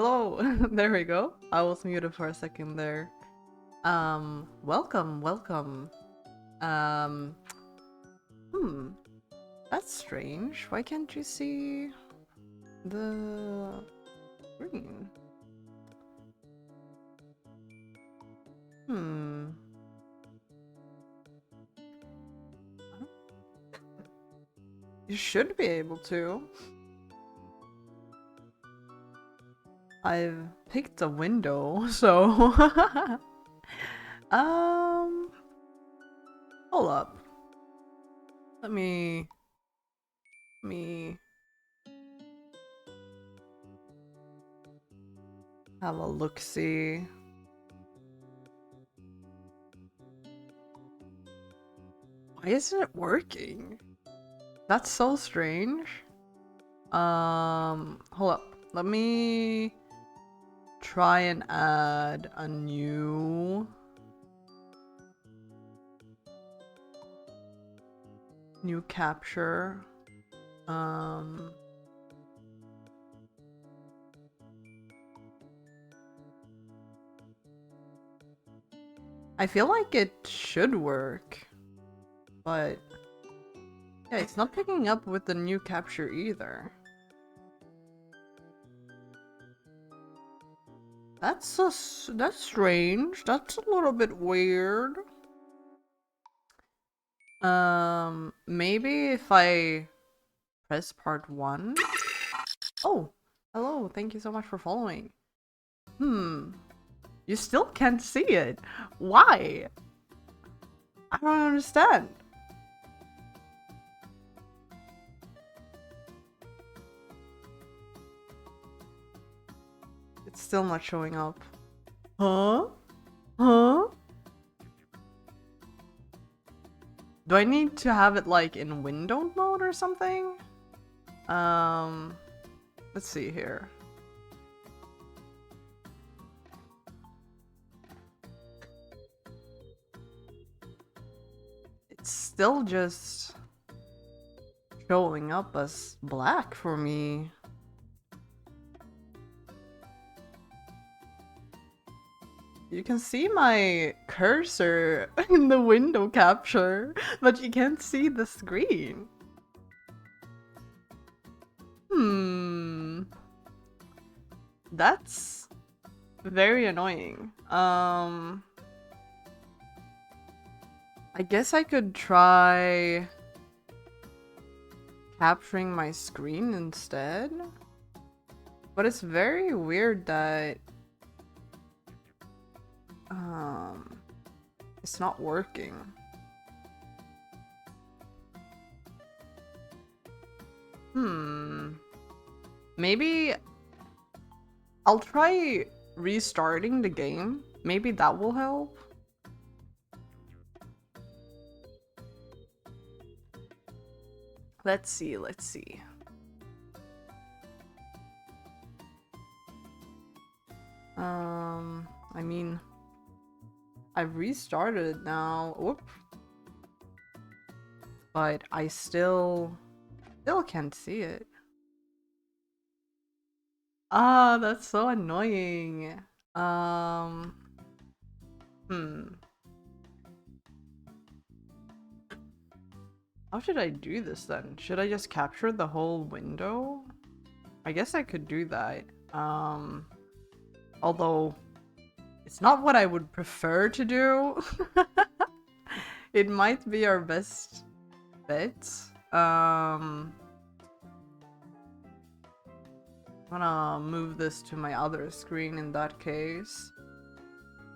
hello. There we go. I was muted for a second there. Welcome. Um, hmm. That's strange. Why can't you see the screen? Hmm. You should be able to. I've picked a window, so hold up. Let me have a look-see. Why isn't it working? That's so strange. Hold up. Let me try and add a new capture. I feel like it should work, but yeah, it's not picking up with the new capture either. That's strange. That's a little bit weird. Maybe if I press part 1. Oh, hello. Thank you so much for following. You still can't see it. Why? I don't understand. It's still not showing up. Huh? Huh? Do I need to have it like in window mode or something? Let's see here. It's still just showing up as black for me. You can see my cursor in the window capture, but you can't see the screen. That's very annoying. I guess I could try capturing my screen instead. But it's very weird that it's not working. Maybe I'll try restarting the game. Maybe that will help. Let's see. I mean, I've restarted it now. Whoop. But I still can't see it. Ah, that's so annoying. How should I do this then? Should I just capture the whole window? I guess I could do that. Although it's not what I would prefer to do. It might be our best bet. I'm gonna move this to my other screen in that case.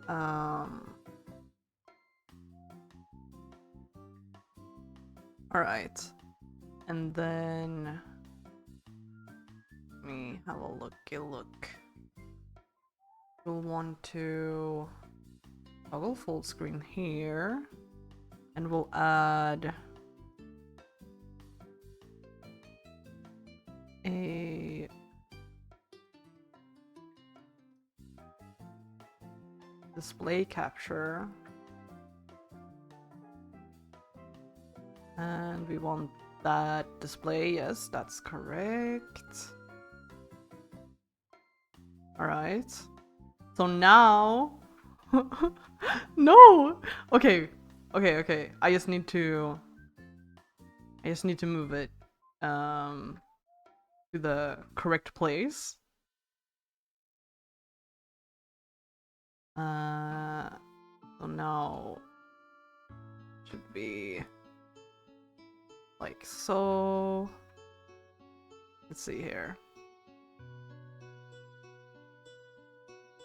Alright. And then let me have a look. We'll want to toggle full screen here. And we'll add a display capture. And we want that display. Yes, that's correct. All Alright. So now... No! Okay. Okay. I just need to move it to the correct place. So now should be like so. Let's see here.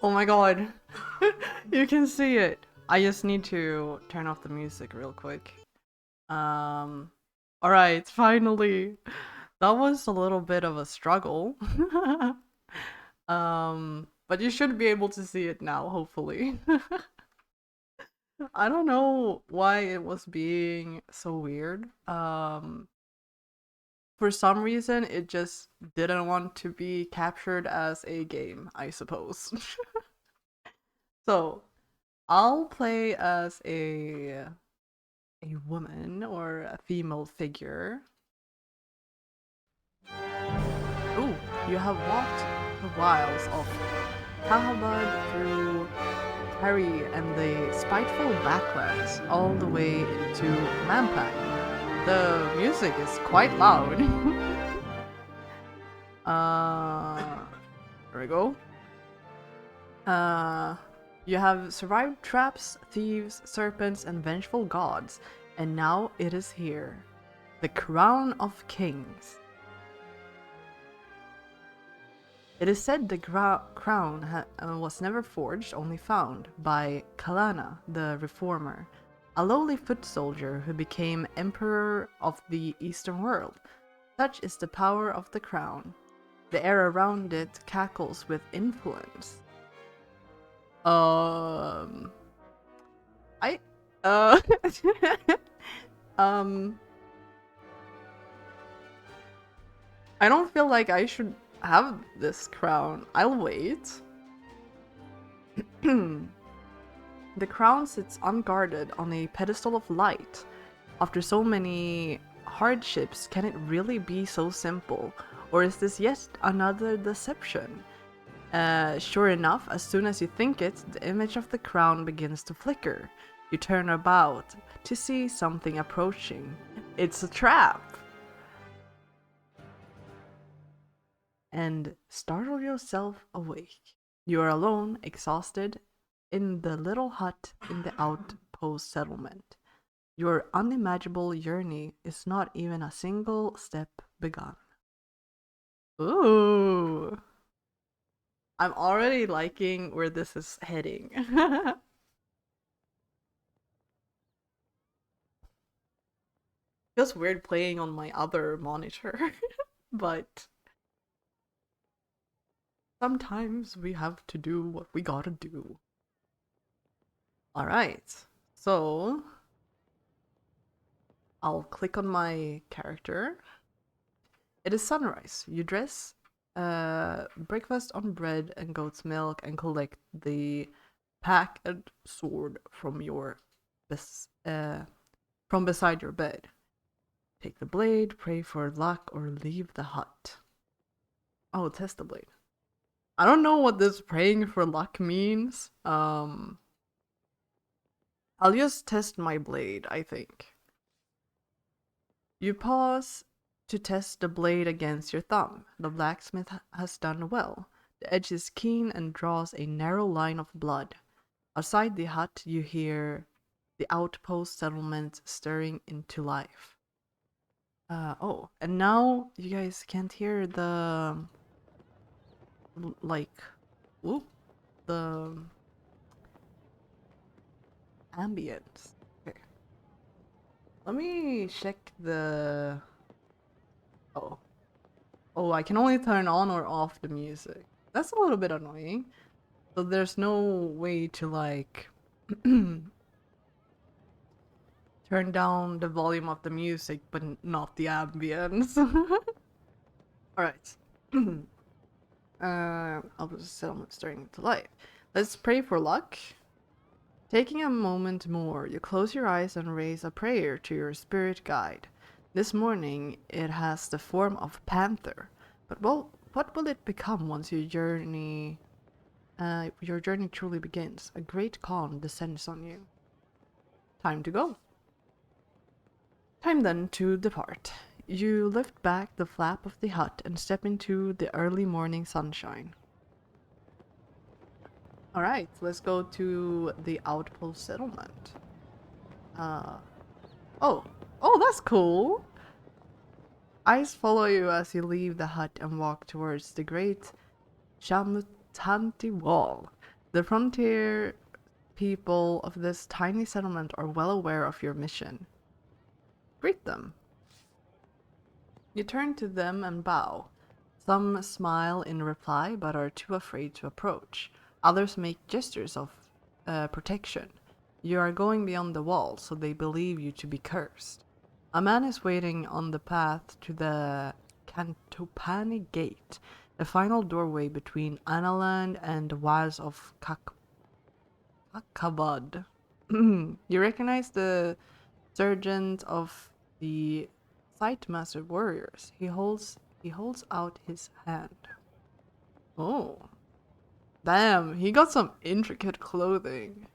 Oh my god. You can see it. I just need to turn off the music real quick. Alright, finally. That was a little bit of a struggle. But you should be able to see it now, hopefully. I don't know why it was being so weird. For some reason, it just didn't want to be captured as a game, I suppose. So, I'll play as a woman or a female figure. Ooh, you have walked the wilds of Tahabad through Harry and the spiteful backlands all the way into Mampang. The music is quite loud. There we go. You have survived traps, thieves, serpents, and vengeful gods, and now it is here. The Crown of Kings. It is said the crown was never forged, only found, by Kalana, the Reformer, a lowly foot soldier who became Emperor of the Eastern world. Such is the power of the crown. The air around it cackles with influence. I I don't feel like I should have this crown. I'll wait. The crown sits unguarded on a pedestal of light. After so many hardships, can it really be so simple? Or is this yet another deception? Sure enough, as soon as you think it, the image of the crown begins to flicker. You turn about to see something approaching. It's a trap! And startle yourself awake. You are alone, exhausted, in the little hut in the outpost settlement. Your unimaginable journey is not even a single step begun. Ooh! I'm already liking where this is heading. Feels weird playing on my other monitor, but sometimes we have to do what we gotta do. Alright, so I'll click on my character. It is sunrise. You dress, breakfast on bread and goat's milk, and collect the pack and sword from your from beside your bed. Take the blade, pray for luck, or leave the hut. Oh, test the blade. I don't know what this praying for luck means. I'll just test my blade, I think. You pause to test the blade against your thumb. The blacksmith has done well. The edge is keen and draws a narrow line of blood. Outside the hut, you hear the outpost settlement stirring into life. Oh, and now you guys can't hear the the ambience. Okay. Let me check the... Oh, I can only turn on or off the music. That's a little bit annoying. So there's no way to like turn down the volume of the music but not the ambience. Alright. I'll just settlement starting to life. Let's pray for luck. Taking a moment more, you close your eyes and raise a prayer to your spirit guide. This morning, it has the form of panther. But well, what will it become once you journey your journey truly begins. A great calm descends on you. Time to go. Time then to depart. You lift back the flap of the hut and step into the early morning sunshine. Alright, let's go to the outpost settlement. Oh, that's cool! Eyes follow you as you leave the hut and walk towards the great Shamutanti Wall. The frontier people of this tiny settlement are well aware of your mission. Greet them. You turn to them and bow. Some smile in reply but are too afraid to approach. Others make gestures of protection. You are going beyond the wall, so they believe you to be cursed. A man is waiting on the path to the Cantopani Gate, the final doorway between Analand and the wilds of Kakabad. You recognize the sergeant of the Sightmaster warriors. He holds out his hand. Oh. Damn, he got some intricate clothing.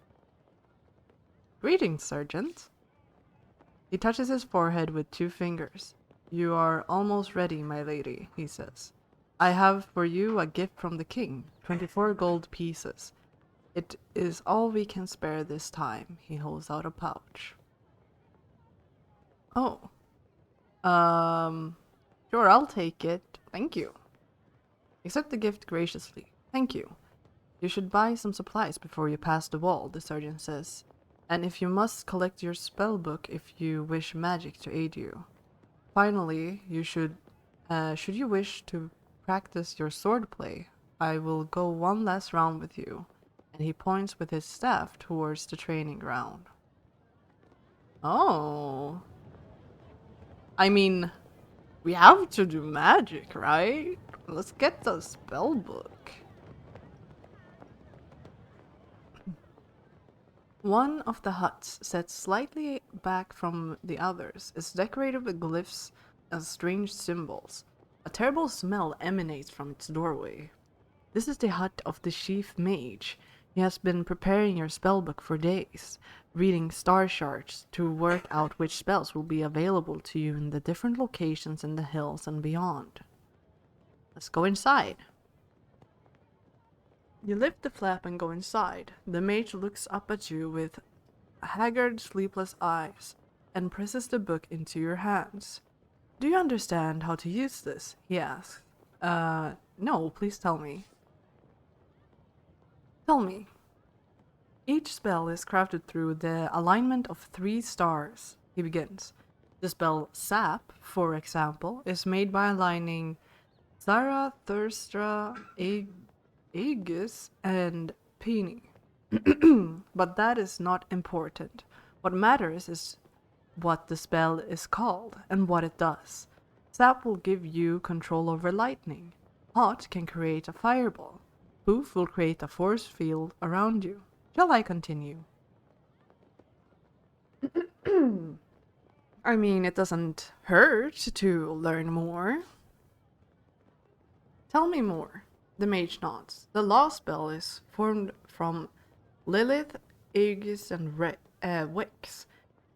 Greetings, Sergeant. He touches his forehead with 2 fingers. You are almost ready, my lady, he says. I have for you a gift from the king, 24 gold pieces. It is all we can spare this time. He holds out a pouch. Oh. Sure, I'll take it. Thank you. Accept the gift graciously. Thank you. You should buy some supplies before you pass the wall, the sergeant says. And if you must collect your spell book if you wish magic to aid you. Finally, should you wish to practice your swordplay, I will go one last round with you. And he points with his staff towards the training ground. Oh. I mean, we have to do magic, right? Let's get the spell book. One of the huts, set slightly back from the others, is decorated with glyphs and strange symbols. A terrible smell emanates from its doorway. This is the hut of the chief mage. He has been preparing your spellbook for days, reading star charts to work out which spells will be available to you in the different locations in the hills and beyond. Let's go inside. You lift the flap and go inside. The mage looks up at you with haggard, sleepless eyes and presses the book into your hands. Do you understand how to use this? He asks. No, please tell me. Tell me. Each spell is crafted through the alignment of 3 stars. He begins. The spell Sap, for example, is made by aligning Zarathustra, Aegis, and Penny. But that is not important. What matters is what the spell is called and what it does. Sap will give you control over lightning. Hot can create a fireball. Poof will create a force field around you. Shall I continue? I mean, it doesn't hurt to learn more. Tell me more. The mage nods. The law spell is formed from Lilith, Aegis, and Wix.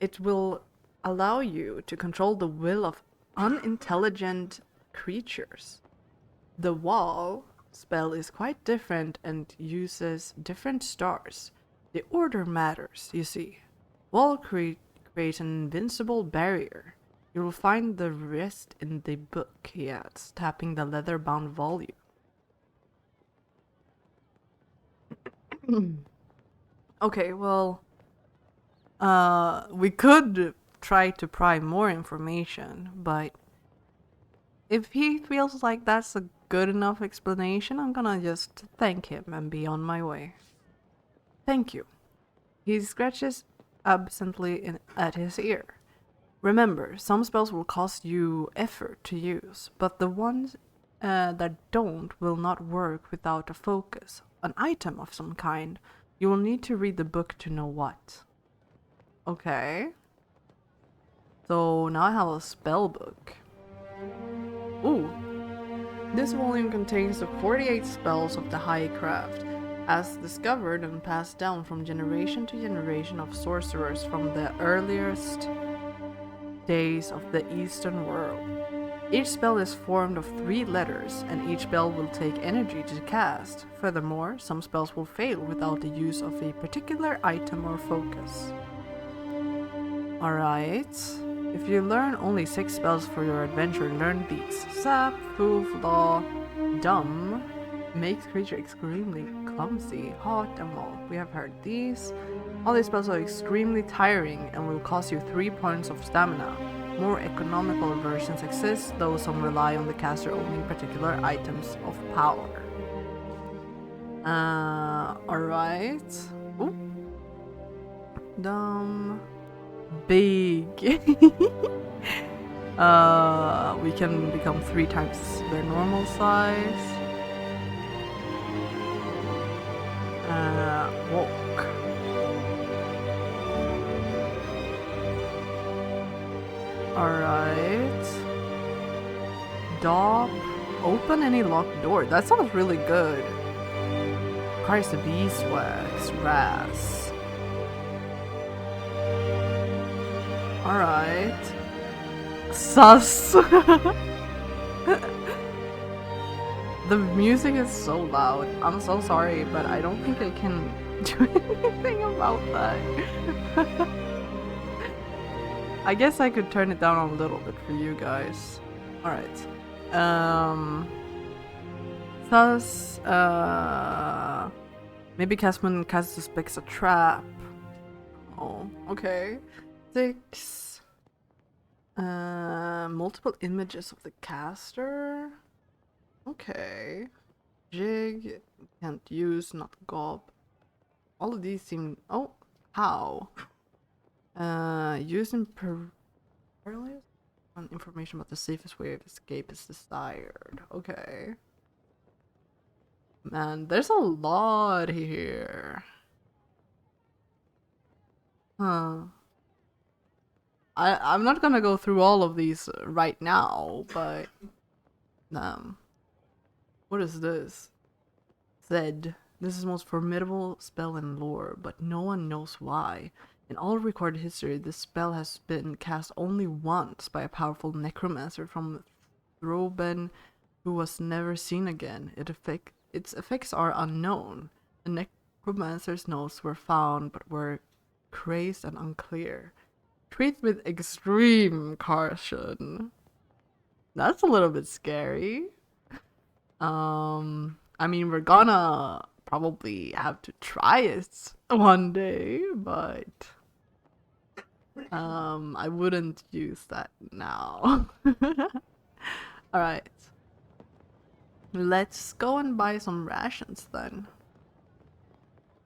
It will allow you to control the will of unintelligent creatures. The wall spell is quite different and uses different stars. The order matters, you see. Wall creates an invincible barrier. You will find the rest in the book, he adds, tapping the leather-bound volume. Okay, well, we could try to pry more information, but if he feels like that's a good enough explanation, I'm gonna just thank him and be on my way. Thank you. He scratches absently at his ear. Remember, some spells will cost you effort to use, but the ones that don't will not work without a focus, an item of some kind. You will need to read the book to know what. Okay. So now I have a spell book. Ooh. This volume contains the 48 spells of the High Craft. as discovered and passed down from generation to generation of sorcerers from the earliest days of the Eastern world. Each spell is formed of 3 letters, and each spell will take energy to cast. Furthermore, some spells will fail without the use of a particular item or focus. Alright. If you learn only 6 spells for your adventure, learn these. Sap, Foof, Law, Dumb, makes creature extremely clumsy, hot, and well. We have heard these. All these spells are extremely tiring and will cost you 3 points of stamina. More economical versions exist, though some rely on the caster owning particular items of power. Alright. Ooh. Dumb. Big. We can become 3 times their normal size. Walk. Alright. Dop. Open any locked door. That sounds really good. Requires the beeswax. Grass. Alright. Sus. The music is so loud. I'm so sorry, but I don't think I can do anything about that. I guess I could turn it down a little bit for you guys. Alright. Thus, maybe Casman suspects a trap. Oh, okay. 6. Multiple images of the caster. Okay. Jig. Can't use, not gob. All of these seem... Oh, how? Using information about the safest way of escape is desired. Okay. Man, there's a lot here. Huh. I'm not gonna go through all of these right now, but... What is this? Said, this is the most formidable spell in lore, but no one knows why. In all recorded history, this spell has been cast only once by a powerful necromancer from Throben who was never seen again. Its effects are unknown. The necromancer's notes were found but were crazed and unclear. Treat with extreme caution. That's a little bit scary. I mean, we're gonna probably have to try it one day, but I wouldn't use that now. Alright. Let's go and buy some rations then.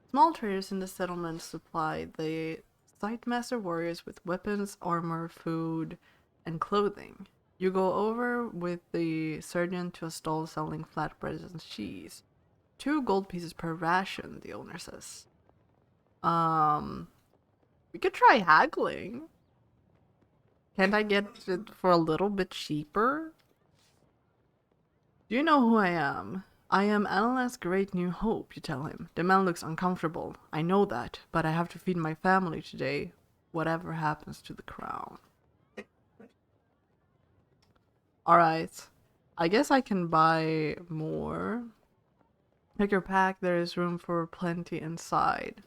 Small traders in the settlement supply the Sightmaster warriors with weapons, armor, food, and clothing. You go over with the surgeon to a stall selling flatbreads and cheese. 2 gold pieces per ration, the owner says. We could try haggling. Can't I get it for a little bit cheaper? Do you know who I am? I am Analan's great new hope, you tell him. The man looks uncomfortable. I know that, but I have to feed my family today, whatever happens to the crown. Alright. I guess I can buy more. Pick your pack, there is room for plenty inside.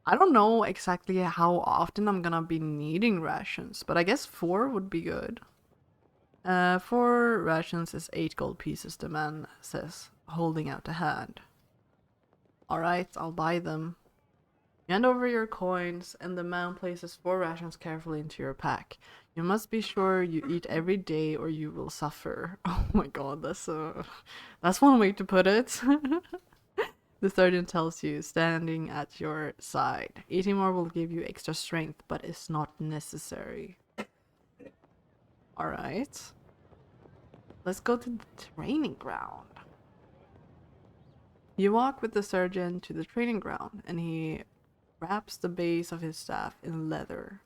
I don't know exactly how often I'm gonna be needing rations, but I guess 4 would be good. 4 rations is 8 gold pieces, the man says, holding out a hand. Alright, I'll buy them. You hand over your coins, and the man places 4 rations carefully into your pack. You must be sure you eat every day or you will suffer. Oh my god, that's one way to put it. The surgeon tells you, standing at your side. Eating more will give you extra strength, but it's not necessary. Alright. Let's go to the training ground. You walk with the surgeon to the training ground, and he wraps the base of his staff in leather.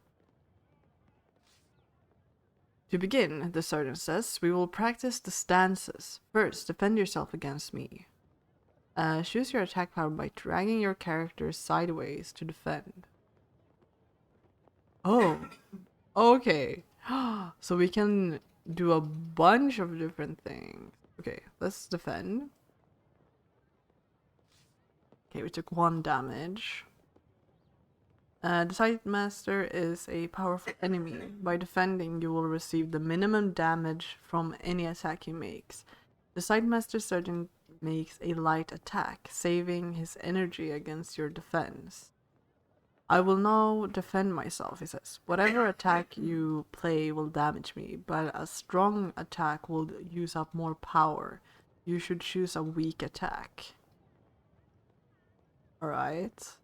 To begin, the surgeon says, we will practice the stances. First, defend yourself against me. Choose your attack power by dragging your character sideways to defend. Oh, okay. So we can do a bunch of different things. Okay, let's defend. Okay, we took 1 damage. The Site Master is a powerful enemy. By defending, you will receive the minimum damage from any attack he makes. The Site Master Sergeant makes a light attack, saving his energy against your defense. I will now defend myself, he says. Whatever attack you play will damage me, but a strong attack will use up more power. You should choose a weak attack. Alright.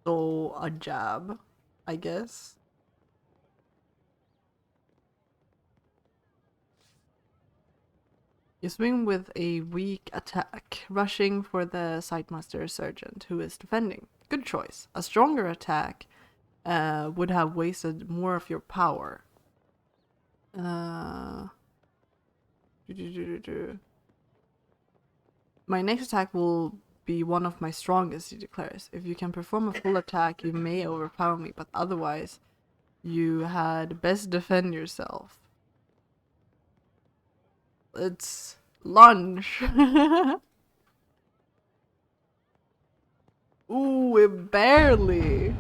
So, a jab, I guess. You swing with a weak attack, rushing for the Sightmaster Sergeant, who is defending. Good choice. A stronger attack would have wasted more of your power. My next attack will be one of my strongest, he declares. If you can perform a full attack, you may overpower me, but otherwise, you had best defend yourself. It's lunge. Ooh, it barely.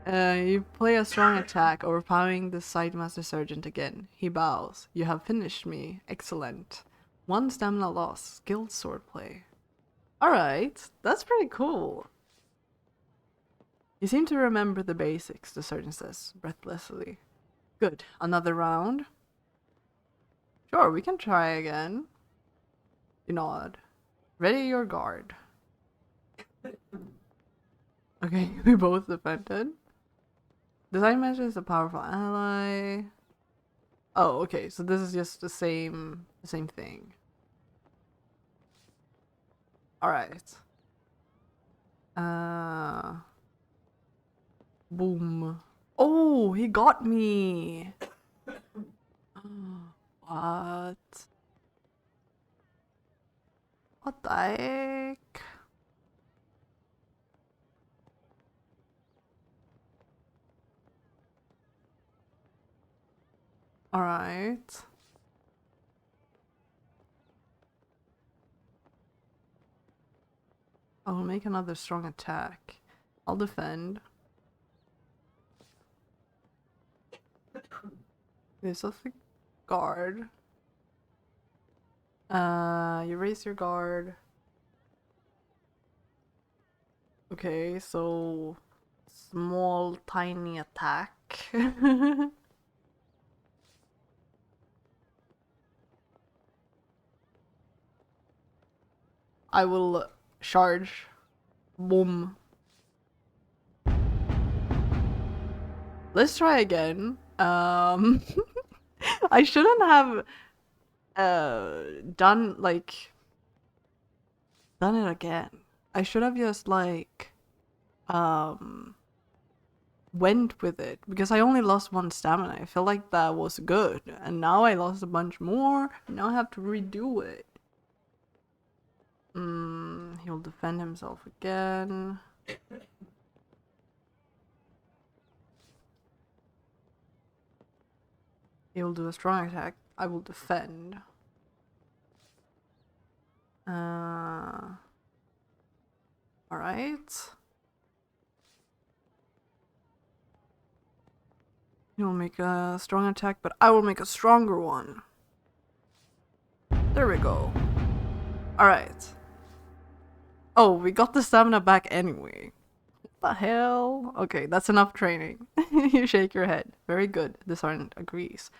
You play a strong attack, overpowering the Sightmaster Sergeant again. He bows. You have finished me. Excellent. 1 stamina loss. Skilled swordplay. Alright, that's pretty cool. You seem to remember the basics, the sergeant says, breathlessly. Good. Another round? Sure, we can try again. You nod. Ready your guard. Okay, we both defended. The side master is a powerful ally. Oh, okay, so this is just the same thing. Alright. Boom. Oh, he got me. What? What the heck? Alright. I will make another strong attack. I'll defend. This is the guard. You raise your guard. Okay, so small, tiny attack. I will charge. Boom. Let's try again. I shouldn't have done it again. I should have just went with it, because I only lost 1 stamina. I feel like that was good, and now I lost a bunch more. Now I have to redo it. He'll defend himself again. He'll do a strong attack. I will defend. Alright. He'll make a strong attack, but I will make a stronger one. There we go. Alright. Oh, we got the stamina back anyway. What the hell? Okay, that's enough training. You shake your head. Very good, the sergeant agrees.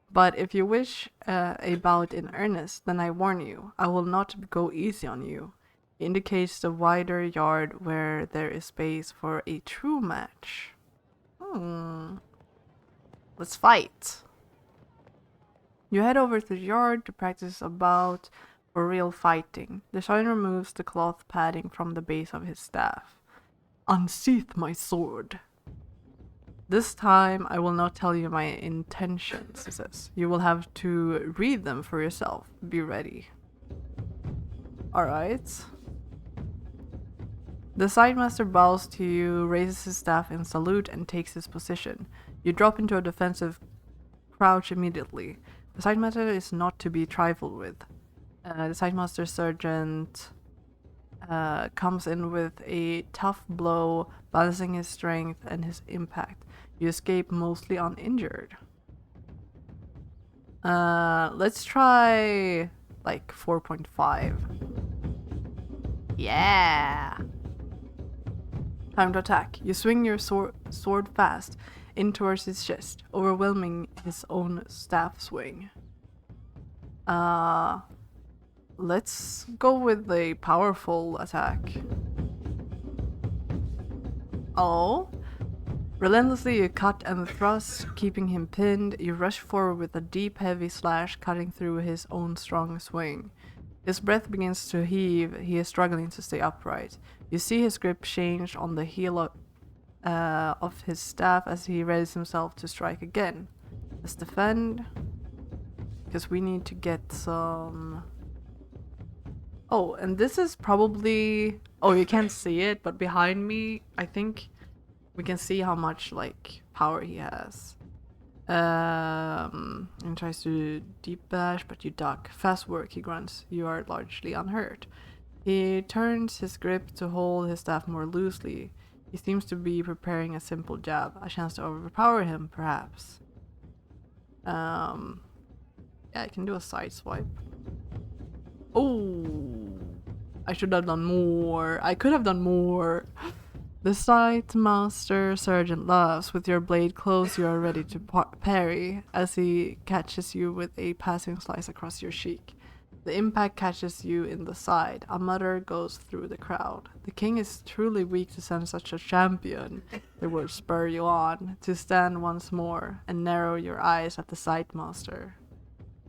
But if you wish a bout in earnest, then I warn you, I will not go easy on you. He indicates the wider yard where there is space for a true match. Let's fight. You head over to the yard to practice a bout for real fighting. The sergeant removes the cloth padding from the base of his staff. Unsheath my sword. This time I will not tell you my intentions, he says. You will have to read them for yourself. Be ready. Alright. The sidemaster bows to you, raises his staff in salute, and takes his position. You drop into a defensive crouch immediately. The sidemaster is not to be trifled with. The sidemaster sergeant comes in with a tough blow, balancing his strength and his impact. You escape mostly uninjured. Let's try like 4.5. Yeah! Time to attack. You swing your sword fast in towards his chest, overwhelming his own staff swing. Let's go with a powerful attack. Oh. Relentlessly you cut and thrust, keeping him pinned. You rush forward with a deep, heavy slash, cutting through his own strong swing. His breath begins to heave. He is struggling to stay upright. You see his grip change on the heel of his staff as he readies himself to strike again. Let's defend, because we need to get some... Oh, and this is probably... Oh, you can't see it, but behind me, I think we can see how much, like, power he has. And tries to deep bash, but you duck. Fast work, he grunts. You are largely unhurt. He turns his grip to hold his staff more loosely. He seems to be preparing a simple jab. A chance to overpower him, perhaps. Yeah, I can do a side swipe. Oh, I should have done more. I could have done more. The sight master sergeant laughs. With your blade close, you are ready to parry as he catches you with a passing slice across your cheek. The impact catches you in the side. A mutter goes through the crowd. The king is truly weak to send such a champion. It will spur you on to stand once more and narrow your eyes at the sight master.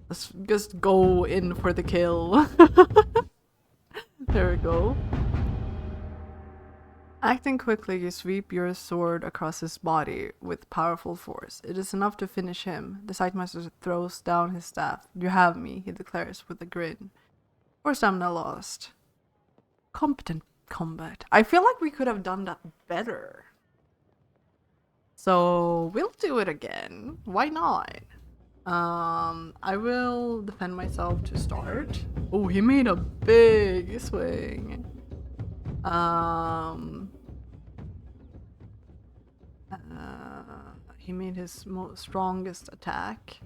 Let's just go in for the kill. There we go. Acting quickly, you sweep your sword across his body with powerful force. It is enough to finish him. The sightmaster throws down his staff. You have me, he declares with a grin. Or stamina lost. Competent combat. I feel like we could have done that better. So we'll do it again. Why not? I will defend myself to start. Oh, he made a big swing. He made his strongest attack.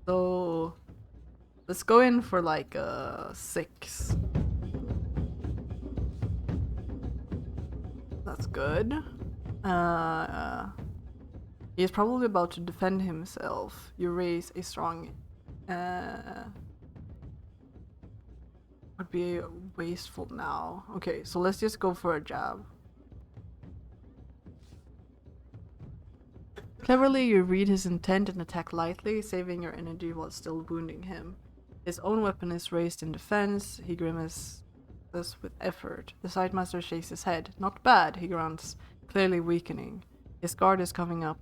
So let's go in for like a 6. That's good. He is probably about to defend himself. You raise a strong would be wasteful now. Okay, so let's just go for a jab. Cleverly, you read his intent and attack lightly, saving your energy while still wounding him. His own weapon is raised in defense. He grimaces with effort. The sidemaster shakes his head. Not bad, he grunts, clearly weakening. His guard is coming up,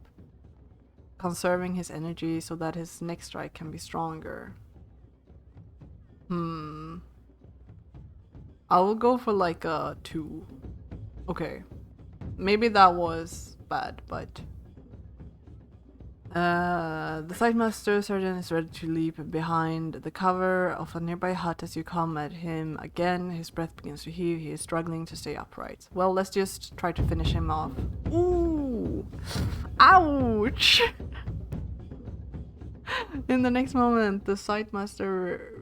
conserving his energy so that his next strike can be stronger. I will go for like a 2. Okay. Maybe that was bad, but... the sightmaster sergeant is ready to leap behind the cover of a nearby hut as you come at him again. His breath begins to heave. He is struggling to stay upright. Well, let's just try to finish him off. Ooh! Ouch! In the next moment, the sightmaster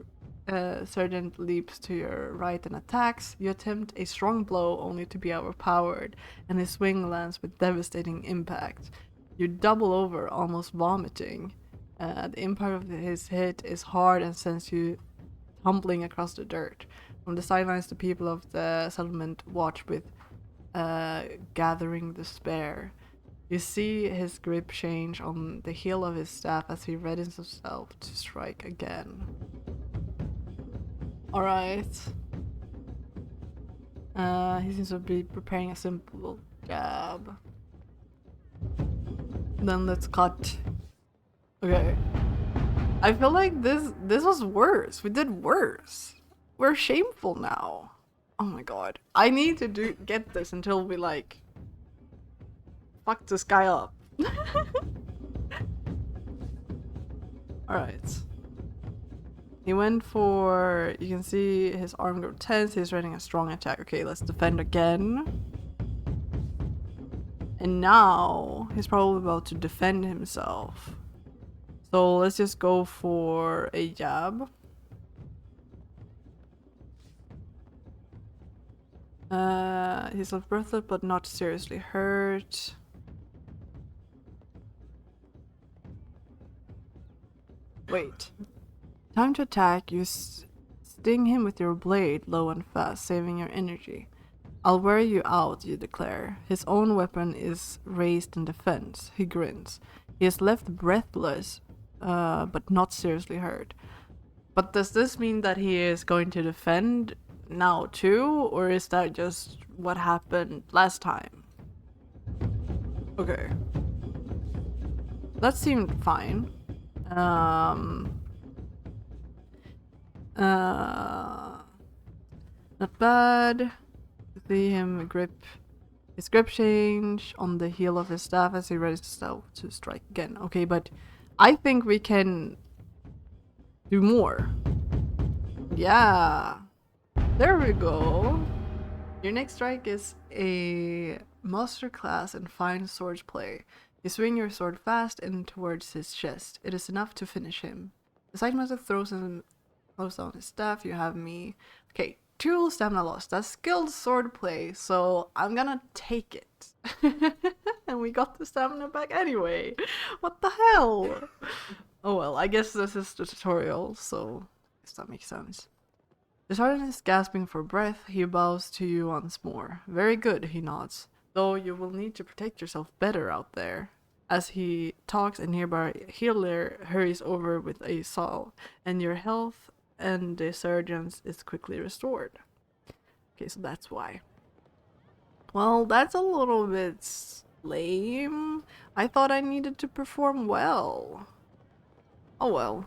sergeant leaps to your right and attacks. You attempt a strong blow only to be overpowered, and his swing lands with devastating impact. You double over, almost vomiting. The impact of his hit is hard and sends you tumbling across the dirt. From the sidelines, the people of the settlement watch with gathering despair. You see his grip change on the heel of his staff as he readies himself to strike again. Alright. He seems to be preparing a simple jab. Then let's cut. Okay. I feel like this was worse. We did worse. We're shameful now. Oh my god. I need to get this until we like fuck this guy up. Alright. He went for, you can see his arm go tense, he's running a strong attack. Okay, let's defend again. And now he's probably about to defend himself. So let's just go for a jab. He's left breathless but not seriously hurt. Wait. Time to attack. You sting him with your blade low and fast, saving your energy. I'll wear you out, you declare. His own weapon is raised in defense. He grins. He is left breathless, but not seriously hurt. But does this mean that he is going to defend now too, or is that just what happened last time? Okay. That seemed fine. Not bad. See him grip his grip change on the heel of his staff as he raises himself to strike again. Okay, but I think we can do more. Yeah. There we go. Your next strike is a master class in fine swordplay. You swing your sword fast and towards his chest. It is enough to finish him. The side master throws down his staff. You have me. Okay, 2 stamina lost. That's skilled swordplay, so I'm gonna take it. And we got the stamina back anyway. What the hell? Oh well, I guess this is the tutorial, so I guess that makes sense. The sergeant is gasping for breath. He bows to you once more. Very good, he nods. Though you will need to protect yourself better out there. As he talks, a nearby healer hurries over with a salve, and your health and the surgeon's is quickly restored. Okay, so that's why. Well, that's a little bit lame. I thought I needed to perform well. Oh well.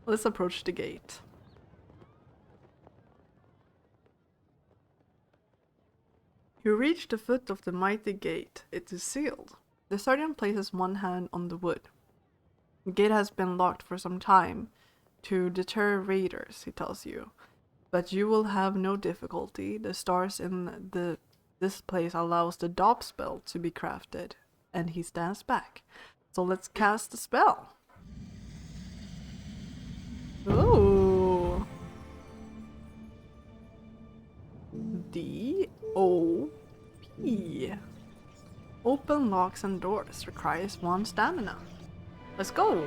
Let's approach the gate. You reach the foot of the mighty gate. It is sealed. The sergeant places one hand on the wood. The gate has been locked for some time to deter raiders, he tells you. But you will have no difficulty. The stars in this place allows the Dop spell to be crafted. And he stands back. So let's cast the spell. Ooh. D-O-P. Open locks and doors. Requires 1 stamina. Let's go.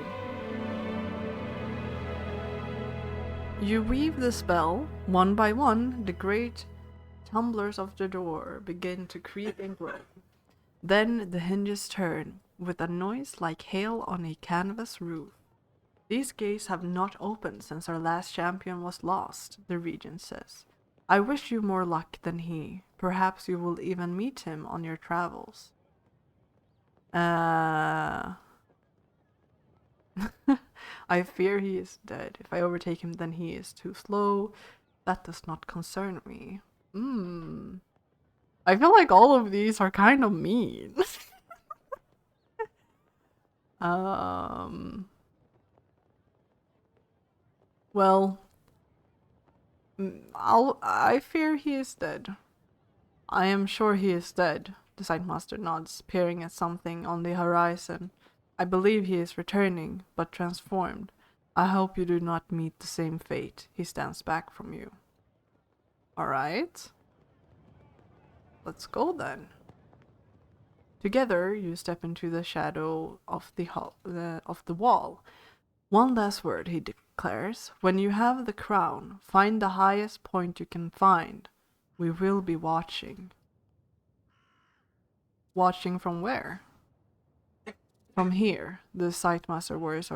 You weave the spell. One by one, the great tumblers of the door begin to creak and grow. Then the hinges turn, with a noise like hail on a canvas roof. These gates have not opened since our last champion was lost, the regent says. I wish you more luck than he. Perhaps you will even meet him on your travels. I fear he is dead. If I overtake him, then he is too slow. That does not concern me. I feel like all of these are kind of mean. Well, I fear he is dead. I am sure he is dead, the Sightmaster nods, peering at something on the horizon. I believe he is returning, but transformed. I hope you do not meet the same fate. He stands back from you. Alright. Let's go then. Together, you step into the shadow of the wall. One last word, he declares. When you have the crown, find the highest point you can find. We will be watching. Watching from where? From here. The Sightmaster warriors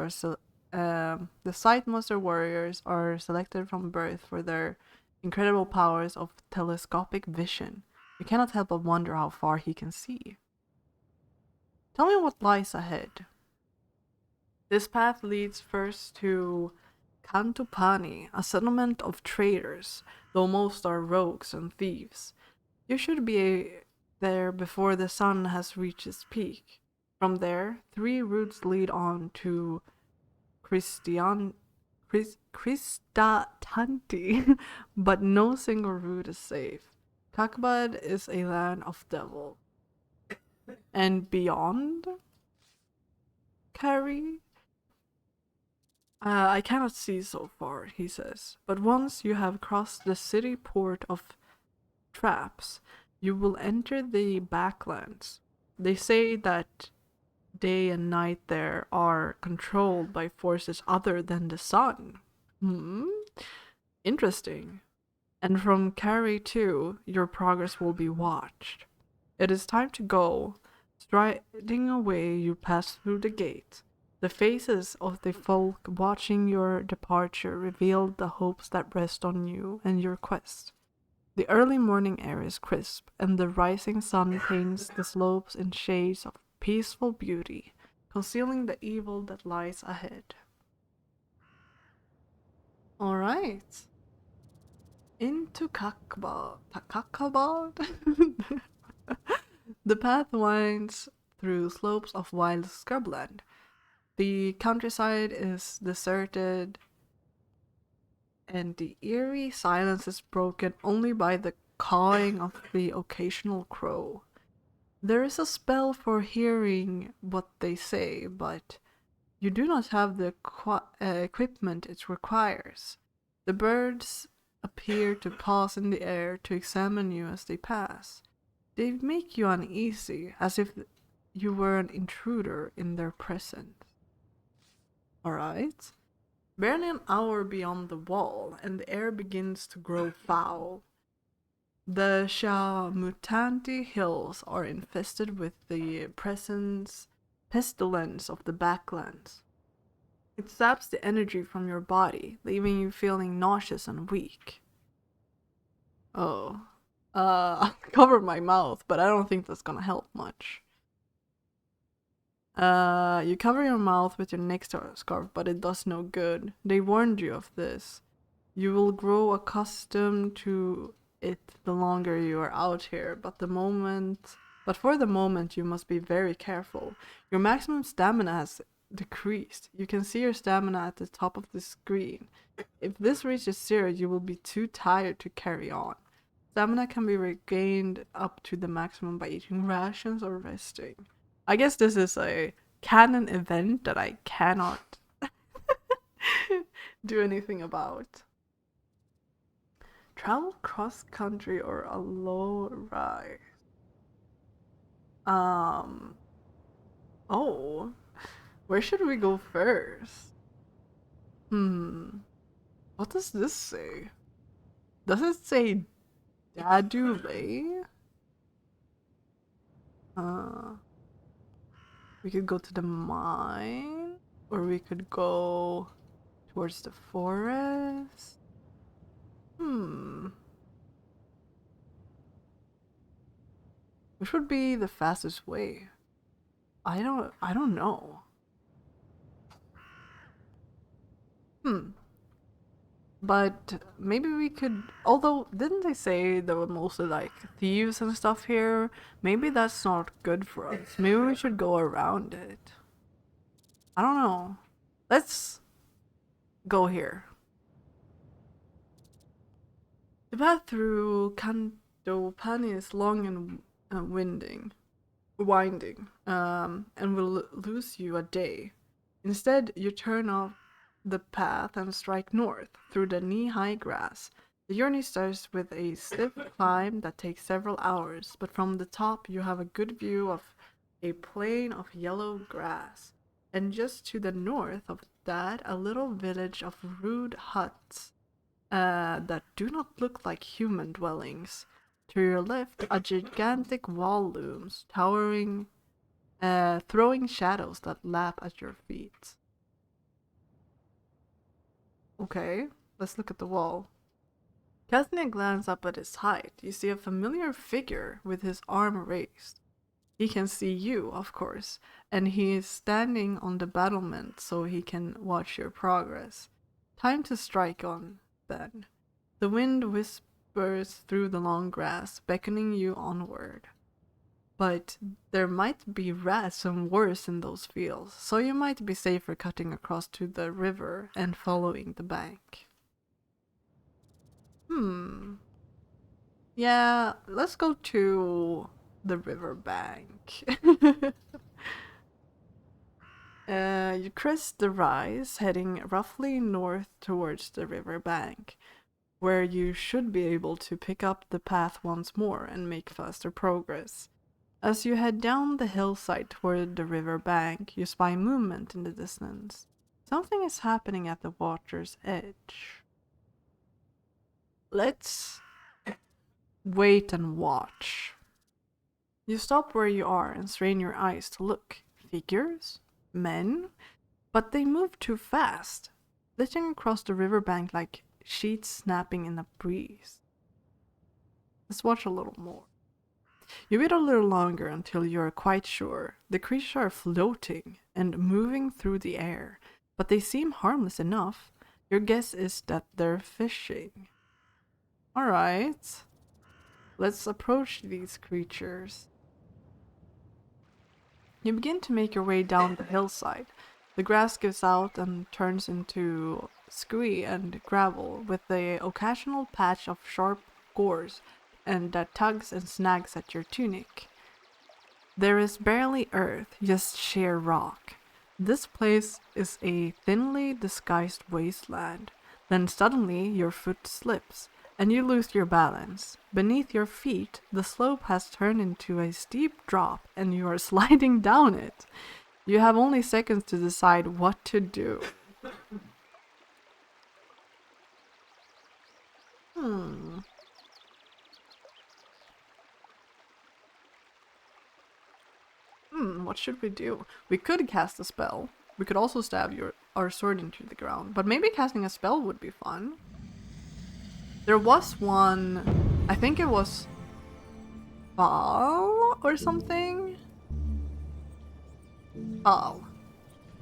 are selected from birth for their incredible powers of telescopic vision. You cannot help but wonder how far he can see. Tell me what lies ahead. This path leads first to Kantupani, a settlement of traders, though most are rogues and thieves. You should be there before the sun has reached its peak. From there, 3 routes lead on to Kristatanti, but no single route is safe. Kakbad is a land of devil. And beyond, Carrie? I cannot see so far, he says, but once you have crossed the city port of Traps, you will enter the backlands. They say that day and night there are controlled by forces other than the sun. Interesting. And from Carrie too, your progress will be watched. It is time to go. Striding away, you pass through the gate. The faces of the folk watching your departure reveal the hopes that rest on you and your quest. The early morning air is crisp, and the rising sun paints the slopes in shades of peaceful beauty, concealing the evil that lies ahead. Alright. Into Kakabad. The path winds through slopes of wild scrubland. The countryside is deserted, and the eerie silence is broken only by the cawing of the occasional crow. There is a spell for hearing what they say, but you do not have the equipment it requires. The birds appear to pause in the air to examine you as they pass. They make you uneasy, as if you were an intruder in their presence. Alright. Barely an hour beyond the wall, and the air begins to grow foul. The Shamutanti hills are infested with the pestilence of the backlands. It saps the energy from your body, leaving you feeling nauseous and weak. Oh. I'll cover my mouth, but I don't think that's gonna help much. You cover your mouth with your neck scarf, but it does no good. They warned you of this. You will grow accustomed to it the longer you are out here, but for the moment you must be very careful. Your maximum stamina has decreased. You can see your stamina at the top of the screen. If this reaches 0, you will be too tired to carry on. Stamina can be regained up to the maximum by eating rations or resting. I guess this is a canon event that I cannot do anything about. Travel cross country or a low rise. Oh, where should we go first? What does this say? Does it say Dadule? We could go to the mine, or we could go towards the forest. Which would be the fastest way? I don't know. But maybe we could, although didn't they say there were mostly like thieves and stuff here? Maybe that's not good for us. Maybe we should go around it. I don't know. Let's go here. The path through Kandopani is long and winding, and will lose you a day. Instead, you turn off the path and strike north through the knee-high grass. The journey starts with a stiff climb that takes several hours, but from the top you have a good view of a plain of yellow grass, and just to the north of that a little village of rude huts that do not look like human dwellings. To your left, a gigantic wall looms, towering, throwing shadows that lap at your feet. Okay, let's look at the wall. Casting a glance up at its height, you see a familiar figure with his arm raised. He can see you, of course, and he is standing on the battlement so he can watch your progress. Time to strike on, then. The wind whispers through the long grass, beckoning you onward. But there might be rats and worse in those fields, so you might be safer cutting across to the river and following the bank. Yeah, let's go to the river bank. You crest the rise, heading roughly north towards the river bank, where you should be able to pick up the path once more and make faster progress. As you head down the hillside toward the river bank, you spy movement in the distance. Something is happening at the water's edge. Let's wait and watch. You stop where you are and strain your eyes to look. Figures? Men? But they move too fast, flitting across the riverbank like sheets snapping in a breeze. Let's watch a little more. You wait a little longer until you are quite sure. The creatures are floating and moving through the air, but they seem harmless enough. Your guess is that they're fishing. Alright. Let's approach these creatures. You begin to make your way down the hillside. The grass gives out and turns into scree and gravel, with the occasional patch of sharp gorse and that tugs and snags at your tunic. There is barely earth, just sheer rock. This place is a thinly disguised wasteland. Then suddenly your foot slips, and you lose your balance. Beneath your feet, the slope has turned into a steep drop, and you are sliding down it. You have only seconds to decide what to do. What should we do? We could cast a spell. We could also stab our sword into the ground, but maybe casting a spell would be fun. There was one, I think it was Fall or something? Fall.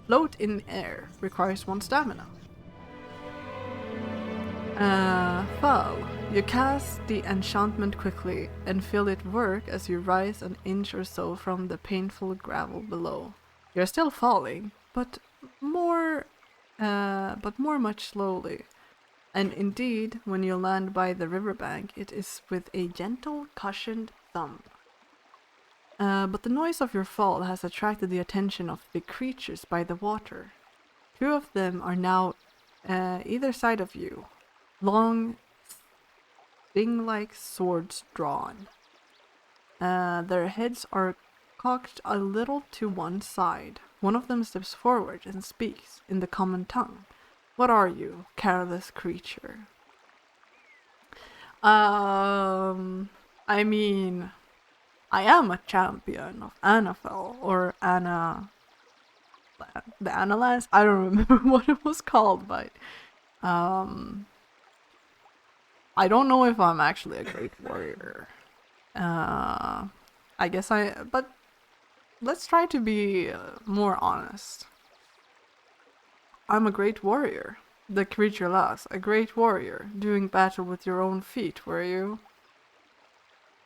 Float in air. Requires 1 stamina. Fall. You cast the enchantment quickly and feel it work as you rise an inch or so from the painful gravel below. You're still falling, but more much slowly. And indeed, when you land by the riverbank, it is with a gentle, cushioned thump. But the noise of your fall has attracted the attention of the creatures by the water. 2 of them are now either side of you, long, sting-like swords drawn. Their heads are cocked a little to one side. One of them steps forward and speaks in the common tongue. What are you, careless creature? I mean, I am a champion of Anafel, or Anna... the Annalance? I don't remember what it was called, but... I don't know if I'm actually a great warrior. I guess but let's try to be more honest. I'm a great warrior. The creature laughs. A great warrior. Doing battle with your own feet, were you?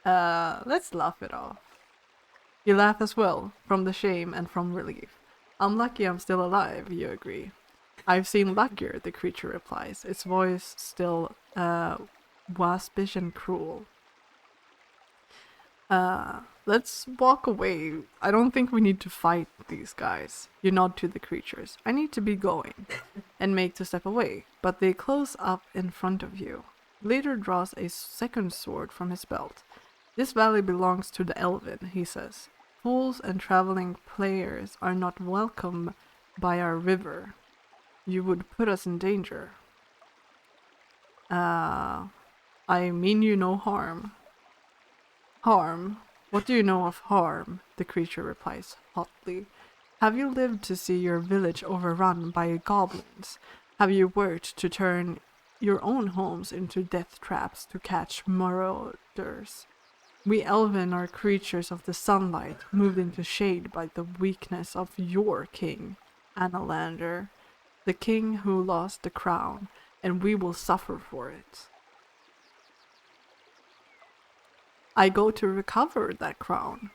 Let's laugh it off. You laugh as well, from the shame and from relief. I'm lucky I'm still alive, you agree. I've seen luckier, the creature replies, its voice still, waspish and cruel. Let's walk away. I don't think we need to fight these guys. You nod to the creatures. I need to be going, and make to step away, but they close up in front of you. Leader draws a second sword from his belt. This valley belongs to the Elven, he says. Fools and traveling players are not welcome by our river. You would put us in danger. I mean you no harm. Harm? What do you know of harm? The creature replies hotly. Have you lived to see your village overrun by goblins? Have you worked to turn your own homes into death traps to catch marauders? We Elven are creatures of the sunlight, moved into shade by the weakness of your king, Annalander. the king who lost the crown, and we will suffer for it. I go to recover that crown.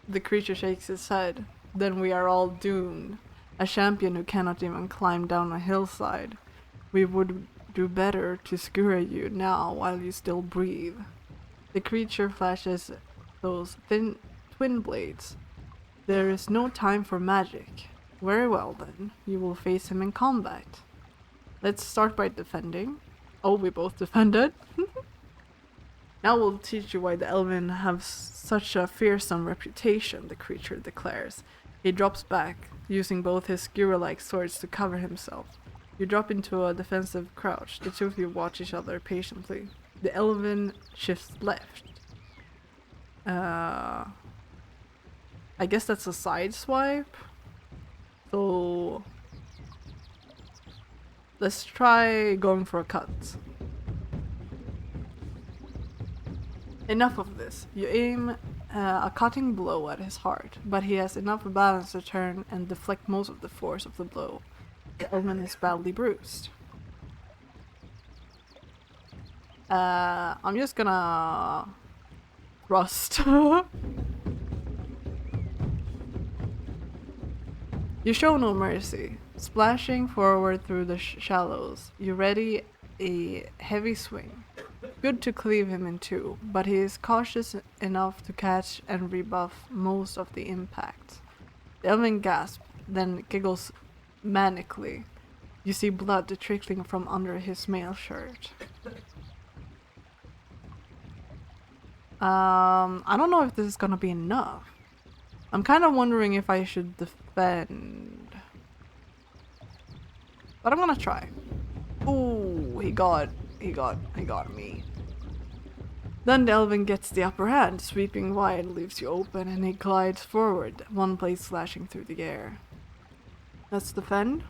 The creature shakes his head. Then we are all doomed. A champion who cannot even climb down a hillside. We would do better to skewer you now while you still breathe. The creature flashes those thin twin blades. There is no time for magic. Very well then, you will face him in combat. Let's start by defending. Oh, we both defended. Now we'll teach you why the Elven have such a fearsome reputation, the creature declares. He drops back, using both his skewer-like swords to cover himself. You drop into a defensive crouch. The two of you watch each other patiently. The Elven shifts left. I guess that's a side swipe. So let's try going for a cut. Enough of this. You aim a cutting blow at his heart, but he has enough balance to turn and deflect most of the force of the blow. The Elven is badly bruised. I'm just gonna thrust. You show no mercy, splashing forward through the shallows. You ready a heavy swing. Good to cleave him in two, but he is cautious enough to catch and rebuff most of the impact. The Elven gasps, then giggles manically. You see blood trickling from under his mail shirt. I don't know if this is gonna be enough. I'm kind of wondering if I should defend. But I'm gonna try. Ooh, he got me. Then the Elven gets the upper hand, sweeping wide leaves you open, and he glides forward, one blade slashing through the air. Let's defend.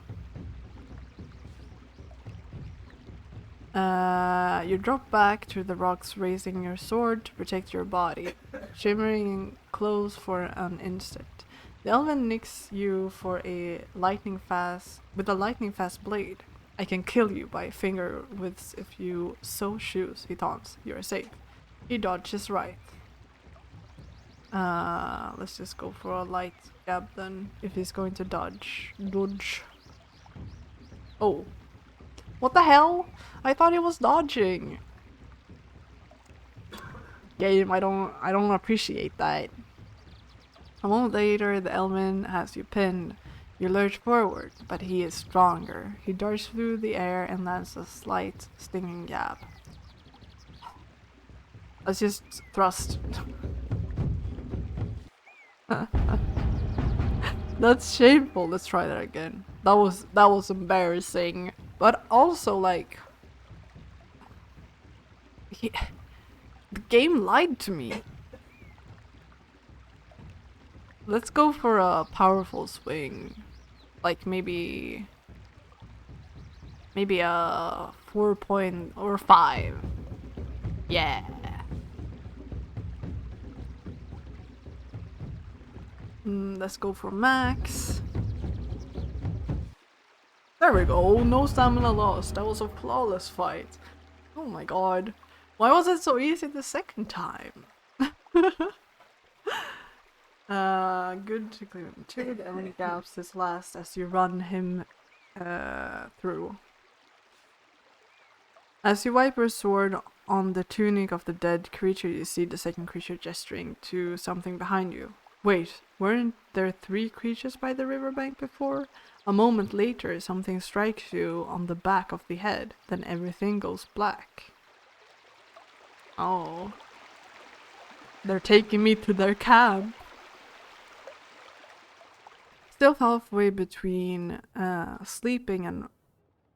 You drop back to the rocks, raising your sword to protect your body, shimmering close for an instant. The Elven nicks you for a lightning fast blade. I can kill you by finger widths if you so choose, he taunts. You are safe. He dodges right. Let's just go for a light jab then, if he's going to dodge. Oh. What the hell? I thought he was dodging. Game, I don't appreciate that. A moment later, the Elven has you pinned. You lurch forward, but he is stronger. He darts through the air and lands a slight, stinging jab. Let's just thrust. That's shameful. Let's try that again. That was embarrassing. But also, like, the game lied to me. Let's go for a powerful swing. Like maybe a 4 point or 5. Yeah. Let's go for max. There we go, no stamina lost. That was a flawless fight. Oh my god. Why was it so easy the second time? Good to clear him too. The Elven gaps his last as you run him through. As you wipe your sword on the tunic of the dead creature, you see the second creature gesturing to something behind you. Wait, weren't there 3 creatures by the riverbank before? A moment later, something strikes you on the back of the head, then everything goes black. Oh. They're taking me to their camp. Still halfway between sleeping and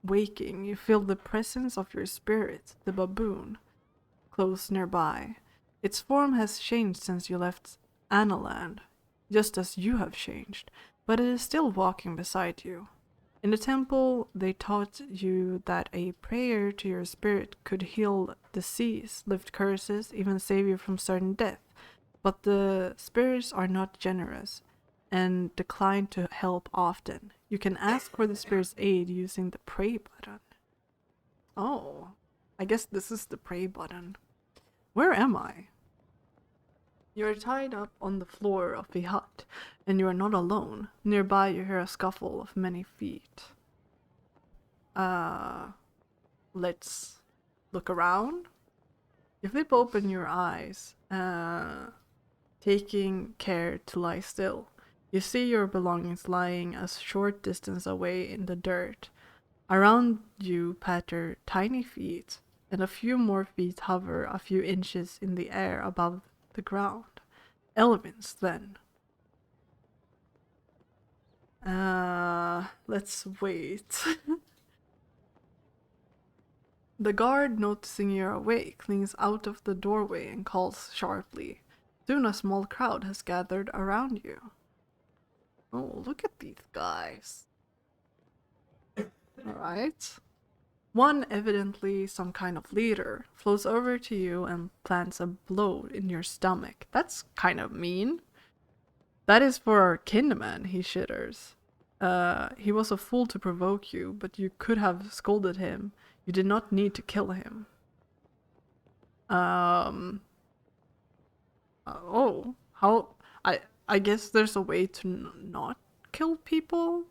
waking, you feel the presence of your spirit, the baboon, close nearby. Its form has changed since you left Analand, just as you have changed, but it is still walking beside you. In the temple, they taught you that a prayer to your spirit could heal disease, lift curses, even save you from certain death. But the spirits are not generous. and decline to help often. You can ask for the spirit's aid using the pray button. Oh, I guess this is the pray button. Where am I? You are tied up on the floor of the hut, and you are not alone. Nearby you hear a scuffle of many feet. Let's look around. You flip open your eyes, taking care to lie still. You see your belongings lying a short distance away in the dirt. Around you patter tiny feet, and a few more feet hover a few inches in the air above the ground. Elephants, then. Let's wait. The guard, noticing you're awake, leans out of the doorway and calls sharply. Soon a small crowd has gathered around you. Oh, look at these guys. Alright. One, evidently some kind of leader, flows over to you and plants a blow in your stomach. That's kind of mean. That is for our kinman, he shitters. He was a fool to provoke you, but you could have scolded him. You did not need to kill him. Oh, how? I guess there's a way to not kill people?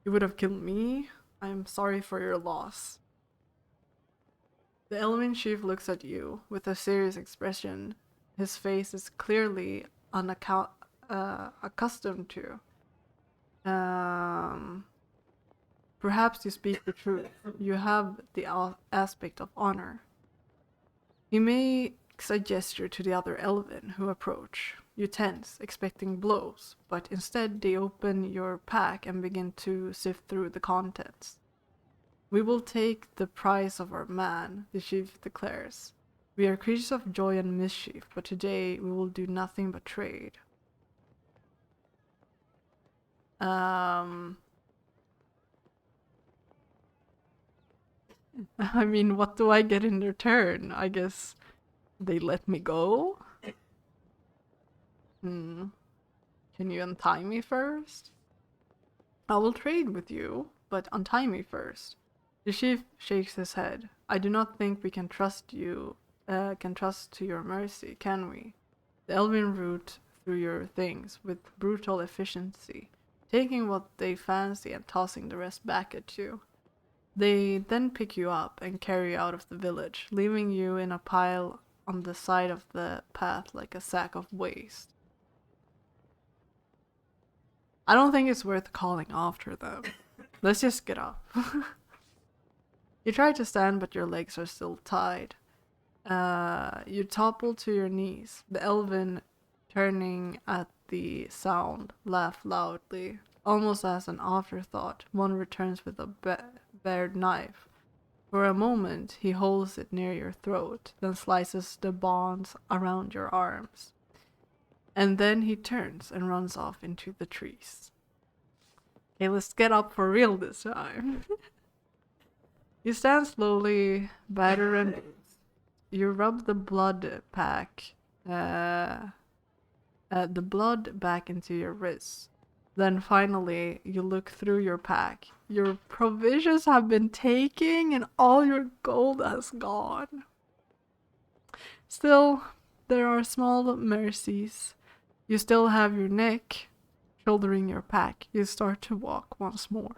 You would have killed me? I am sorry for your loss. The Elven chief looks at you with a serious expression. His face is clearly accustomed to. Perhaps you speak the truth. You have the aspect of honor. He makes a gesture to the other Elven who approach. You tense, expecting blows, but instead they open your pack and begin to sift through the contents. We will take the price of our man, the chief declares. We are creatures of joy and mischief, but today we will do nothing but trade. I mean, what do I get in return? I guess they let me go? Can you untie me first? I will trade with you, but untie me first. The chief shakes his head. I do not think we can trust to your mercy, can we? The Elven root through your things with brutal efficiency, taking what they fancy and tossing the rest back at you. They then pick you up and carry you out of the village, leaving you in a pile on the side of the path like a sack of waste. I don't think it's worth calling after them. Let's just get up. You try to stand, but your legs are still tied. You topple to your knees. The Elven, turning at the sound, laugh loudly. Almost as an afterthought, one returns with a bared knife. For a moment, he holds it near your throat, then slices the bonds around your arms. And then he turns and runs off into the trees. Okay, let's get up for real this time. You stand slowly, battered and bruised. You rub the blood back into your wrists. Then finally, you look through your pack. Your provisions have been taken and all your gold has gone. Still, there are small mercies. You still have your neck. Shouldering your pack, you start to walk once more.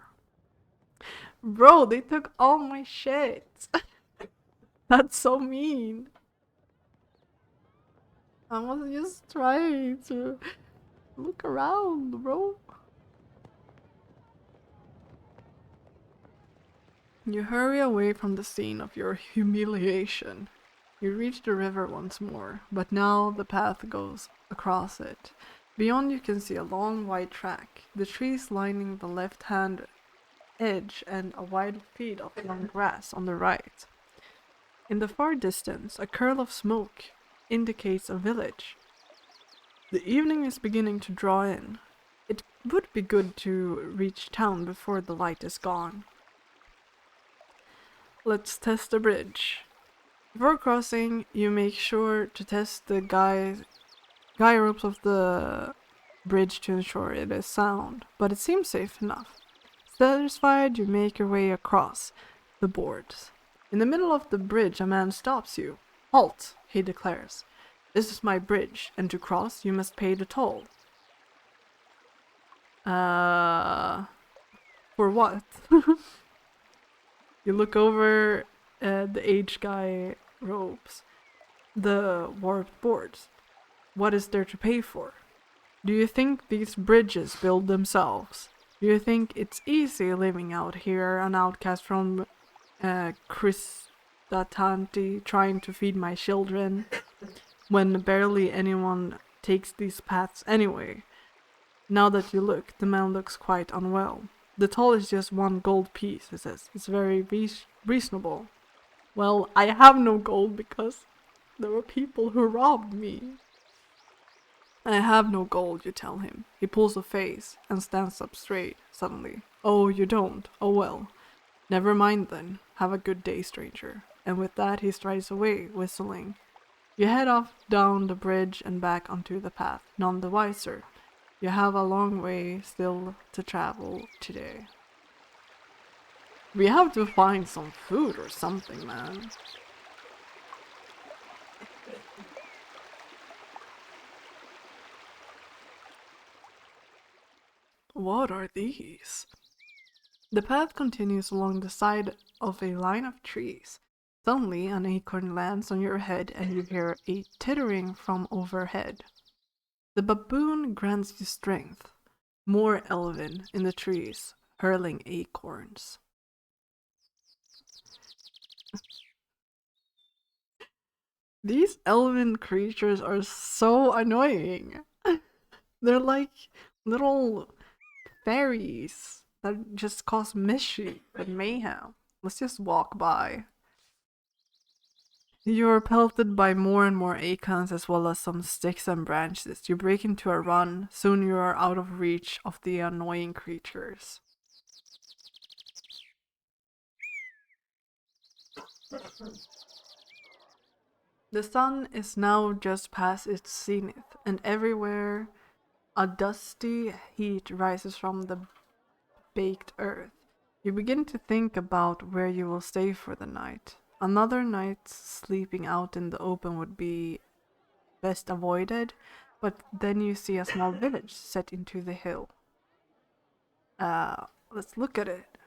Bro, they took all my shit. That's so mean. I was just trying to look around, bro. You hurry away from the scene of your humiliation. You reach the river once more, but now the path goes across it. Beyond you can see a long white track, the trees lining the left-hand edge and a wide field of long grass on the right. In the far distance, a curl of smoke indicates a village. The evening is beginning to draw in. It would be good to reach town before the light is gone. Let's test the bridge. Before crossing, you make sure to test the guy ropes of the bridge to ensure it is sound, but it seems safe enough. Satisfied, you make your way across the boards. In the middle of the bridge, a man stops you. Halt, he declares. This is my bridge, and to cross, you must pay the toll. For what? You look over at the aged guy ropes, the warped boards. What is there to pay for? Do you think these bridges build themselves? Do you think it's easy living out here, an outcast from Kristatanti, trying to feed my children, when barely anyone takes these paths anyway? Now that you look, the man looks quite unwell. The toll is just 1 gold piece, he says. It's very reasonable. Well, I have no gold because there were people who robbed me. I have no gold, you tell him. He pulls a face and stands up straight, suddenly. Oh, you don't? Oh well. Never mind then. Have a good day, stranger. And with that he strides away, whistling. You head off down the bridge and back onto the path, none the wiser. You have a long way still to travel today. We have to find some food or something, man. What are these? The path continues along the side of a line of trees. Suddenly, an acorn lands on your head and you hear a tittering from overhead. The baboon grants you strength. More elven in the trees, hurling acorns. These elven creatures are so annoying. They're like little fairies that just cause mischief and mayhem. Let's just walk by. You're pelted by more and more acorns as well as some sticks and branches. You break into a run. Soon you are out of reach of the annoying creatures. The sun is now just past its zenith, and everywhere a dusty heat rises from the baked earth. You begin to think about where you will stay for the night. Another night sleeping out in the open would be best avoided, but then you see a small village set into the hill. Let's look at it.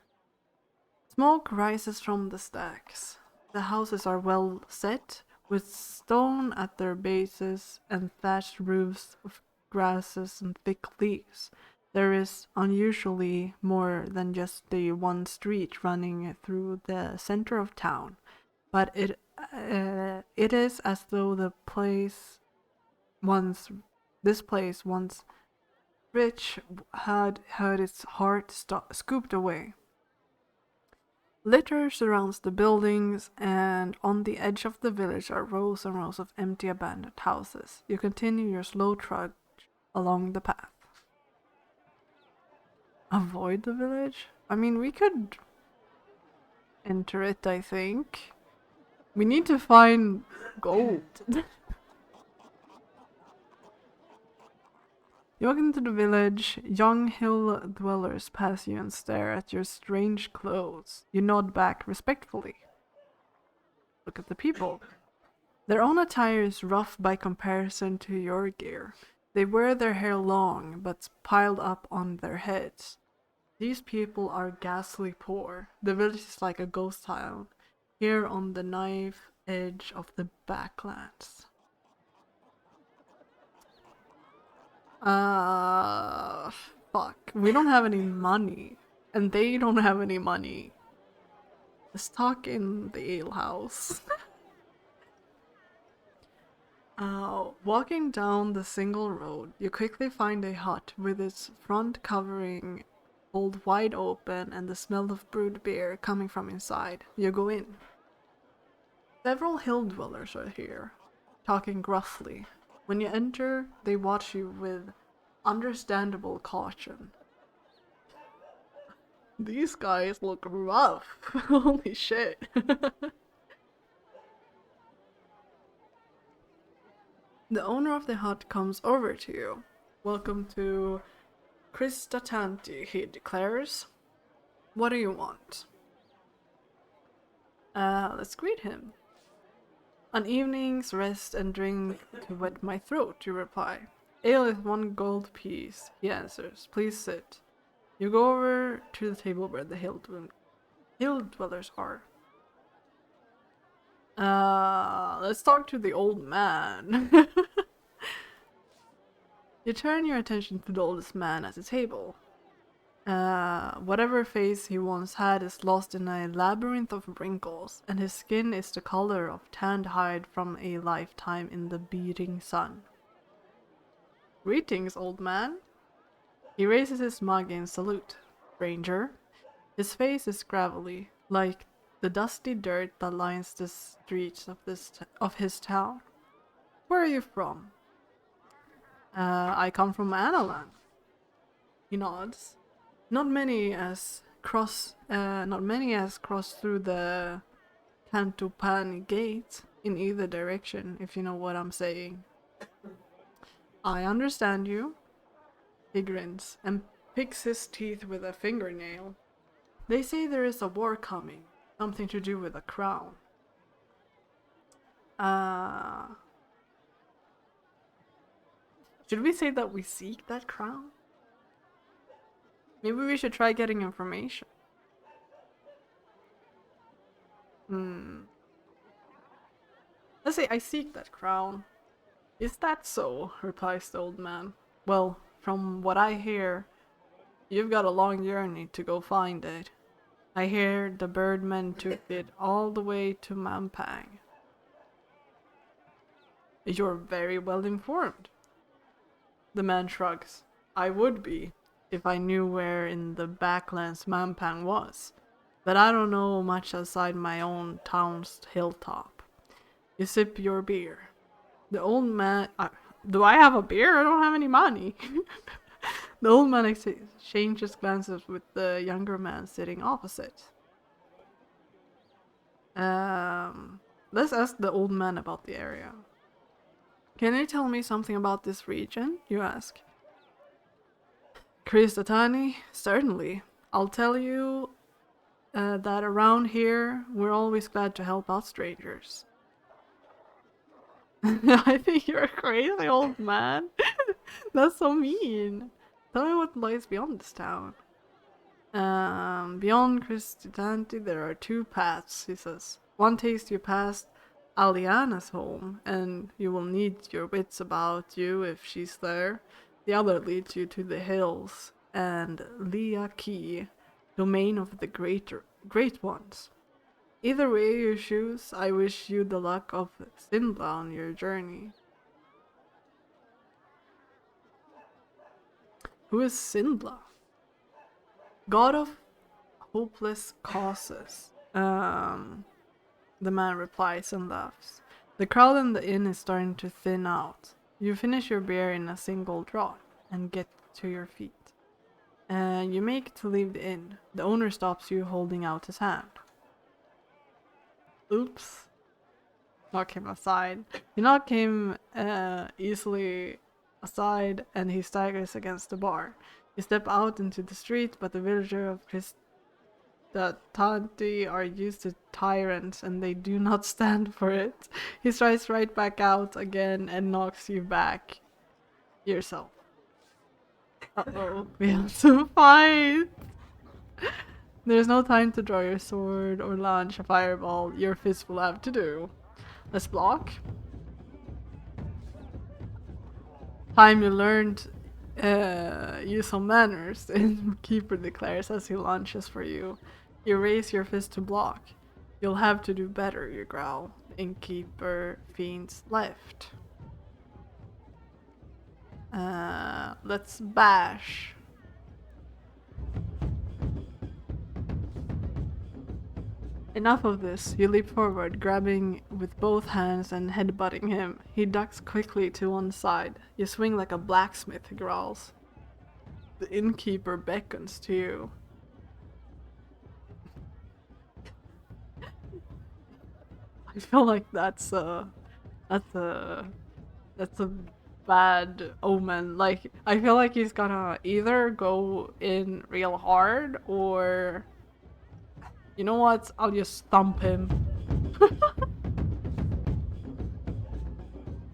Smoke rises from the stacks. The houses are well set, with stone at their bases and thatched roofs of grasses and thick leaves. There is unusually more than just the one street running through the center of town, but it is as though this place once rich had its heart scooped away. Litter surrounds the buildings, and on the edge of the village are rows and rows of empty abandoned houses. You continue your slow trudge along the path. Avoid the village? I mean, we could enter it, I think. We need to find gold. You walk into the village. Young hill dwellers pass you and stare at your strange clothes. You nod back respectfully. Look at the people. Their own attire is rough by comparison to your gear. They wear their hair long, but piled up on their heads. These people are ghastly poor. The village is like a ghost town, here on the knife edge of the backlands. Fuck. We don't have any money. And they don't have any money. Let's talk in the alehouse. Walking down the single road, you quickly find a hut with its front covering pulled wide open and the smell of brewed beer coming from inside. You go in. Several hill dwellers are here, talking gruffly. When you enter, they watch you with understandable caution. These guys look rough. Holy shit. The owner of the hut comes over to you. Welcome to Krista Tanti, he declares. What do you want? Let's greet him. An evening's rest and drink to wet my throat, you reply. Ale is 1 gold piece, he answers. Please sit. You go over to the table where the hill dwellers are. Let's talk to the old man. You turn your attention to the oldest man at the table. Whatever face he once had is lost in a labyrinth of wrinkles, and his skin is the color of tanned hide from a lifetime in the beating sun. Greetings, old man. He raises his mug in salute. Ranger. His face is gravelly, like the dusty dirt that lines the streets of his town. Where are you from? I come from Analan. He nods. Not many as cross through the Cantopani gate in either direction, if you know what I'm saying. I understand you. He grins and picks his teeth with a fingernail. They say there is a war coming, something to do with a crown. Should we say that we seek that crown? Maybe we should try getting information. Let's say I seek that crown. Is that so? Replies the old man. Well, from what I hear, you've got a long journey to go find it. I hear the birdmen took it all the way to Mampang. You're very well informed. The man shrugs. I would be, if I knew where in the backlands Mampang was. But I don't know much outside my own town's hilltop. You sip your beer. The old man... do I have a beer? I don't have any money. The old man exchanges glances with the younger man sitting opposite. Let's ask the old man about the area. Can you tell me something about this region? You ask. Kristatani, certainly. I'll tell you that around here, we're always glad to help out strangers. I think you're a crazy old man. That's so mean. Tell me what lies beyond this town. Beyond Kristanti, there are 2 paths, he says. One takes you past Aliana's home, and you will need your wits about you if she's there. The other leads you to the hills and Liaki, domain of the great ones. Either way you choose, I wish you the luck of Sindla on your journey. Who is Sindla? God of hopeless causes. The man replies and laughs. The crowd in the inn is starting to thin out. You finish your beer in a single draught and get to your feet. You make to leave the inn. The owner stops you, holding out his hand. Oops. Knock him aside. You knock him easily aside, and he staggers against the bar. You step out into the street, but the villager of Kristatanti are used to tyrants, and they do not stand for it. He strides right back out again and knocks you back yourself. Uh-oh, we have to fight! There's no time to draw your sword or launch a fireball. Your fist will have to do. Let's block. Time you learned use some manners, the innkeeper declares as he launches for you. You raise your fist to block. You'll have to do better, you growl. The innkeeper feigns left. Let's bash. Enough of this. You leap forward, grabbing with both hands and headbutting him. He ducks quickly to one side. You swing like a blacksmith, he growls. The innkeeper beckons to you. I feel like that's a bad omen. Like, I feel like he's gonna either go in real hard or, you know what? I'll just thump him.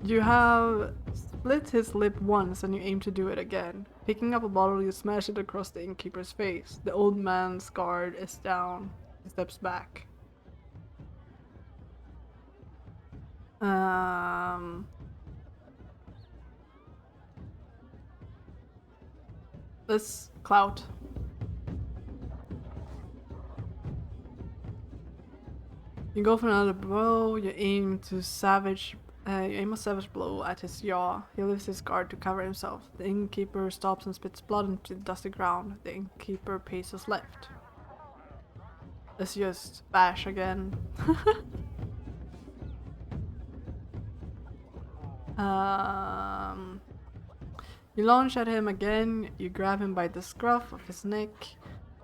You have split his lip once and you aim to do it again. Picking up a bottle, you smash it across the innkeeper's face. The old man's guard is down. He steps back. This clout. You go for another blow. You aim a savage blow at his jaw. He lifts his guard to cover himself. The innkeeper stops and spits blood into the dusty ground. The innkeeper paces left. Let's just bash again. You launch at him again. You grab him by the scruff of his neck,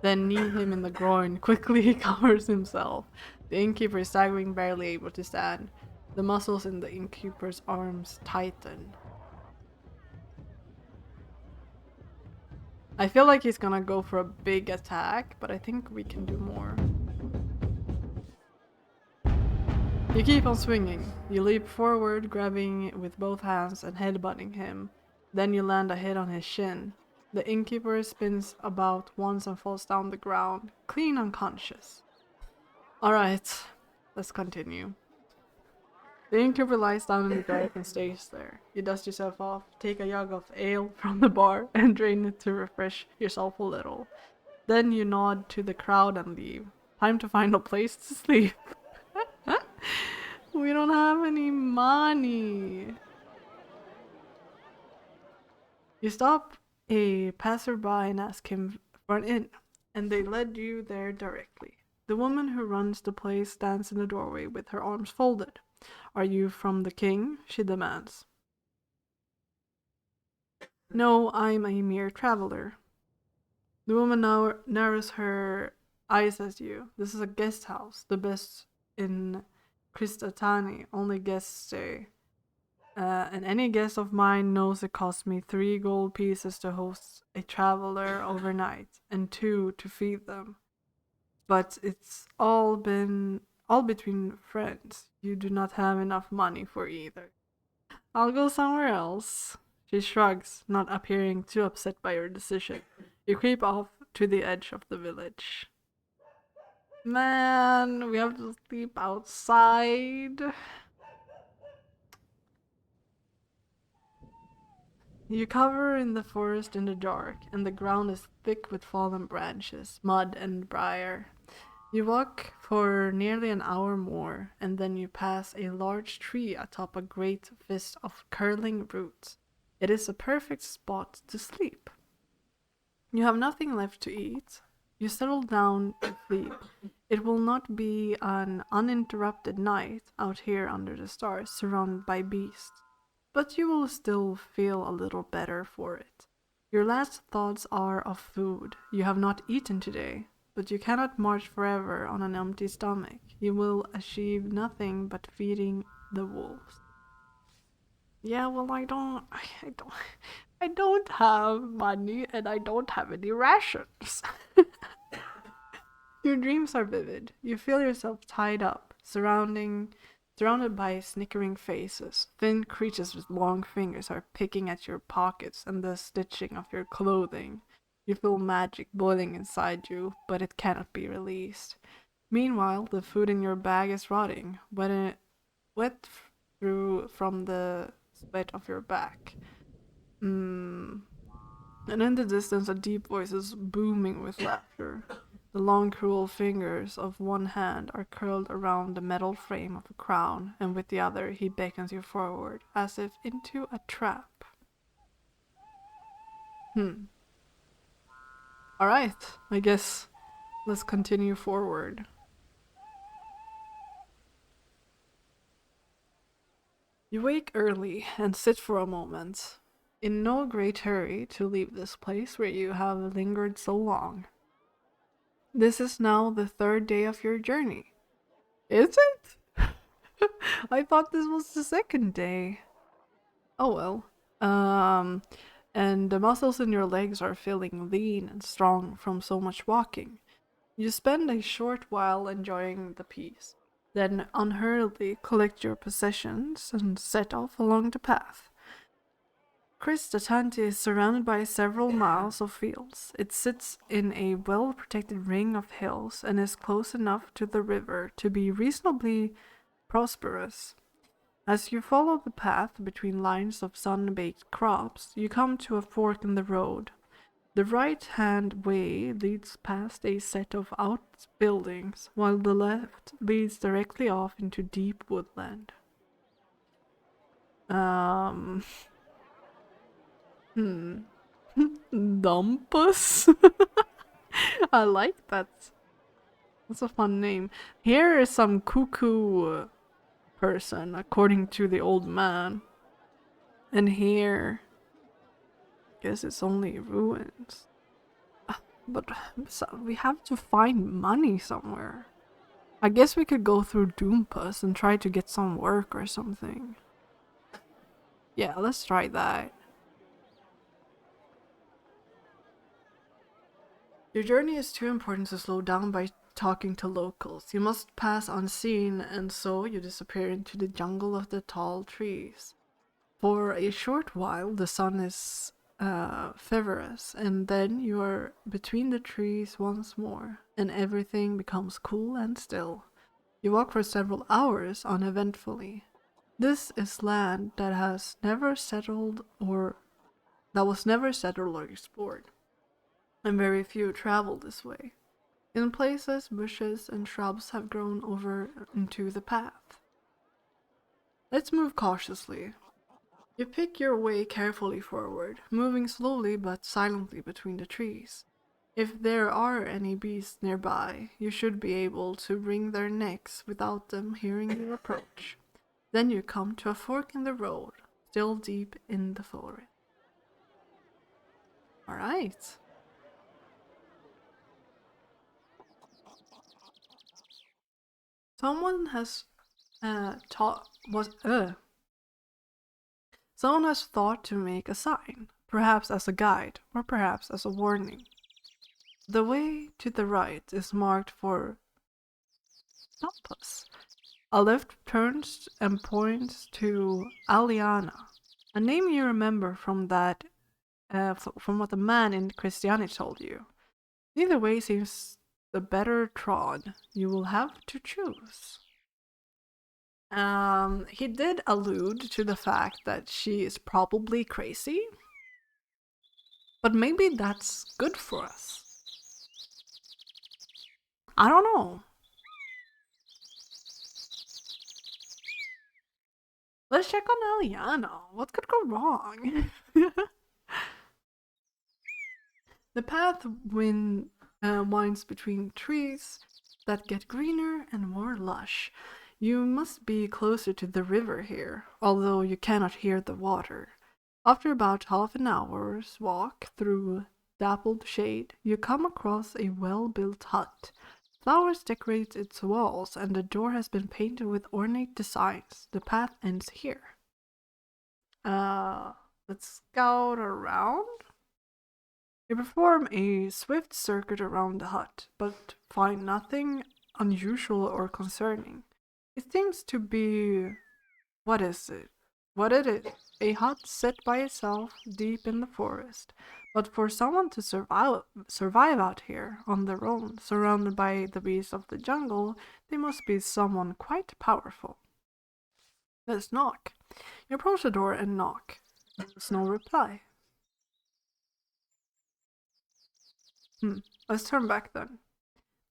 then knee him in the groin. Quickly he covers himself. The innkeeper is staggering, barely able to stand. The muscles in the innkeeper's arms tighten. I feel like he's gonna go for a big attack, but I think we can do more. You keep on swinging. You leap forward, grabbing with both hands and headbutting him. Then you land a hit on his shin. The innkeeper spins about once and falls down the ground, clean unconscious. Alright, let's continue. The innkeeper lies down in the dark and stays there. You dust yourself off, take a jug of ale from the bar, and drain it to refresh yourself a little. Then you nod to the crowd and leave. Time to find a place to sleep. We don't have any money. You stop a passerby and ask him for an inn, and they led you there directly. The woman who runs the place stands in the doorway with her arms folded. Are you from the king? She demands. No, I'm a mere traveler. The woman now narrows her eyes at you. This is a guest house, the best in Kristatani. Only guests stay. And any guest of mine knows it costs me 3 gold pieces to host a traveler overnight, and 2 to feed them. But it's all between friends. You do not have enough money for either. I'll go somewhere else. She shrugs, not appearing too upset by your decision. You creep off to the edge of the village. Man, we have to sleep outside. You cover in the forest in the dark, and the ground is thick with fallen branches, mud, and briar. You walk for nearly an hour more, and then you pass a large tree atop a great vista of curling roots. It is a perfect spot to sleep. You have nothing left to eat. You settle down to sleep. It will not be an uninterrupted night out here under the stars, surrounded by beasts. But you will still feel a little better for it. Your last thoughts are of food. You have not eaten today, but you cannot march forever on an empty stomach. You will achieve nothing but feeding the wolves. Yeah, well, I don't have money and I don't have any rations. Your dreams are vivid. You feel yourself tied up, surrounded by snickering faces. Thin creatures with long fingers are picking at your pockets and the stitching of your clothing. You feel magic boiling inside you, but it cannot be released. Meanwhile, the food in your bag is rotting, wet through from the sweat of your back. And in the distance, a deep voice is booming with laughter. The long, cruel fingers of one hand are curled around the metal frame of a crown, and with the other he beckons you forward, as if into a trap. Alright, I guess let's continue forward. You wake early and sit for a moment, in no great hurry to leave this place where you have lingered so long. This is now the 3rd day of your journey. Is it? I thought this was the 2nd day. Oh well. Um, and the muscles in your legs are feeling lean and strong from so much walking. You spend a short while enjoying the peace, then unhurriedly collect your possessions and set off along the path. Kristatanti is surrounded by several miles of fields. It sits in a well-protected ring of hills and is close enough to the river to be reasonably prosperous. As you follow the path between lines of sun-baked crops, you come to a fork in the road. The right-hand way leads past a set of outbuildings, while the left leads directly off into deep woodland. Um, hmm. Dumpus? I like that. That's a fun name. Here is some cuckoo person, according to the old man. And here, guess it's only ruins. But so we have to find money somewhere. I guess we could go through Doompus and try to get some work or something. Yeah, let's try that. Your journey is too important to slow down by talking to locals. You must pass unseen, and so you disappear into the jungle of the tall trees. For a short while, the sun is fervorous, and then you are between the trees once more, and everything becomes cool and still. You walk for several hours uneventfully. This is land that has never settled or that was never settled or explored, and very few travel this way. In places, bushes and shrubs have grown over into the path. Let's move cautiously. You pick your way carefully forward, moving slowly but silently between the trees. If there are any beasts nearby, you should be able to wring their necks without them hearing you approach. Then you come to a fork in the road, still deep in the forest. Alright. Someone has taught was Someone has thought to make a sign, perhaps as a guide, or perhaps as a warning. The way to the right is marked for Tapas. A left turns and points to Aliana, a name you remember from from what the man in Christianity told you. Neither way seems the better trod. You will have to choose. He did allude to the fact that she is probably crazy, but maybe that's good for us. I don't know. Let's check on Eliana. What could go wrong? The path winds between trees that get greener and more lush. You must be closer to the river here, although you cannot hear the water. After about half an hour's walk through dappled shade, you come across a well-built hut. Flowers decorate its walls, and the door has been painted with ornate designs. The path ends here. Let's scout around. You perform a swift circuit around the hut, but find nothing unusual or concerning. It seems to be... what is it? What it is? A hut set by itself deep in the forest. But for someone to survive out here on their own, surrounded by the beasts of the jungle, they must be someone quite powerful. Let's knock. You approach the door and knock. There's no reply. Let's turn back then.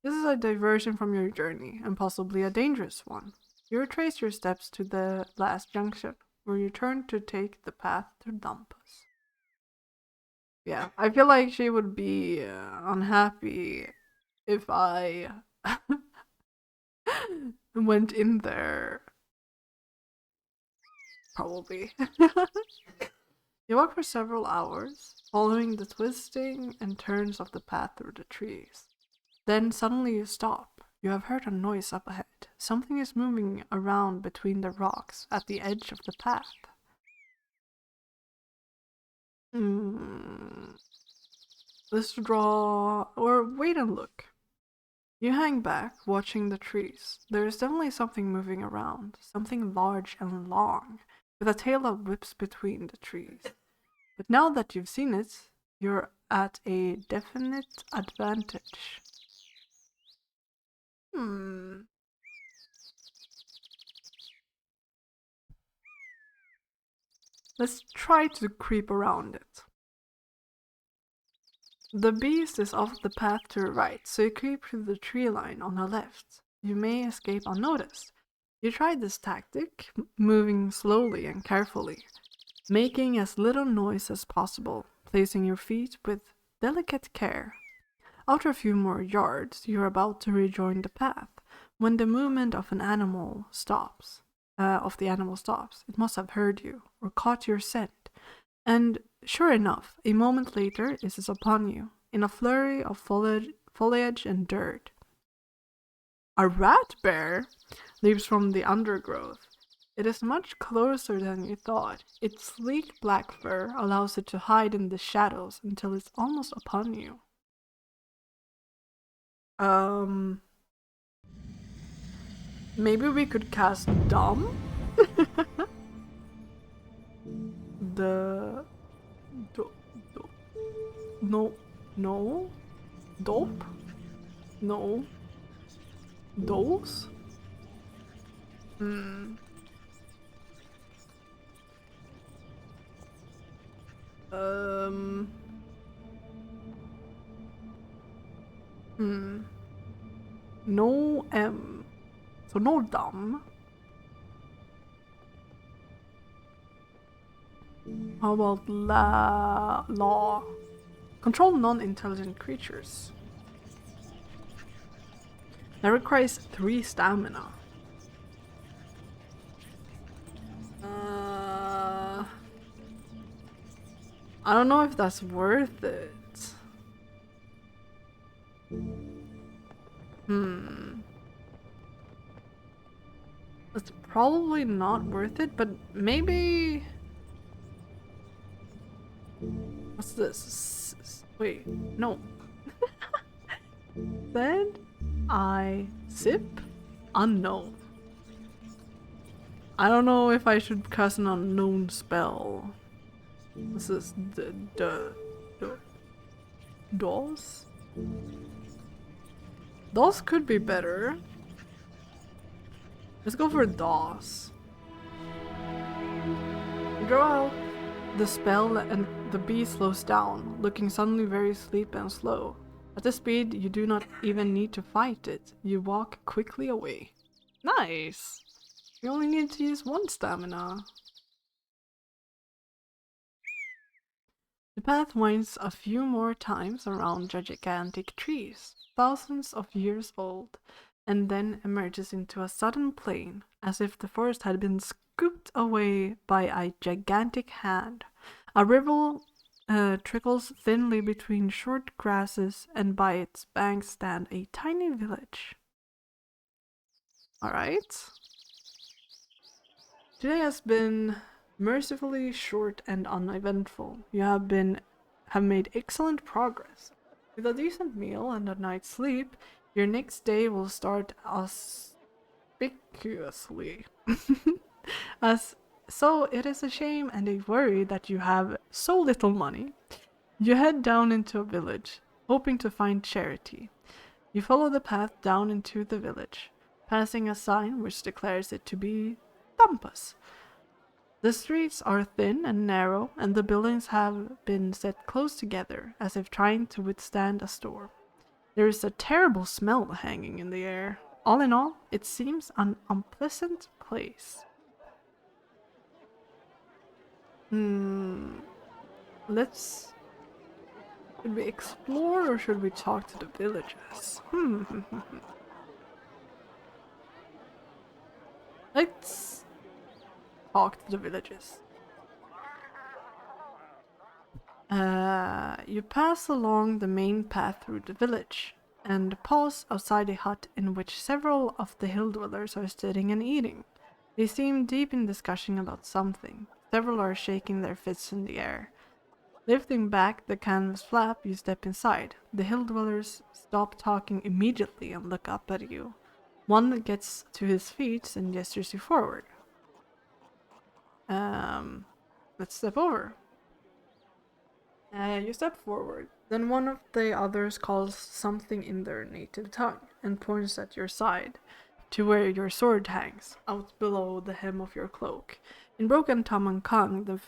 This is a diversion from your journey, and possibly a dangerous one. You retrace your steps to the last junction, where you turn to take the path to Dumpus. Yeah, I feel like she would be unhappy if I went in there. Probably. You walk for several hours, following the twisting and turns of the path through the trees. Then suddenly you stop. You have heard a noise up ahead. Something is moving around between the rocks at the edge of the path. Hmm. Let's draw or wait and look. You hang back, watching the trees. There is definitely something moving around, something large and long, with a tail that whips between the trees. But now that you've seen it, you're at a definite advantage. Hmm. Let's try to creep around it. The beast is off the path to your right, so you creep through the tree line on the left. You may escape unnoticed. You try this tactic, moving slowly and carefully, making as little noise as possible, placing your feet with delicate care. After a few more yards, you are about to rejoin the path when the movement of an animal stops. It must have heard you or caught your scent, and sure enough, a moment later it is upon you, in a flurry of foliage and dirt. A rat bear leaps from the undergrowth. It is much closer than you thought. Its sleek black fur allows it to hide in the shadows until it's almost upon you. Um, Maybe we could cast Dumb? the. Do, do, no. No? Dope? No. Dose? Hmm. Um. Hmm. No M. So no dumb. How about law? Control non-intelligent creatures. That requires 3 stamina. I don't know if that's worth it. Hmm. It's probably not worth it, but maybe. What's this? Wait, no. Said I sip? Unknown. I don't know if I should cast an unknown spell. This is the DOS? DOS could be better. Let's go for DOS. Draw out the spell and the bee slows down, looking suddenly very sleepy and slow. At this speed, you do not even need to fight it. You walk quickly away. Nice! You only need to use 1 stamina. The path winds a few more times around gigantic trees, thousands of years old, and then emerges into a sudden plain, as if the forest had been scooped away by a gigantic hand. A river trickles thinly between short grasses, and by its banks stand a tiny village. Alright. Today has been mercifully short and uneventful. You have made excellent progress. With a decent meal and a night's sleep, your next day will start auspiciously. As so, it is a shame and a worry that you have so little money. You head down into a village, hoping to find charity. You follow the path down into the village, passing a sign which declares it to be Tampus. The streets are thin and narrow, and the buildings have been set close together, as if trying to withstand a storm. There is a terrible smell hanging in the air. All in all, it seems an unpleasant place. Hmm. Let's. Should we explore or should we talk to the villagers? Let's talk to the villagers. You pass along the main path through the village and pause outside a hut in which several of the hill dwellers are sitting and eating. They seem deep in discussion about something. Several are shaking their fists in the air. Lifting back the canvas flap, you step inside. The hill dwellers stop talking immediately and look up at you. One gets to his feet and gestures you forward. Let's step over. You step forward. Then one of the others calls something in their native tongue and points at your side, to where your sword hangs, out below the hem of your cloak. In broken Tamankang, the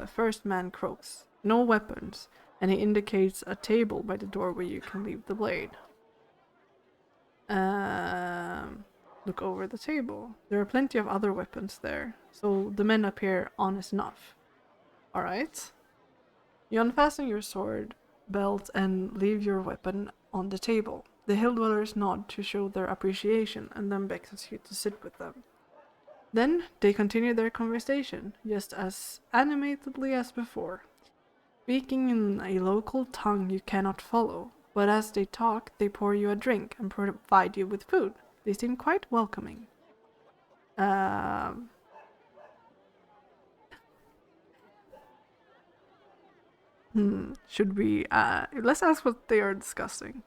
first man croaks, "No weapons," and he indicates a table by the door where you can leave the blade. Look over the table. There are plenty of other weapons there, so the men appear honest enough. Alright. You unfasten your sword belt and leave your weapon on the table. The hill dwellers nod to show their appreciation and then beckons you to sit with them. Then they continue their conversation, just as animatedly as before, speaking in a local tongue you cannot follow, but as they talk, they pour you a drink and provide you with food. They seem quite welcoming. Should we, let's ask what they are discussing.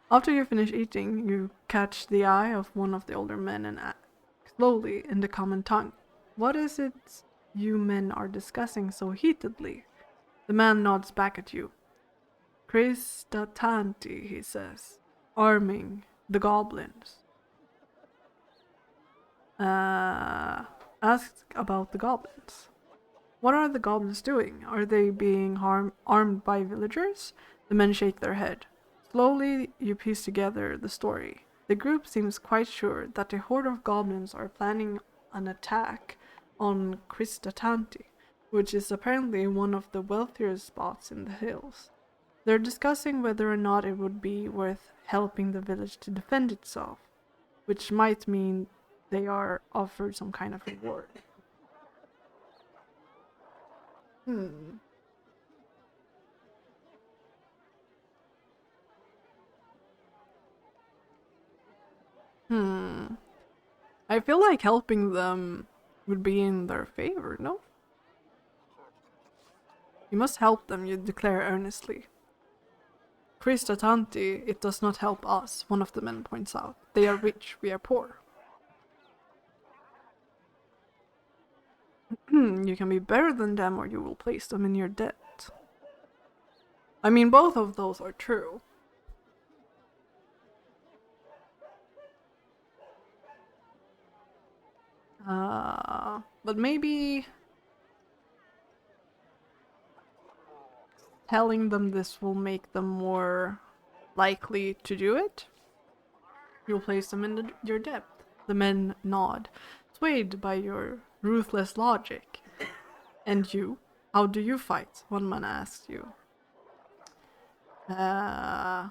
After you finish eating, you catch the eye of one of the older men and ask slowly in the common tongue, "What is it you men are discussing so heatedly?" The man nods back at you. "Kristatanti," he says, "arming the goblins." Ask about the goblins. What are the goblins doing? Are they being armed by villagers? The men shake their head. Slowly, you piece together the story. The group seems quite sure that a horde of goblins are planning an attack on Kristatanti, which is apparently one of the wealthier spots in the hills. They're discussing whether or not it would be worth helping the village to defend itself, which might mean they are offered some kind of reward. I feel like helping them would be in their favor, no? You must help them, you declare earnestly. Kristatanti, it does not help us, one of the men points out. They are rich, we are poor. You can be better than them or you will place them in your debt. I mean, both of those are true. But maybe telling them this will make them more likely to do it. You'll place them in your debt. The men nod, swayed by your ruthless logic. And you? How do you fight? One man asks you. I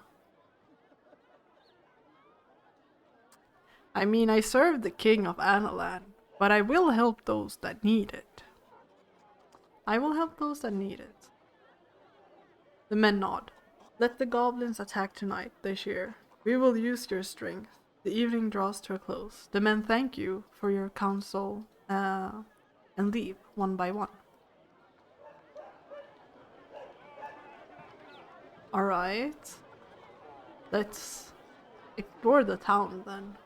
mean, I serve the king of Analan, but I will help those that need it. I will help those that need it. The men nod. Let the goblins attack tonight, they cheer. We will use your strength. The evening draws to a close. The men thank you for your counsel and leave one by one. Alright. Let's explore the town then.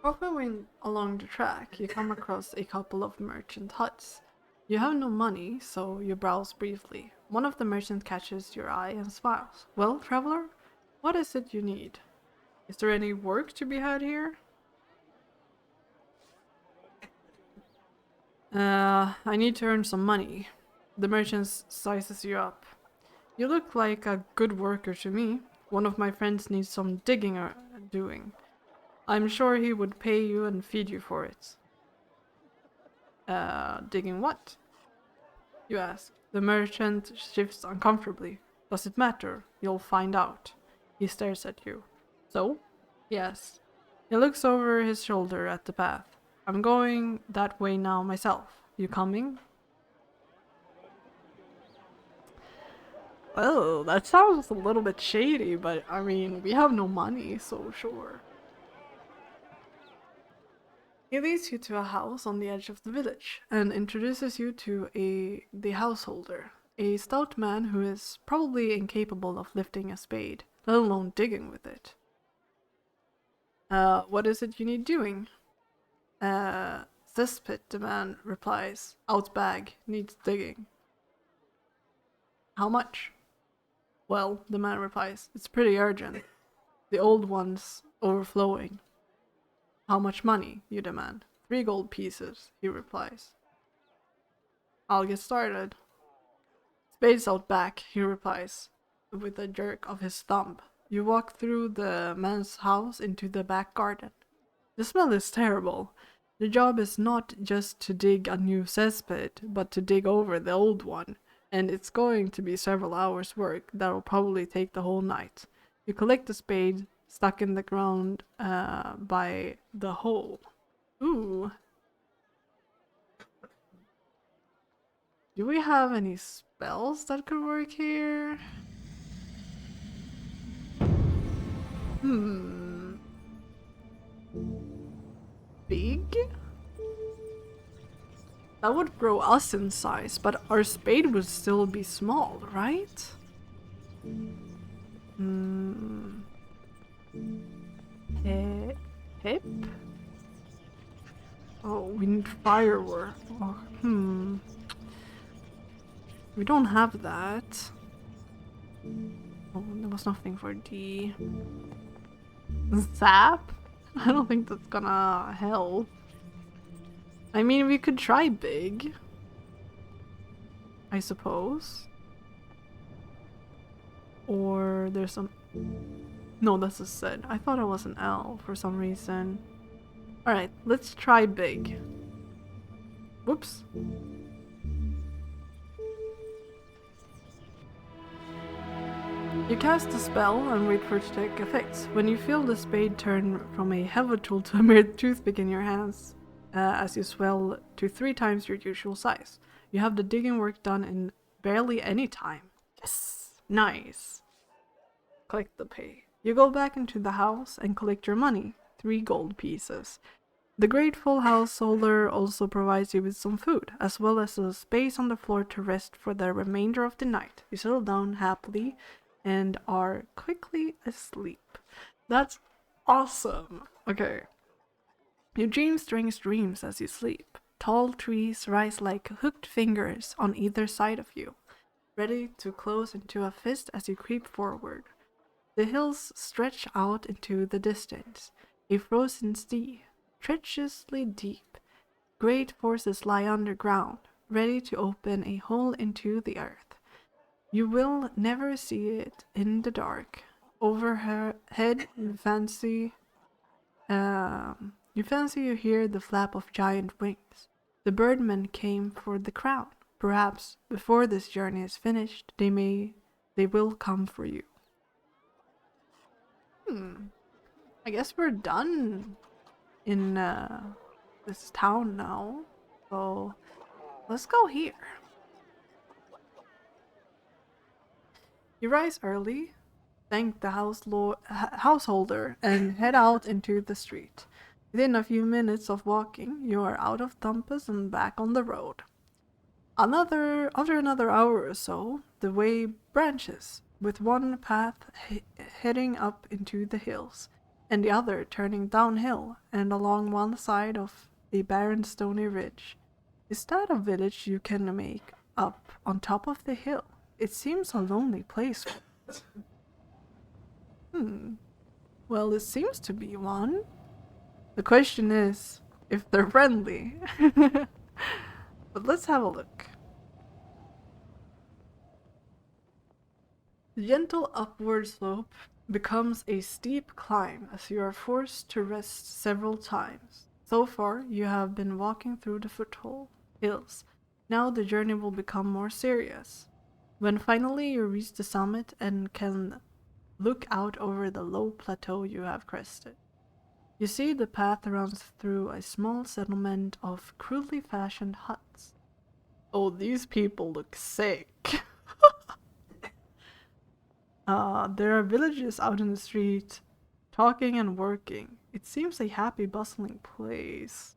While going along the track, you come across a couple of merchant huts. You have no money, so you browse briefly. One of the merchants catches your eye and smiles. "Well, traveler, what is it you need? Is there any work to be had here?" I need to earn some money. The merchant sizes you up. "You look like a good worker to me. One of my friends needs some digging or doing. I'm sure he would pay you and feed you for it." Digging what?" you ask. The merchant shifts uncomfortably. "Does it matter? You'll find out." He stares at you. "So?" "Yes." He looks over his shoulder at the path. "I'm going that way now myself. You coming?" Oh, that sounds a little bit shady, but I mean, we have no money, so sure. He leads you to a house on the edge of the village and introduces you to the householder, a stout man who is probably incapable of lifting a spade, let alone digging with it. What is it you need doing? Cesspit, the man replies. Outbag, needs digging. How much? Well, the man replies, it's pretty urgent. The old one's overflowing. How much money? You demand. 3 gold pieces, he replies. I'll get started. Spades out back, he replies, with a jerk of his thumb. You walk through the man's house into the back garden. The smell is terrible. The job is not just to dig a new cesspit, but to dig over the old one, and it's going to be several hours' work that'll probably take the whole night. You collect the spade stuck in the ground by the hole. Ooh. Do we have any spells that could work here? Big? That would grow us in size, but our spade would still be small, right? Hip? Oh, we need firework. Oh, We don't have that. Oh, there was nothing for D. Zap? I don't think that's gonna help. I mean, we could try big. I suppose. Or there's some... No, that's a Z. I thought it was an L for some reason. Alright, let's try big. Whoops. You cast a spell and wait for it to take effect. When you feel the spade turn from a heavy tool to a mere toothpick in your hands, as you swell to 3 times your usual size, you have the digging work done in barely any time. Yes! Nice! Collect the pay. You go back into the house and collect your money, 3 gold pieces. The grateful householder also provides you with some food, as well as a space on the floor to rest for the remainder of the night. You settle down happily and are quickly asleep. That's awesome! Okay. You dream strange dreams as you sleep. Tall trees rise like hooked fingers on either side of you, ready to close into a fist as you creep forward. The hills stretch out into the distance, a frozen sea, treacherously deep. Great forces lie underground, ready to open a hole into the earth. You will never see it in the dark. Overhead, you fancy you hear the flap of giant wings. The birdmen came for the crown. Perhaps before this journey is finished, they will come for you. I guess we're done in this town now. So let's go here. You rise early, thank the householder, and head out into the street. Within a few minutes of walking, you are out of Thumpus and back on the road. After another hour or so, the way branches, with one path heading up into the hills, and the other turning downhill and along one side of a barren stony ridge. Is that a village you can make up on top of the hill? It seems a lonely place. Well, it seems to be one. The question is if they're friendly. But let's have a look. The gentle upward slope becomes a steep climb as you are forced to rest several times. So far, you have been walking through the foothold hills. Now the journey will become more serious. When finally you reach the summit and can look out over the low plateau you have crested, you see the path runs through a small settlement of crudely fashioned huts. Oh, these people look sick. There are villagers out in the street, talking and working. It seems a happy, bustling place.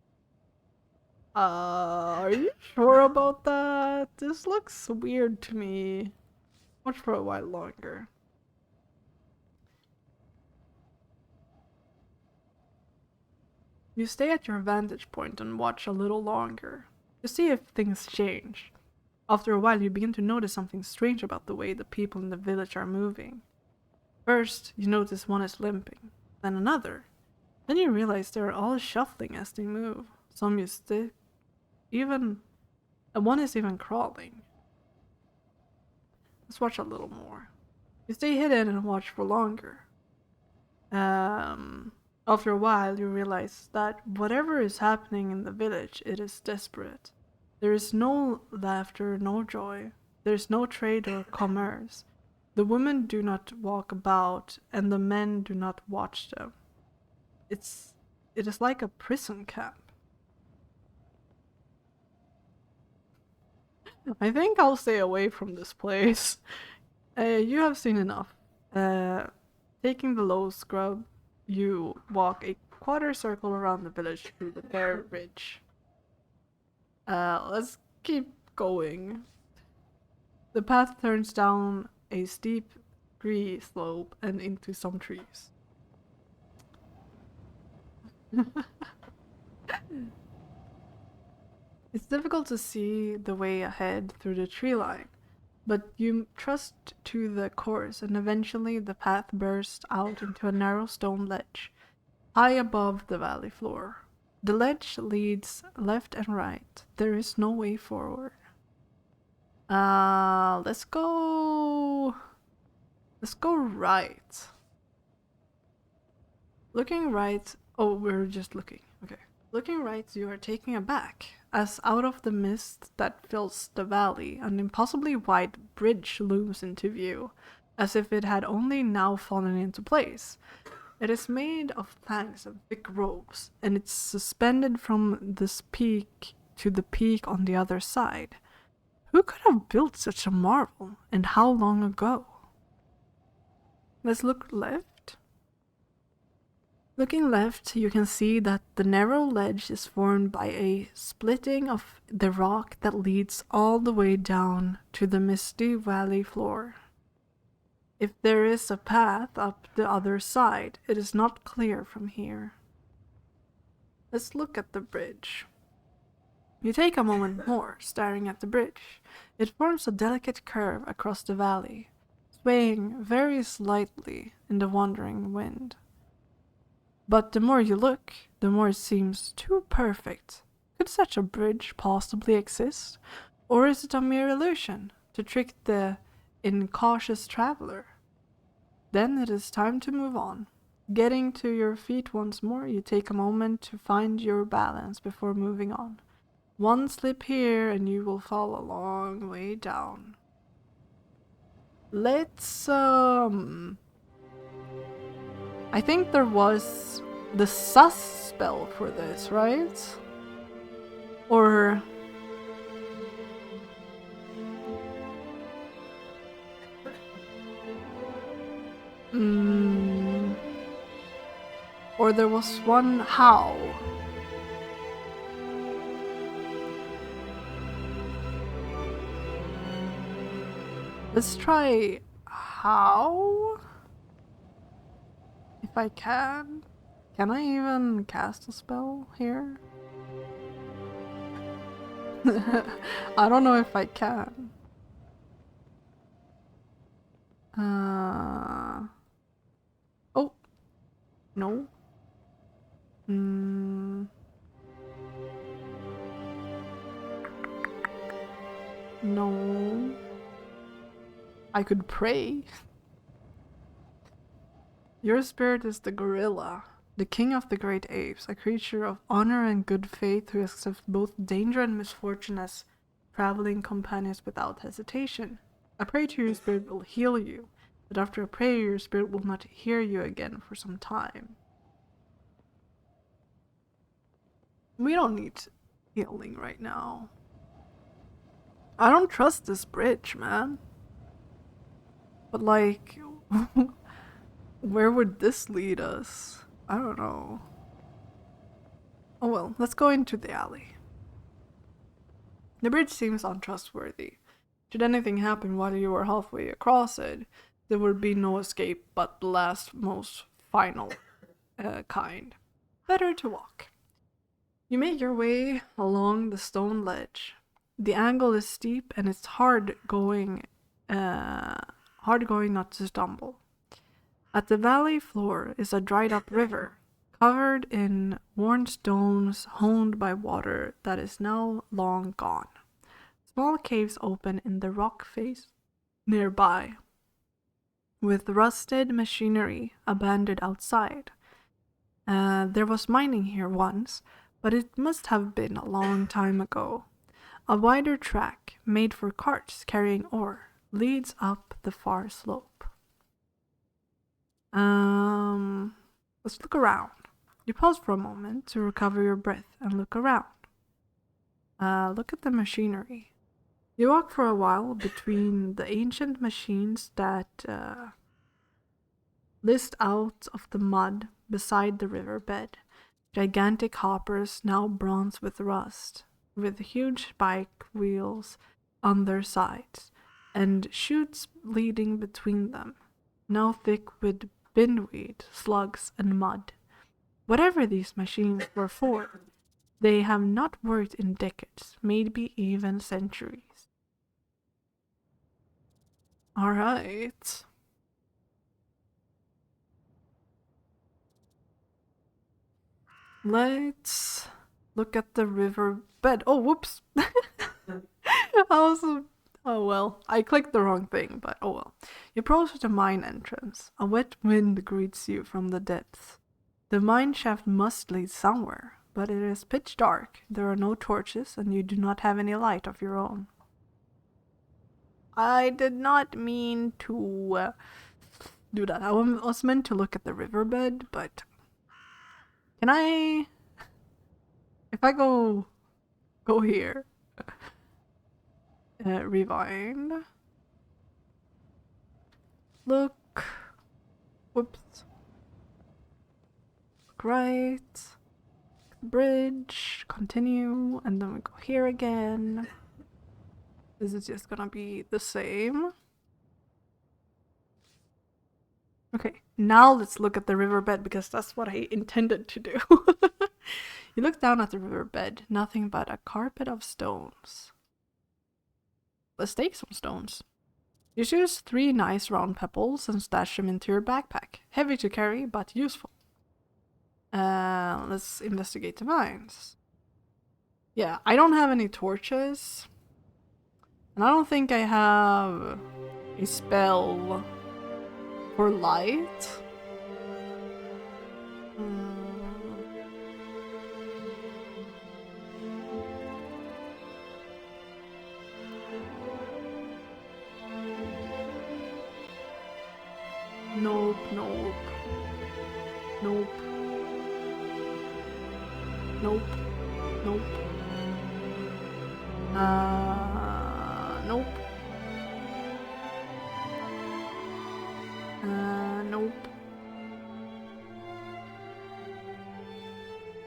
Are you sure about that? This looks weird to me. Watch for a while longer. You stay at your vantage point and watch a little longer to see if things change. After a while, you begin to notice something strange about the way the people in the village are moving. First, you notice one is limping, then another. Then you realize they're all shuffling as they move. Some use stick, and one is even crawling. Let's watch a little more. You stay hidden and watch for longer. After a while, you realize that whatever is happening in the village, it is desperate. There is no laughter, no joy. There is no trade or commerce. The women do not walk about, and the men do not watch them. It is like a prison camp. I think I'll stay away from this place. You have seen enough. Taking the low scrub, you walk a quarter circle around the village through the bare ridge. Let's keep going. The path turns down a steep tree slope and into some trees. It's difficult to see the way ahead through the tree line, but you trust to the course, and eventually the path bursts out into a narrow stone ledge, high above the valley floor. The ledge leads left and right. There is no way forward. Let's go right. Looking right. Oh, we're just looking. Okay. Looking right, you are taken aback, as out of the mist that fills the valley, an impossibly wide bridge looms into view, as if it had only now fallen into place. It is made of planks and thick ropes, and it's suspended from this peak to the peak on the other side. Who could have built such a marvel, and how long ago? Let's look left. Looking left, you can see that the narrow ledge is formed by a splitting of the rock that leads all the way down to the misty valley floor. If there is a path up the other side, it is not clear from here. Let's look at the bridge. You take a moment more, staring at the bridge. It forms a delicate curve across the valley, swaying very slightly in the wandering wind. But the more you look, the more it seems too perfect. Could such a bridge possibly exist? Or is it a mere illusion to trick the incautious traveler? Then it is time to move on. Getting to your feet once more, you take a moment to find your balance before moving on. One slip here and you will fall a long way down. Let's, I think there was the sus spell for this, right? Or... or there was one how. Let's try how? If I can. Can I even cast a spell here? I don't know if I can. Oh. No. No. I could pray. Your spirit is the gorilla, the king of the great apes, a creature of honor and good faith who accepts both danger and misfortune as traveling companions without hesitation. A prayer to your spirit will heal you, but after a prayer your spirit will not hear you again for some time. We don't need healing right now. I don't trust this bridge, man. But like, where would this lead us? I don't know. Oh well, let's go into the alley. The bridge seems untrustworthy. Should anything happen while you are halfway across it, there would be no escape but the last, most final kind. Better to walk. You make your way along the stone ledge. The angle is steep and it's hard going not to stumble. At the valley floor is a dried up river, covered in worn stones honed by water that is now long gone. Small caves open in the rock face nearby, with rusted machinery abandoned outside. There was mining here once, but it must have been a long time ago. A wider track, made for carts carrying ore, leads up the far slope. Let's look around. You pause for a moment to recover your breath and look around. Look at the machinery. You walk for a while between the ancient machines that list out of the mud beside the riverbed. Gigantic hoppers, now bronze with rust, with huge spike wheels on their sides, and chutes leading between them, now thick with bindweed, slugs, and mud. Whatever these machines were for, they have not worked in decades, maybe even centuries. Alright. Let's look at the riverbed. Oh, whoops. Oh well, I clicked the wrong thing, but oh well. You approach the mine entrance. A wet wind greets you from the depths. The mine shaft must lead somewhere, but it is pitch dark. There are no torches, and you do not have any light of your own. I did not mean to do that. I was meant to look at the riverbed, but can I? If I go here, rewind. Look. Whoops. Look right. Bridge. Continue, and then we go here again. This is just gonna be the same. Okay, now let's look at the riverbed because that's what I intended to do. You look down at the riverbed, nothing but a carpet of stones. Let's take some stones. You choose 3 nice round pebbles and stash them into your backpack. Heavy to carry, but useful. Let's investigate the mines. Yeah, I don't have any torches. And I don't think I have a spell for light. Nope, nope. Nope. Nope. Nope. Nope. Nope.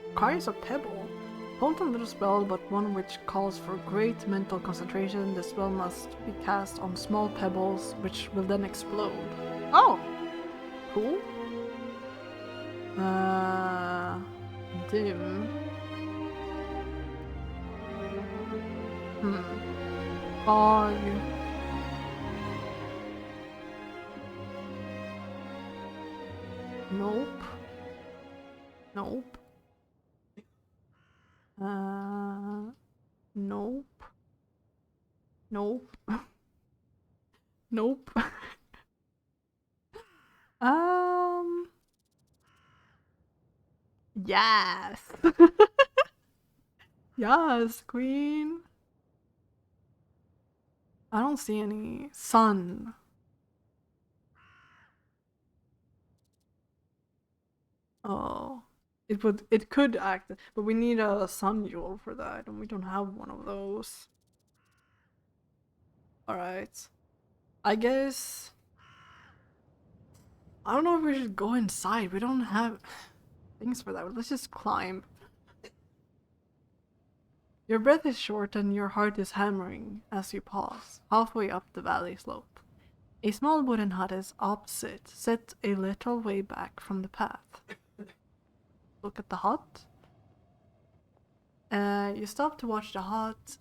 Requires a pebble. Potent little spell, but one which calls for great mental concentration. The spell must be cast on small pebbles, which will then explode. Oh! Cool. Dim. Fog. Nope. Nope. Nope. Nope. Nope. Yes. Yes, queen. I don't see any sun. Oh. It could act, but we need a sun jewel for that, and we don't have one of those. Alright. I guess I don't know if we should go inside. We don't have things for that. Let's just climb. Your breath is short and your heart is hammering as you pause, halfway up the valley slope. A small wooden hut is opposite, set a little way back from the path. Look at the hut. You stop to watch the hut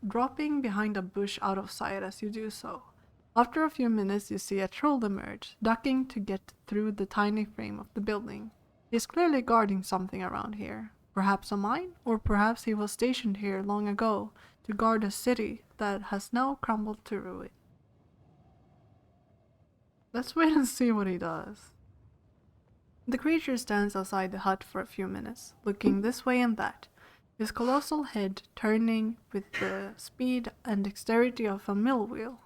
dropping behind a bush out of sight as you do so. After a few minutes, you see a troll emerge, ducking to get through the tiny frame of the building. He is clearly guarding something around here. Perhaps a mine, or perhaps he was stationed here long ago to guard a city that has now crumbled to ruin. Let's wait and see what he does. The creature stands outside the hut for a few minutes, looking this way and that, his colossal head turning with the speed and dexterity of a mill wheel.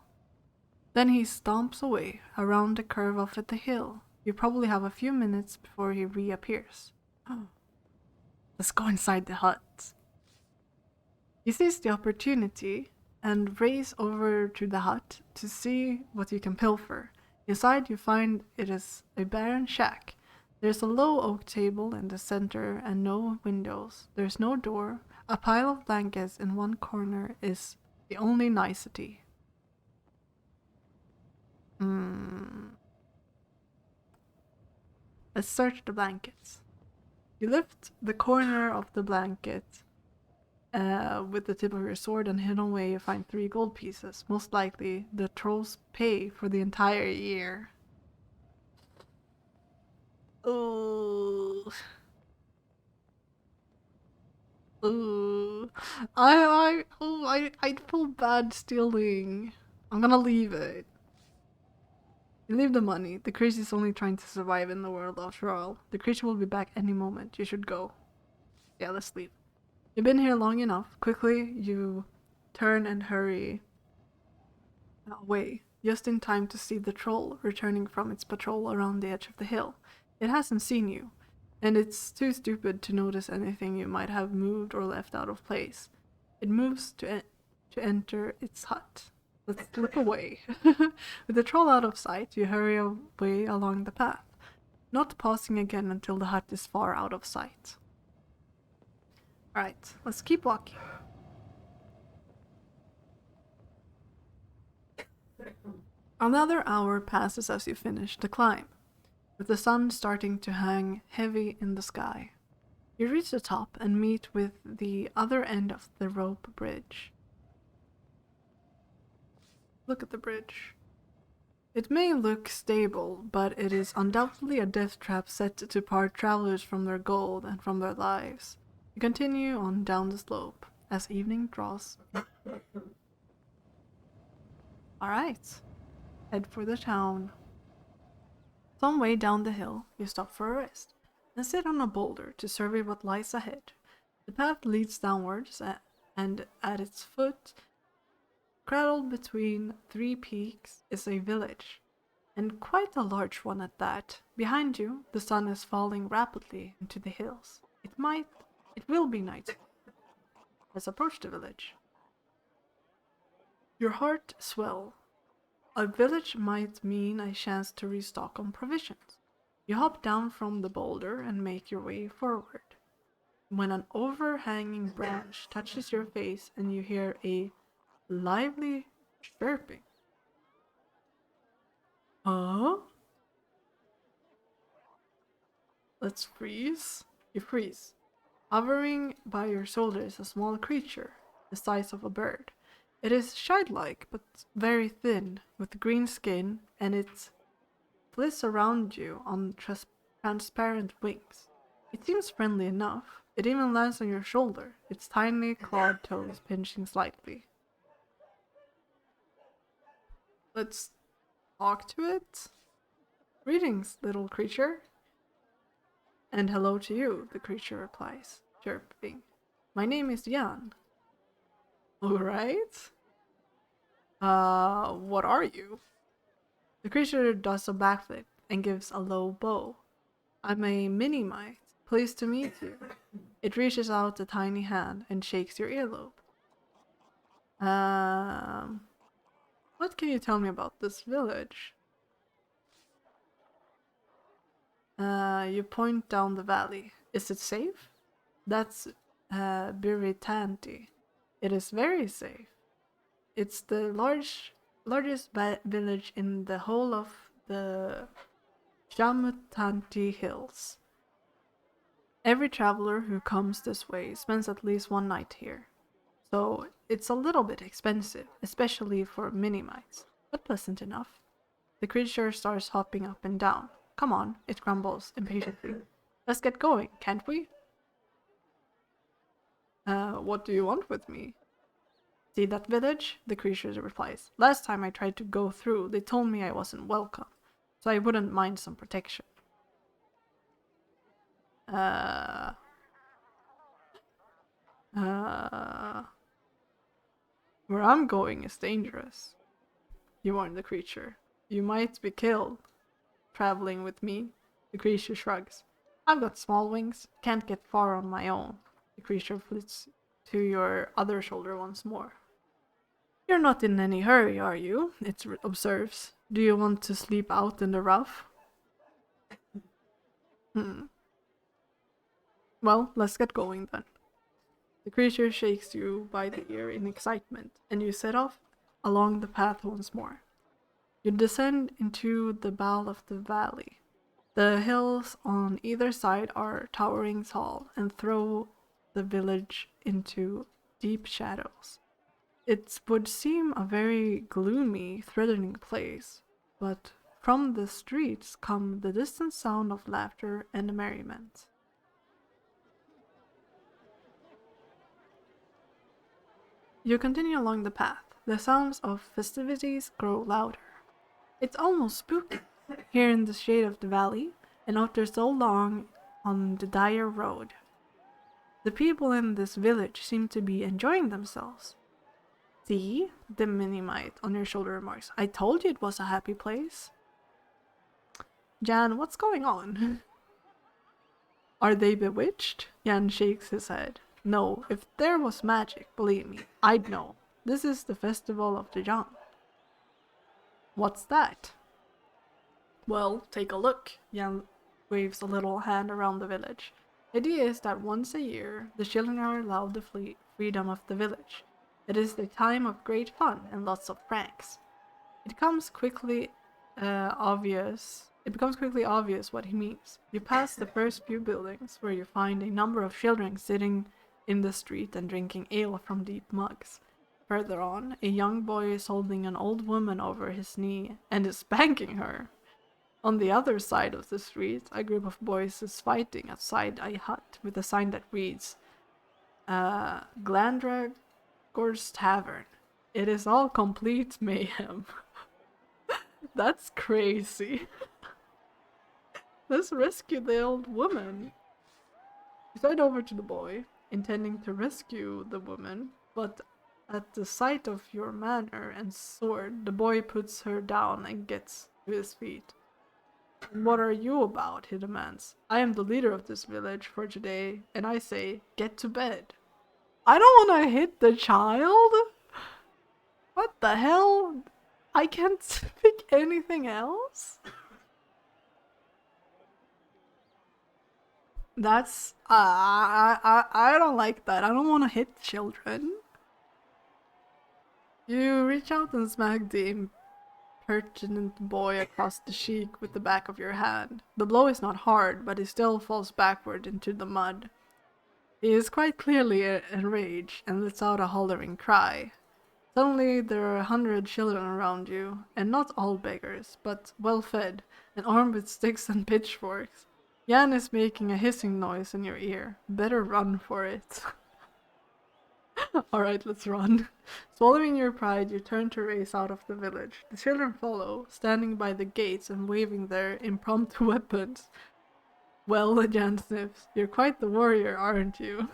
Then he stomps away around the curve of the hill. You probably have a few minutes before he reappears. Let's go inside the hut. You seize the opportunity and race over to the hut to see what you can pilfer. Inside you find it is a barren shack. There's a low oak table in the center and no windows. There's no door. A pile of blankets in one corner is the only nicety. Let's search the blankets. You lift the corner of the blanket with the tip of your sword, and hidden away you find 3 gold pieces. Most likely the troll's pay for the entire year. Ooh. Ooh. I feel bad stealing. I'm gonna leave it. You leave the money. The creature is only trying to survive in the world after all. The creature will be back any moment. You should go. Yeah, let's leave. You've been here long enough. Quickly, you turn and hurry away, just in time to see the troll returning from its patrol around the edge of the hill. It hasn't seen you, and it's too stupid to notice anything you might have moved or left out of place. It moves to enter its hut. Let's slip away. With the troll out of sight, you hurry away along the path, not pausing again until the hut is far out of sight. Alright, let's keep walking. Another hour passes as you finish the climb, with the sun starting to hang heavy in the sky. You reach the top and meet with the other end of the rope bridge. Look at the bridge. It may look stable, but it is undoubtedly a death trap set to part travelers from their gold and from their lives. You continue on down the slope as evening draws. Alright, head for the town. Some way down the hill, you stop for a rest and sit on a boulder to survey what lies ahead. The path leads downwards, and at its foot, cradled between 3 peaks, is a village, and quite a large one at that. Behind you, the sun is falling rapidly into the hills. It will be night. Let's approach the village. Your heart swells. A village might mean a chance to restock on provisions. You hop down from the boulder and make your way forward, when an overhanging branch touches your face and you hear a lively chirping. Huh? Let's freeze. You freeze. Hovering by your shoulder is a small creature, the size of a bird. It is shide-like, but very thin, with green skin, and it flits around you on transparent wings. It seems friendly enough. It even lands on your shoulder, its tiny clawed toes pinching slightly. Let's talk to it. Greetings, little creature. And hello to you, the creature replies, chirping. My name is Jan. Alright. What are you? The creature does a backflip and gives a low bow. I'm a mini-mite. Pleased to meet you. It reaches out a tiny hand and shakes your earlobe. What can you tell me about this village? You point down the valley. Is it safe? That's Biritanti. It is very safe. It's the largest village in the whole of the Jamutanti Hills. Every traveler who comes this way spends at least one night here. So it's a little bit expensive, especially for mini-mites, but pleasant enough. The creature starts hopping up and down. Come on, it grumbles impatiently. Let's get going, can't we? What do you want with me? See that village? The creature replies. Last time I tried to go through, they told me I wasn't welcome, so I wouldn't mind some protection. Uh... Where I'm going is dangerous, you warn the creature. You might be killed. Traveling with me? The creature shrugs. I've got small wings, can't get far on my own. The creature flits to your other shoulder once more. You're not in any hurry, are you? It observes. Do you want to sleep out in the rough? Well, let's get going then. The creature shakes you by the ear in excitement, and you set off along the path once more. You descend into the bow of the valley. The hills on either side are towering tall and throw the village into deep shadows. It would seem a very gloomy, threatening place, but from the streets come the distant sound of laughter and merriment. You continue along the path. The sounds of festivities grow louder. It's almost spooky here in the shade of the valley, and after so long on the dire road. The people in this village seem to be enjoying themselves. See, the mini-mite on your shoulder remarks. I told you it was a happy place. Jan, what's going on? Are they bewitched? Jan shakes his head. No, if there was magic, believe me, I'd know. This is the festival of the young. What's that? Well, take a look. Jan waves a little hand around the village. The idea is that once a year, the children are allowed the freedom of the village. It is the time of great fun and lots of pranks. It becomes quickly obvious what he means. You pass the first few buildings, where you find a number of children sitting in the street and drinking ale from deep mugs. Further on, a young boy is holding an old woman over his knee and is spanking her. On the other side of the street, a group of boys is fighting outside a hut with a sign that reads, Glandragor's Tavern. It is all complete mayhem. That's crazy. Let's rescue the old woman. You stride over to the boy, intending to rescue the woman, but at the sight of your manner and sword, the boy puts her down and gets to his feet. What are you about? He demands. I am the leader of this village for today, and I say, get to bed. I don't want to hit the child? What the hell? I can't speak anything else? That's... I don't like that. I don't want to hit children. You reach out and smack the impertinent boy across the cheek with the back of your hand. The blow is not hard, but he still falls backward into the mud. He is quite clearly enraged and lets out a hollering cry. Suddenly there are 100 children around you, and not all beggars, but well-fed, and armed with sticks and pitchforks. Jan is making a hissing noise in your ear. Better run for it. Alright, let's run. Swallowing your pride, you turn to race out of the village. The children follow, standing by the gates and waving their impromptu weapons. Well, Jan sniffs, you're quite the warrior, aren't you?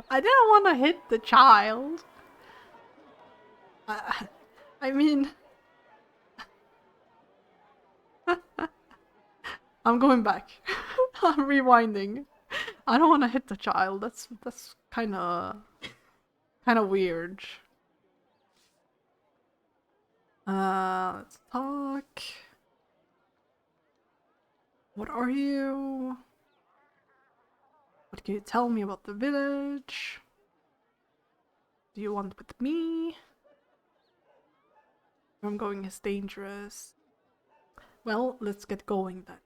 I didn't want to hit the child. I mean... I'm going back. I'm rewinding. I don't want to hit the child. That's kind of weird. Let's talk. What are you? What can you tell me about the village? Do you want with me? Where I'm going is dangerous. Well, let's get going then.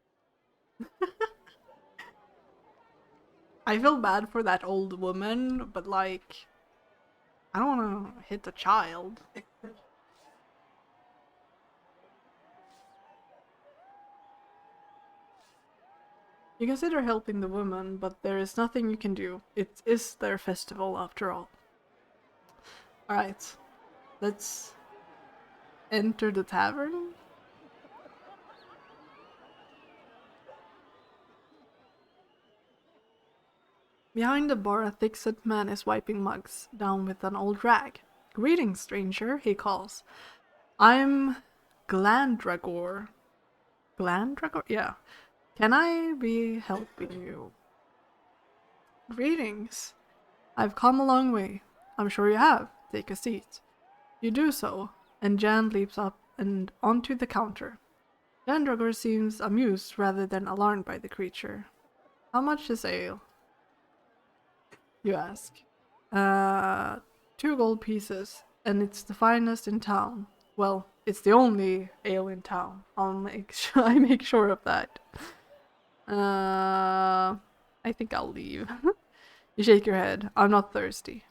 I feel bad for that old woman, but like, I don't want to hit a child. You consider helping the woman, but there is nothing you can do. It is their festival after all. Alright, let's enter the tavern. Behind the bar, a thick-set man is wiping mugs down with an old rag. Greetings, stranger, he calls. I'm Glandragor. Glandragor? Yeah. Can I be helping you? Greetings. I've come a long way. I'm sure you have. Take a seat. You do so, and Jan leaps up and onto the counter. Glandragor seems amused rather than alarmed by the creature. How much is ale? You ask. 2 gold pieces, and it's the finest in town. Well, it's the only ale in town. I make sure of that. I think I'll leave. You shake your head. I'm not thirsty.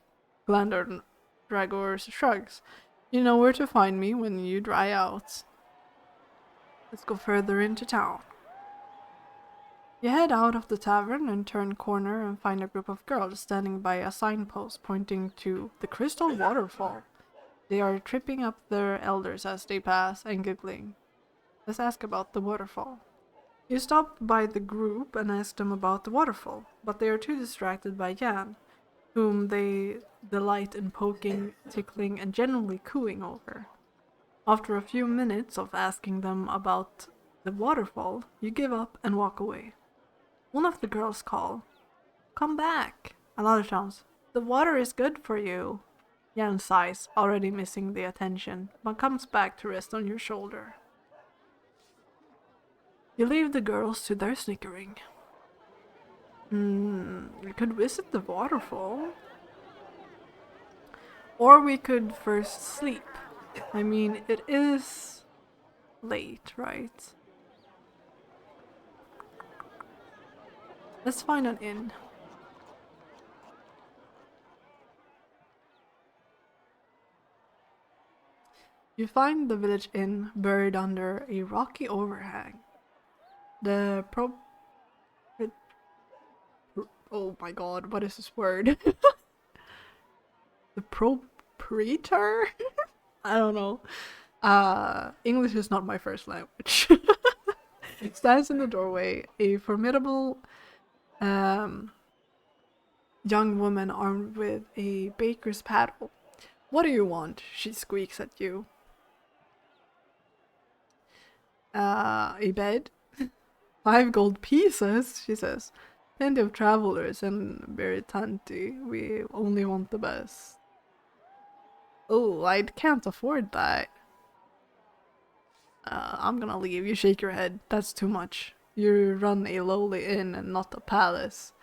Glandragor shrugs. You know where to find me when you dry out. Let's go further into town. You head out of the tavern and turn corner and find a group of girls standing by a signpost pointing to the crystal waterfall. They are tripping up their elders as they pass and giggling. Let's ask about the waterfall. You stop by the group and ask them about the waterfall, but they are too distracted by Jan, whom they delight in poking, tickling, and generally cooing over. After a few minutes of asking them about the waterfall, you give up and walk away. One of the girls call, "Come back!" Another shouts, "The water is good for you!" Jan sighs, already missing the attention, but comes back to rest on your shoulder. You leave the girls to their snickering. We could visit the waterfall. Or we could first sleep. I mean, it is late, right? Let's find an inn. You find the village inn buried under a rocky overhang. The oh my god, what is this word? The proprietor? I don't know. English is not my first language. It stands in the doorway, a formidable young woman armed with a baker's paddle. "What do you want?" she squeaks at you. A bed? 5 gold pieces, she says. Plenty of travelers and Veritanti. We only want the best. Oh, I can't afford that. I'm gonna leave. You shake your head. That's too much. You run a lowly inn and not a palace.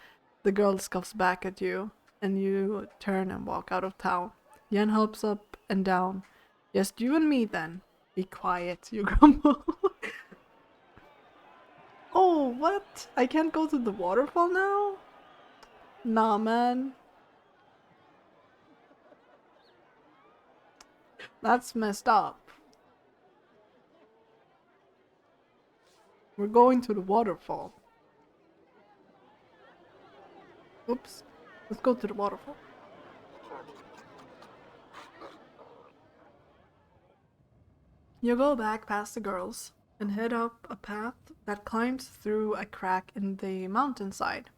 The girl scoffs back at you, and you turn and walk out of town. Yen hops up and down. "Just you and me then." "Be quiet," you grumble. Oh, what? I can't go to the waterfall now? Nah, man. That's messed up. We're going to the waterfall. Oops. Let's go to the waterfall. You go back past the girls and head up a path that climbs through a crack in the mountainside.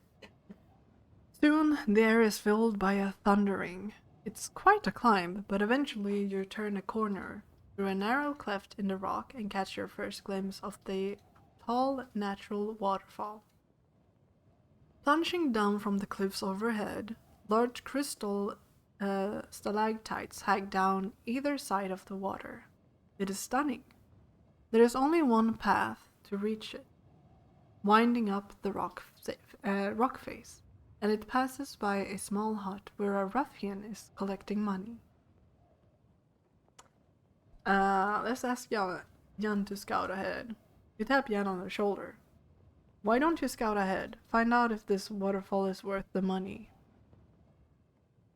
Soon, the air is filled by a thundering. It's quite a climb, but eventually you turn a corner through a narrow cleft in the rock and catch your first glimpse of the tall, natural waterfall. Plunging down from the cliffs overhead, large crystal stalactites hang down either side of the water. It is stunning. There is only one path to reach it, winding up the rock face. and it passes by a small hut where a ruffian is collecting money. Let's ask Jan to scout ahead. You tap Jan on the shoulder. Why don't you scout ahead? Find out if this waterfall is worth the money.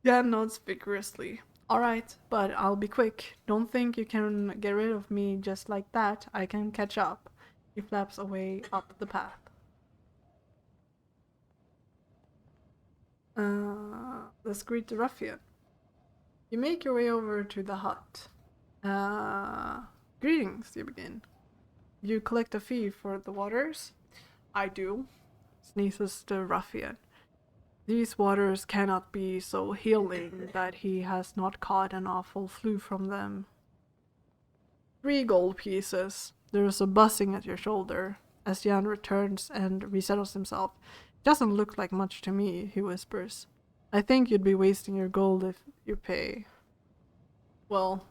Jan nods vigorously. Alright, but I'll be quick. Don't think you can get rid of me just like that. I can catch up. He flaps away up the path. Let's greet the ruffian. You make your way over to the hut. Greetings, you begin. You collect a fee for the waters? I do, sneezes the ruffian. These waters cannot be so healing that he has not caught an awful flu from them. 3 gold pieces. There is a buzzing at your shoulder as Jan returns and resettles himself. Doesn't look like much to me, he whispers. I think you'd be wasting your gold if you pay. Well,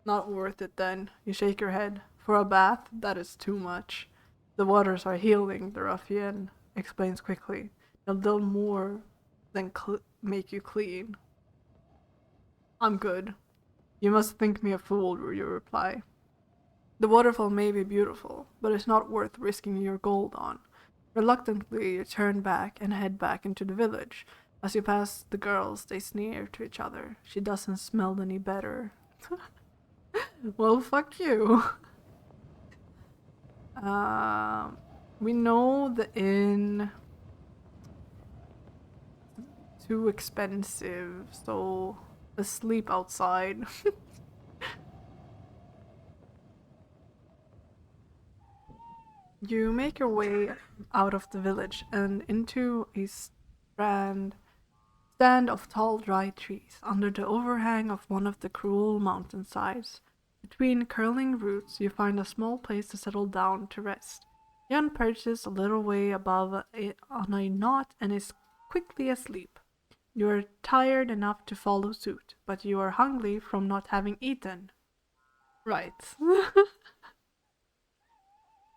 not worth it then. You shake your head. For a bath, that is too much. The waters are healing, the ruffian explains quickly. They'll do more than make you clean. I'm good. You must think me a fool, you reply. The waterfall may be beautiful, but it's not worth risking your gold on. Reluctantly, you turn back and head back into the village. As you pass the girls, they sneer to each other. She doesn't smell any better. Well, fuck you. We know the inn too expensive, so let's sleep outside. You make your way out of the village and into a stand of tall dry trees under the overhang of one of the cruel mountainsides. Between curling roots, you find a small place to settle down to rest. Jan perches a little way above on a knot and is quickly asleep. You are tired enough to follow suit, but you are hungry from not having eaten. Right.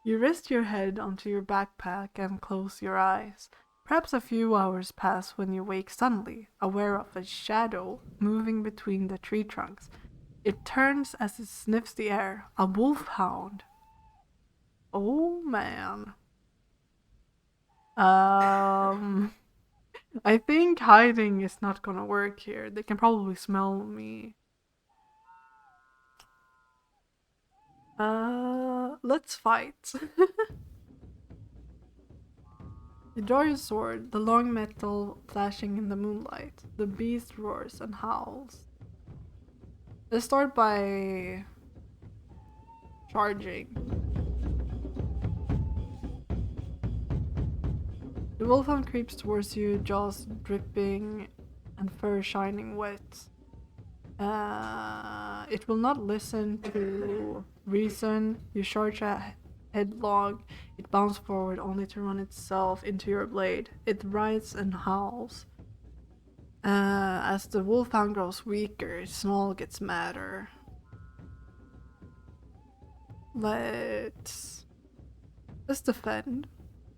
You rest your head onto your backpack and close your eyes. Perhaps a few hours pass when you wake suddenly, aware of a shadow moving between the tree trunks. It turns as it sniffs the air. A wolfhound. Oh man. I think hiding is not gonna work here. They can probably smell me. Let's fight. You draw your sword, the long metal flashing in the moonlight. The beast roars and howls. Let's start by charging. The wolfhound creeps towards you, jaws dripping and fur shining wet. It will not listen to reason. You charge headlong. It bounces forward only to run itself into your blade. It writhes and howls. As the wolfhound grows weaker, its snarl gets madder. Let's defend.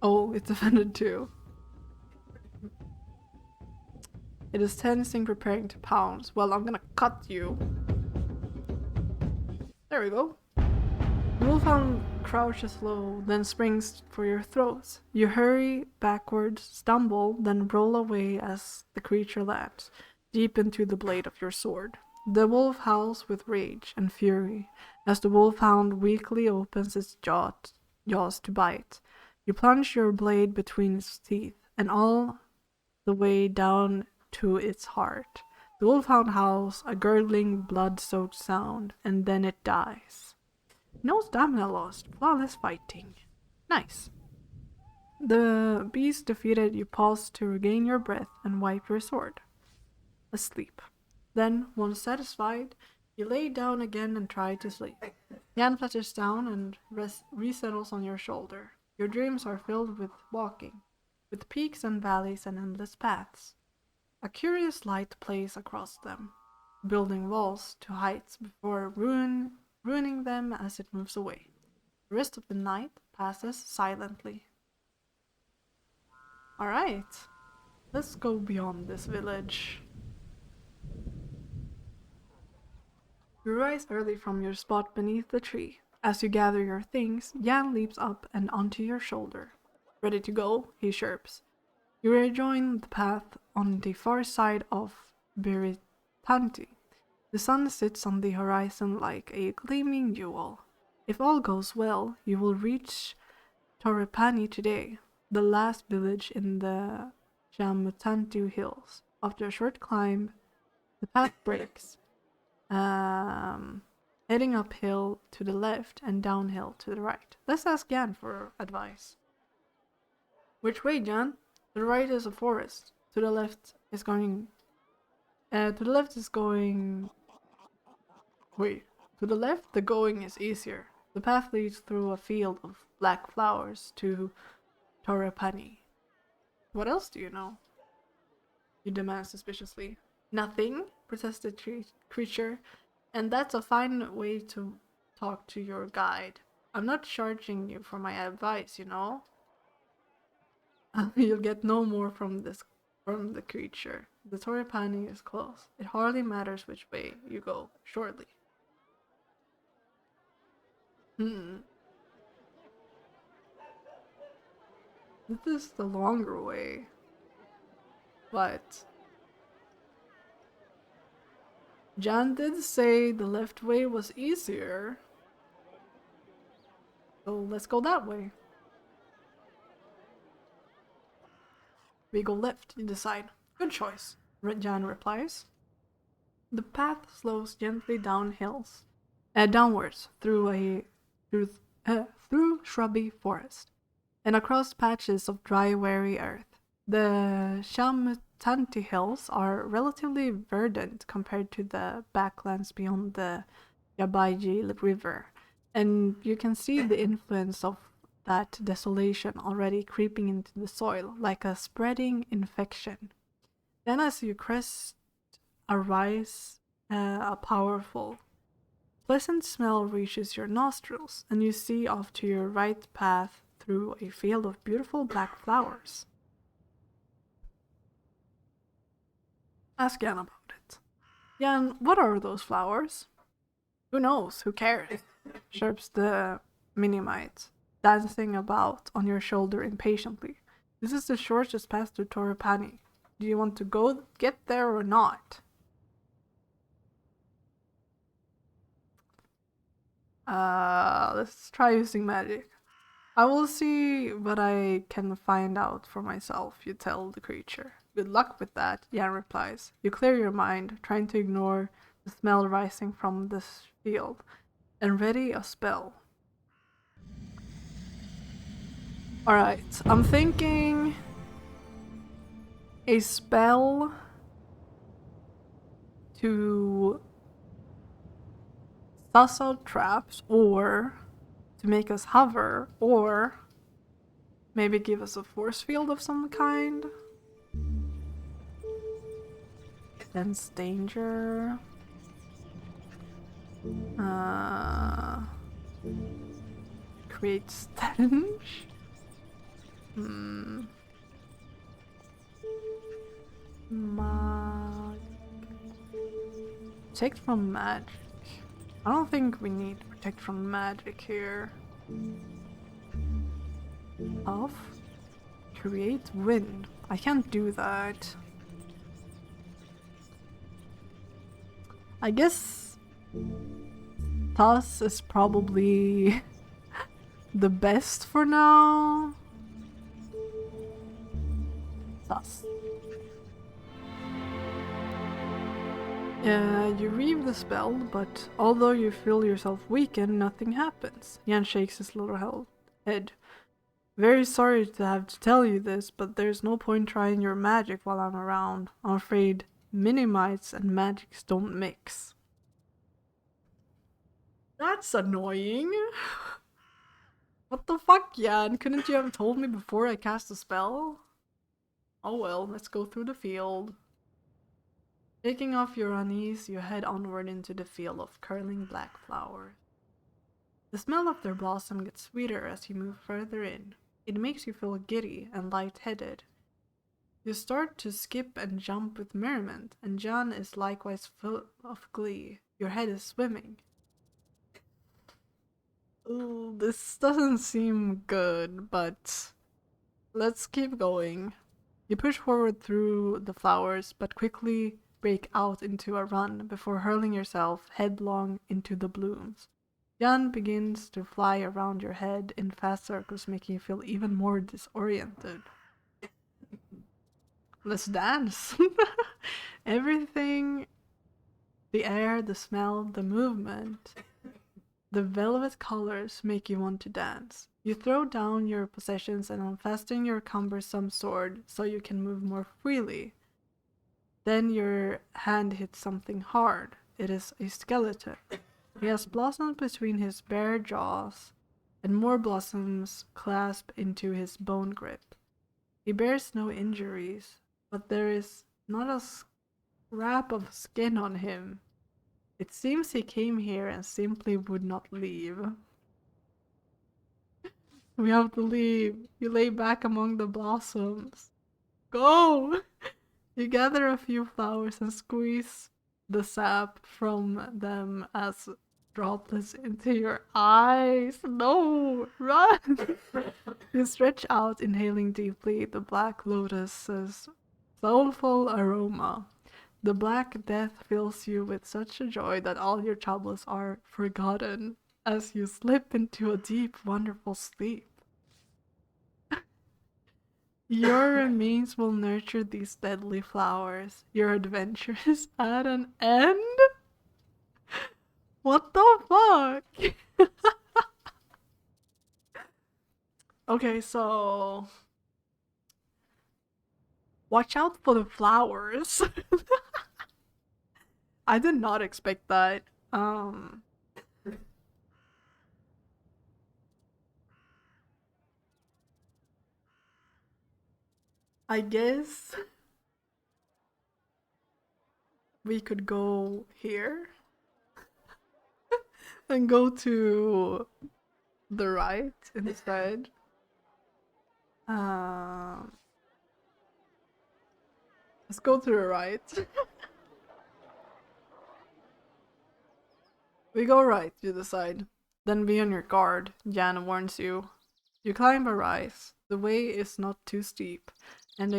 Oh, it's defended too. It is tensing, preparing to pounce. Well, I'm gonna cut you. There we go. The wolfhound crouches low, then springs for your throat. You hurry backwards, stumble, then roll away as the creature lands, deep into the blade of your sword. The wolf howls with rage and fury as the wolfhound weakly opens its jaws to bite. You plunge your blade between its teeth and all the way down to its heart. The wolfhound howls, a gurgling, blood-soaked sound, and then it dies. No stamina lost. Flawless fighting. Nice. The beast defeated, you pause to regain your breath and wipe your sword. Asleep. Then, once satisfied, you lay down again and try to sleep. Jan flutters down and resettles on your shoulder. Your dreams are filled with walking, with peaks and valleys and endless paths. A curious light plays across them, building walls to heights before ruining them as it moves away. The rest of the night passes silently. Alright. Let's go beyond this village. You rise early from your spot beneath the tree. As you gather your things, Jan leaps up and onto your shoulder. Ready to go, he chirps. You rejoin the path on the far side of Biritanti. The sun sits on the horizon like a gleaming jewel. If all goes well, you will reach Torrepani today, the last village in the Jamutantu hills. After a short climb, the path breaks, heading uphill to the left and downhill to the right. Let's ask Jan for advice. Which way, Jan? To the right is a forest. To the left is going. To the left is going. Wait. To the left, the going is easier. The path leads through a field of black flowers to Torrepani. What else do you know? You demand suspiciously. Nothing, protested the creature, and that's a fine way to talk to your guide. I'm not charging you for my advice, you know? You'll get no more from the creature. The Torrepani is close. It hardly matters which way you go, shortly. This is the longer way. But Jan did say the left way was easier. So let's go that way. We go left, you decide. Good choice, Jan replies. The path slows gently downwards through shrubby forest and across patches of dry, weary earth. The Shamutanti hills are relatively verdant compared to the backlands beyond the Yabaiji River, and you can see the influence of that desolation already creeping into the soil like a spreading infection. Then as you crest a rise, a powerful, pleasant smell reaches your nostrils, and you see off to your right path through a field of beautiful black flowers. Ask Jan about it. Jan, what are those flowers? Who knows? Who cares? Chirps the Minimite, dancing about on your shoulder impatiently. This is the shortest path to Torrepani. Do you want to go get there or not? Let's try using magic. I will see what I can find out for myself, you tell the creature. Good luck with that, Jan replies. You clear your mind, trying to ignore the smell rising from this field, and ready a spell. Alright, I'm thinking a spell to suss out traps, or to make us hover, or maybe give us a force field of some kind. Sense danger. Create stench. Protect from magic. I don't think we need to protect from magic here. Off. Create wind. I can't do that. I guess Toss is probably the best for now. Toss. You reave the spell, but although you feel yourself weaken, nothing happens. Jan shakes his little head. Very sorry to have to tell you this, but there's no point trying your magic while I'm around. I'm afraid Minimites and magics don't mix. That's annoying. What the fuck, Jan? Couldn't you have told me before I cast the spell? Oh well, let's go through the field. Taking off your unease, you head onward into the field of curling black flowers. The smell of their blossom gets sweeter as you move further in. It makes you feel giddy and light-headed. You start to skip and jump with merriment, and Jan is likewise full of glee. Your head is swimming. Ooh, this doesn't seem good, but let's keep going. You push forward through the flowers, but quickly break out into a run before hurling yourself headlong into the blooms. Jan begins to fly around your head in fast circles, making you feel even more disoriented. Let's dance. Everything, the air, the smell, the movement, the velvet colors make you want to dance. You throw down your possessions and unfasten your cumbersome sword so you can move more freely. Then your hand hits something hard. It is a skeleton. He has blossoms between his bare jaws, and more blossoms clasp into his bone grip. He bears no injuries, but there is not a scrap of skin on him. It seems he came here and simply would not leave. We have to leave. You lay back among the blossoms. Go! You gather a few flowers and squeeze the sap from them as droplets into your eyes. No! Run! You stretch out, inhaling deeply the black lotus's soulful aroma. The black death fills you with such a joy that all your troubles are forgotten as you slip into a deep, wonderful sleep. Your remains will nurture these deadly flowers. Your adventure is at an end? What the fuck? Okay, so watch out for the flowers. I did not expect that. I guess we could go here and go to the right instead. Let's go to the right. We go right, you decide. Then be on your guard, Jan warns you. You climb a rise. The way is not too steep, and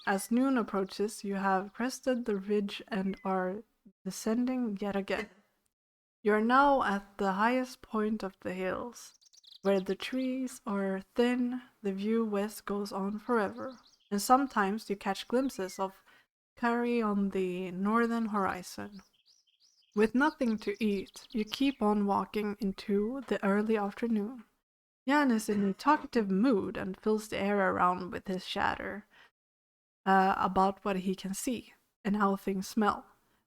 as noon approaches, you have crested the ridge and are descending yet again. You are now at the highest point of the hills. Where the trees are thin, the view west goes on forever, and sometimes you catch glimpses of Kari on the northern horizon. With nothing to eat, you keep on walking into the early afternoon. Jan is in a talkative mood and fills the air around with his chatter about what he can see and how things smell,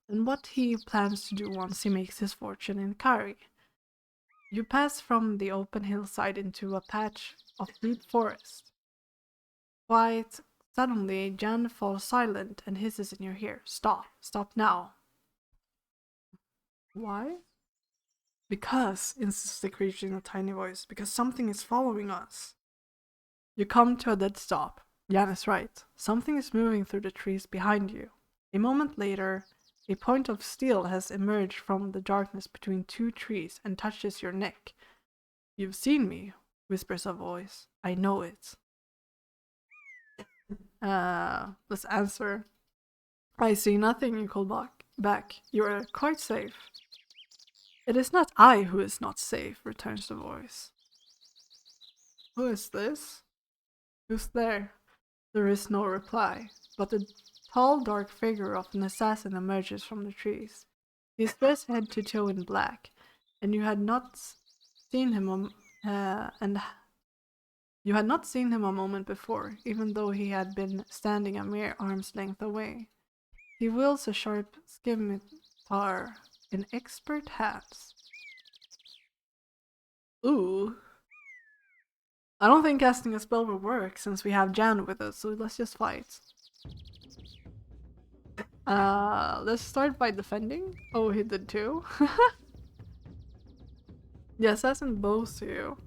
and what he plans to do once he makes his fortune in Kari. You pass from the open hillside into a patch of deep forest. Quite suddenly, Jan falls silent and hisses in your ear. Stop! Stop now! Why? Because, insists the creature in a tiny voice, because something is following us. You come to a dead stop. Jan is right. Something is moving through the trees behind you. A moment later, a point of steel has emerged from the darkness between two trees and touches your neck. You've seen me, whispers a voice. I know it. Let's answer. I see nothing, you call back. You are quite safe. It is not I who is not safe, returns the voice. Who is this? Who's there? There is no reply, but the tall, dark figure of an assassin emerges from the trees. He is dressed head to toe in black, and you had not seen him a moment before, even though he had been standing a mere arm's length away. He wields a sharp scimitar in expert hands. Ooh. I don't think casting a spell will work since we have Jan with us, so let's just fight. Let's start by defending. Oh, he did too. The assassin bows to you,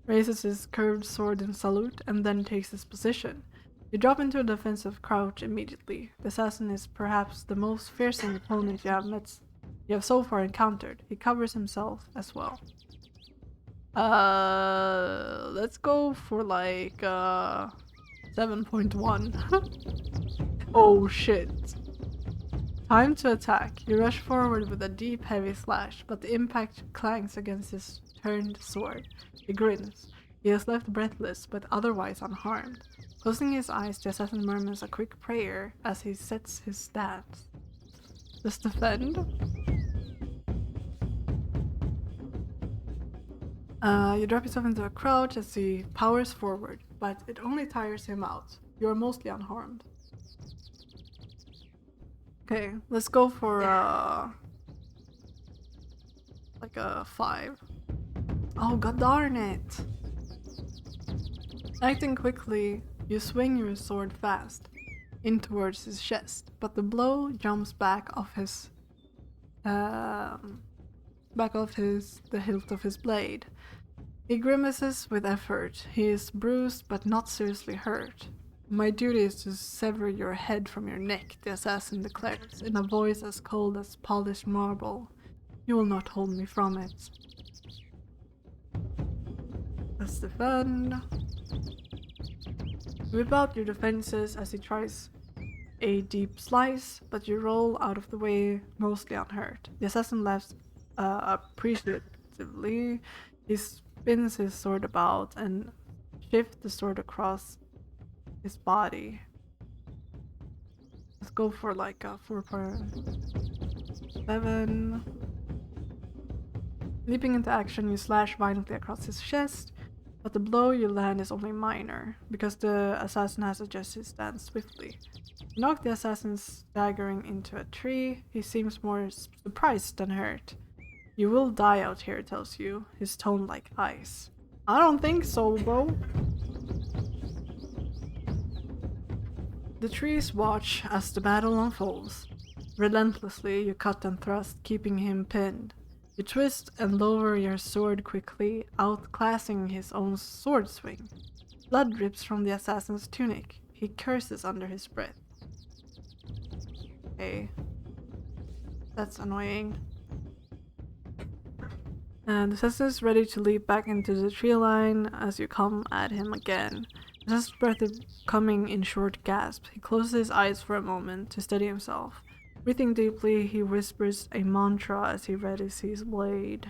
raises his curved sword in salute, and then takes his position. You drop into a defensive crouch immediately. The assassin is perhaps the most fearsome opponent you have so far encountered. He covers himself as well. Let's go for like 7.1. Oh shit. Time to attack. You rush forward with a deep, heavy slash, but the impact clangs against his turned sword. He grins. He is left breathless, but otherwise unharmed. Closing his eyes, the assassin murmurs a quick prayer as he sets his stance. Just defend. You drop yourself into a crouch as he powers forward, but it only tires him out. You are mostly unharmed. Okay, let's go for like a 5. Oh, god darn it! Acting quickly, you swing your sword fast in towards his chest, but the blow jumps back off the hilt of his blade. He grimaces with effort. He is bruised but not seriously hurt. My duty is to sever your head from your neck, the assassin declares, in a voice as cold as polished marble. You will not hold me from it. Let's defend. Whip out your defenses as he tries a deep slice, but you roll out of the way, mostly unhurt. The assassin laughs appreciatively. He spins his sword about and shifts the sword across his body. Let's go for like a 4.7. Leaping into action, you slash violently across his chest, but the blow you land is only minor, because the assassin has adjusted his stance swiftly. You knock the assassin staggering into a tree. He seems more surprised than hurt. You will die out here, tells you, his tone like ice. I don't think so, bro. The trees watch as the battle unfolds. Relentlessly, you cut and thrust, keeping him pinned. You twist and lower your sword quickly, outclassing his own sword swing. Blood drips from the assassin's tunic. He curses under his breath. Okay. That's annoying. And the assassin is ready to leap back into the tree line as you come at him again. His breath is coming in short gasps. He closes his eyes for a moment to steady himself. Breathing deeply, he whispers a mantra as he readies his blade.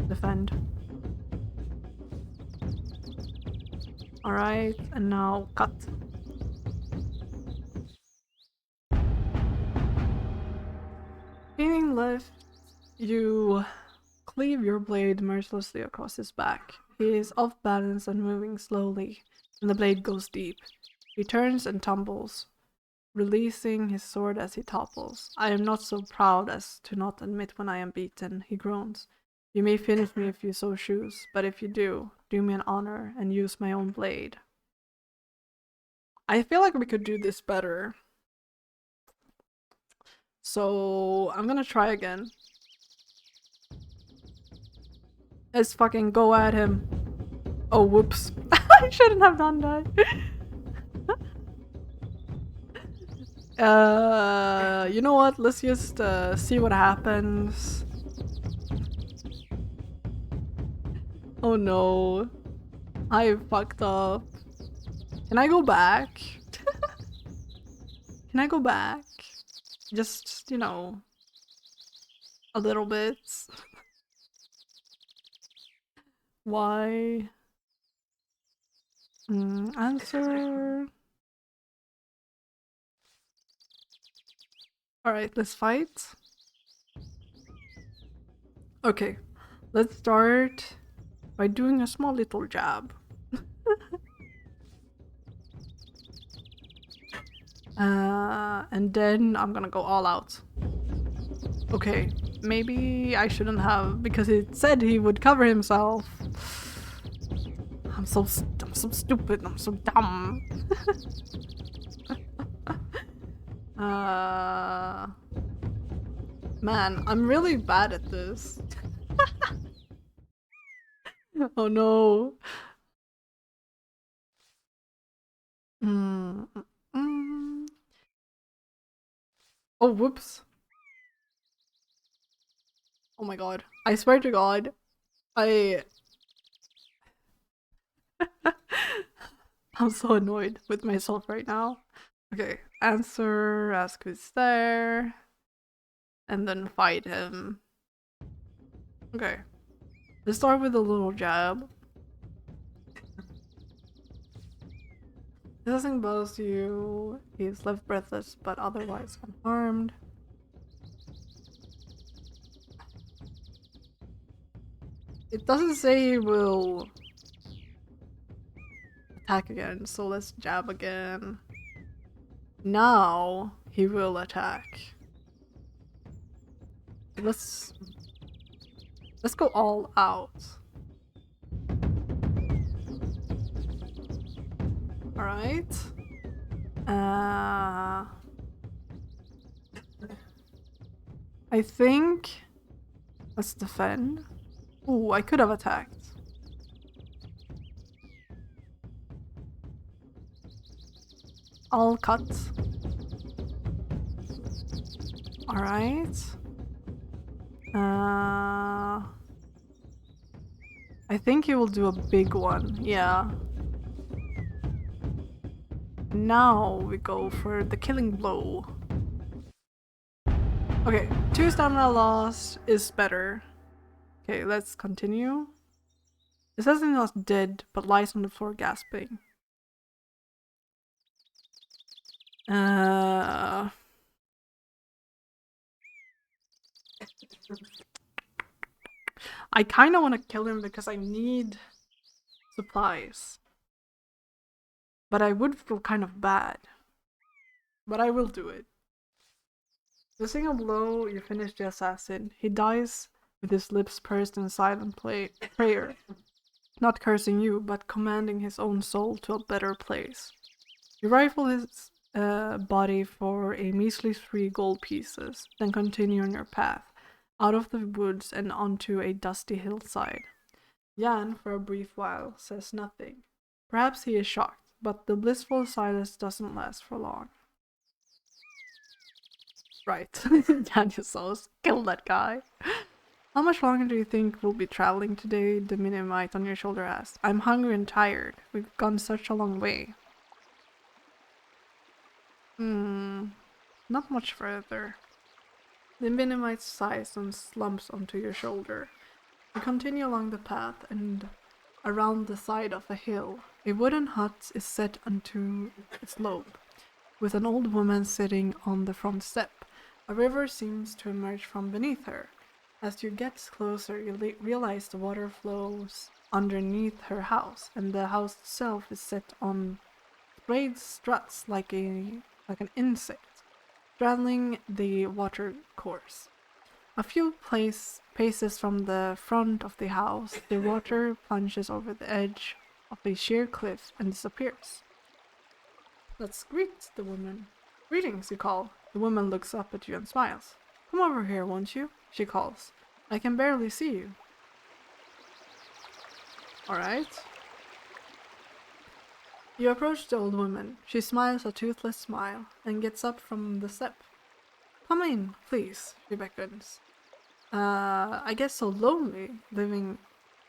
Defend. Alright, and now cut. Feeling left, you cleave your blade mercilessly across his back. He is off balance and moving slowly, and the blade goes deep. He turns and tumbles, releasing his sword as he topples. I am not so proud as to not admit when I am beaten, he groans. You may finish me if you so choose, but if you do me an honor and use my own blade. I feel like we could do this better. So I'm gonna try again. Let's fucking go at him. Oh, whoops. I shouldn't have done that. You know what? Let's just see what happens. Oh no. I fucked up. Can I go back? Can I go back? Just, you know, a little bit. Why? Answer. Alright, let's fight. Okay, let's start by doing a small little jab. And then I'm gonna go all out. Okay, maybe I shouldn't have, because it said he would cover himself. I'm so stupid, I'm so dumb. Man, I'm really bad at this. Oh no. Mm, mm, mm. Oh, whoops. Oh my god. I swear to god. I... I'm so annoyed with myself right now. Okay, answer, ask who's there, and then fight him. Okay, let's start with a little jab. He doesn't buzz you, he's left breathless but otherwise unharmed. It doesn't say he will attack again, so let's jab again. Now he will attack. Let's go all out. Alright. I think let's defend. Ooh, I could have attacked. I'll cut. Alright. I think he will do a big one, yeah. Now we go for the killing blow. Okay, 2 stamina loss is better. Okay, let's continue. It says he's not dead, but lies on the floor gasping. I kind of want to kill him because I need supplies. But I would feel kind of bad. But I will do it. The single blow, you finish the assassin. He dies with his lips pursed in silent prayer. Not cursing you, but commanding his own soul to a better place. You rifle his body for a measly 3 gold pieces, then continue on your path, out of the woods and onto a dusty hillside. Jan, for a brief while, says nothing. Perhaps he is shocked, but the blissful silence doesn't last for long. Right, Daniel's kill that guy. How much longer do you think we'll be traveling today? The Minimite on your shoulder asked. I'm hungry and tired. We've gone such a long way. Not much further. The Minimite sighs and slumps onto your shoulder. You continue along the path and around the side of a hill. A wooden hut is set onto a slope, with an old woman sitting on the front step. A river seems to emerge from beneath her. As you get closer, you realize the water flows underneath her house, and the house itself is set on sprayed struts like an insect, straddling the water course. A few paces from the front of the house, the water plunges over the edge of a sheer cliff and disappears. Let's greet the woman. Greetings, you call. The woman looks up at you and smiles. Come over here, won't you? She calls. I can barely see you. Alright. You approach the old woman. She smiles a toothless smile and gets up from the step. Come in, please, she beckons. I get so lonely living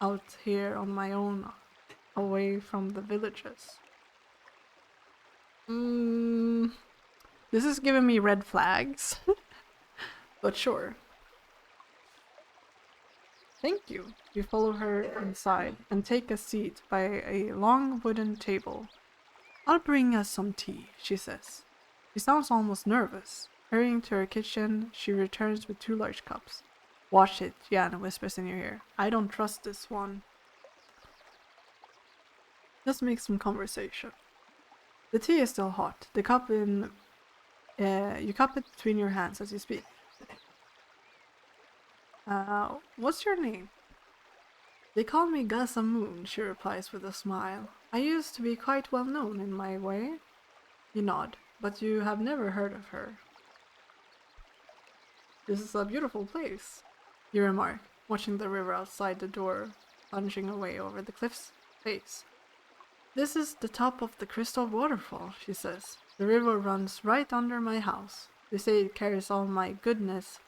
out here on my own, away from the villages. This is giving me red flags. But sure. Thank you. You follow her inside and take a seat by a long wooden table. I'll bring us some tea, she says. She sounds almost nervous. Hurrying to her kitchen, she returns with 2 large cups. Watch it, Jan whispers in your ear. I don't trust this one. Let's make some conversation. The tea is still hot. You cup it between your hands as you speak. What's your name? They call me Gazamoon, she replies with a smile. I used to be quite well known in my way. You nod, but you have never heard of her. This is a beautiful place, you remark, watching the river outside the door plunging away over the cliff's face. This is the top of the crystal waterfall, she says. The river runs right under my house. They say it carries all my goodness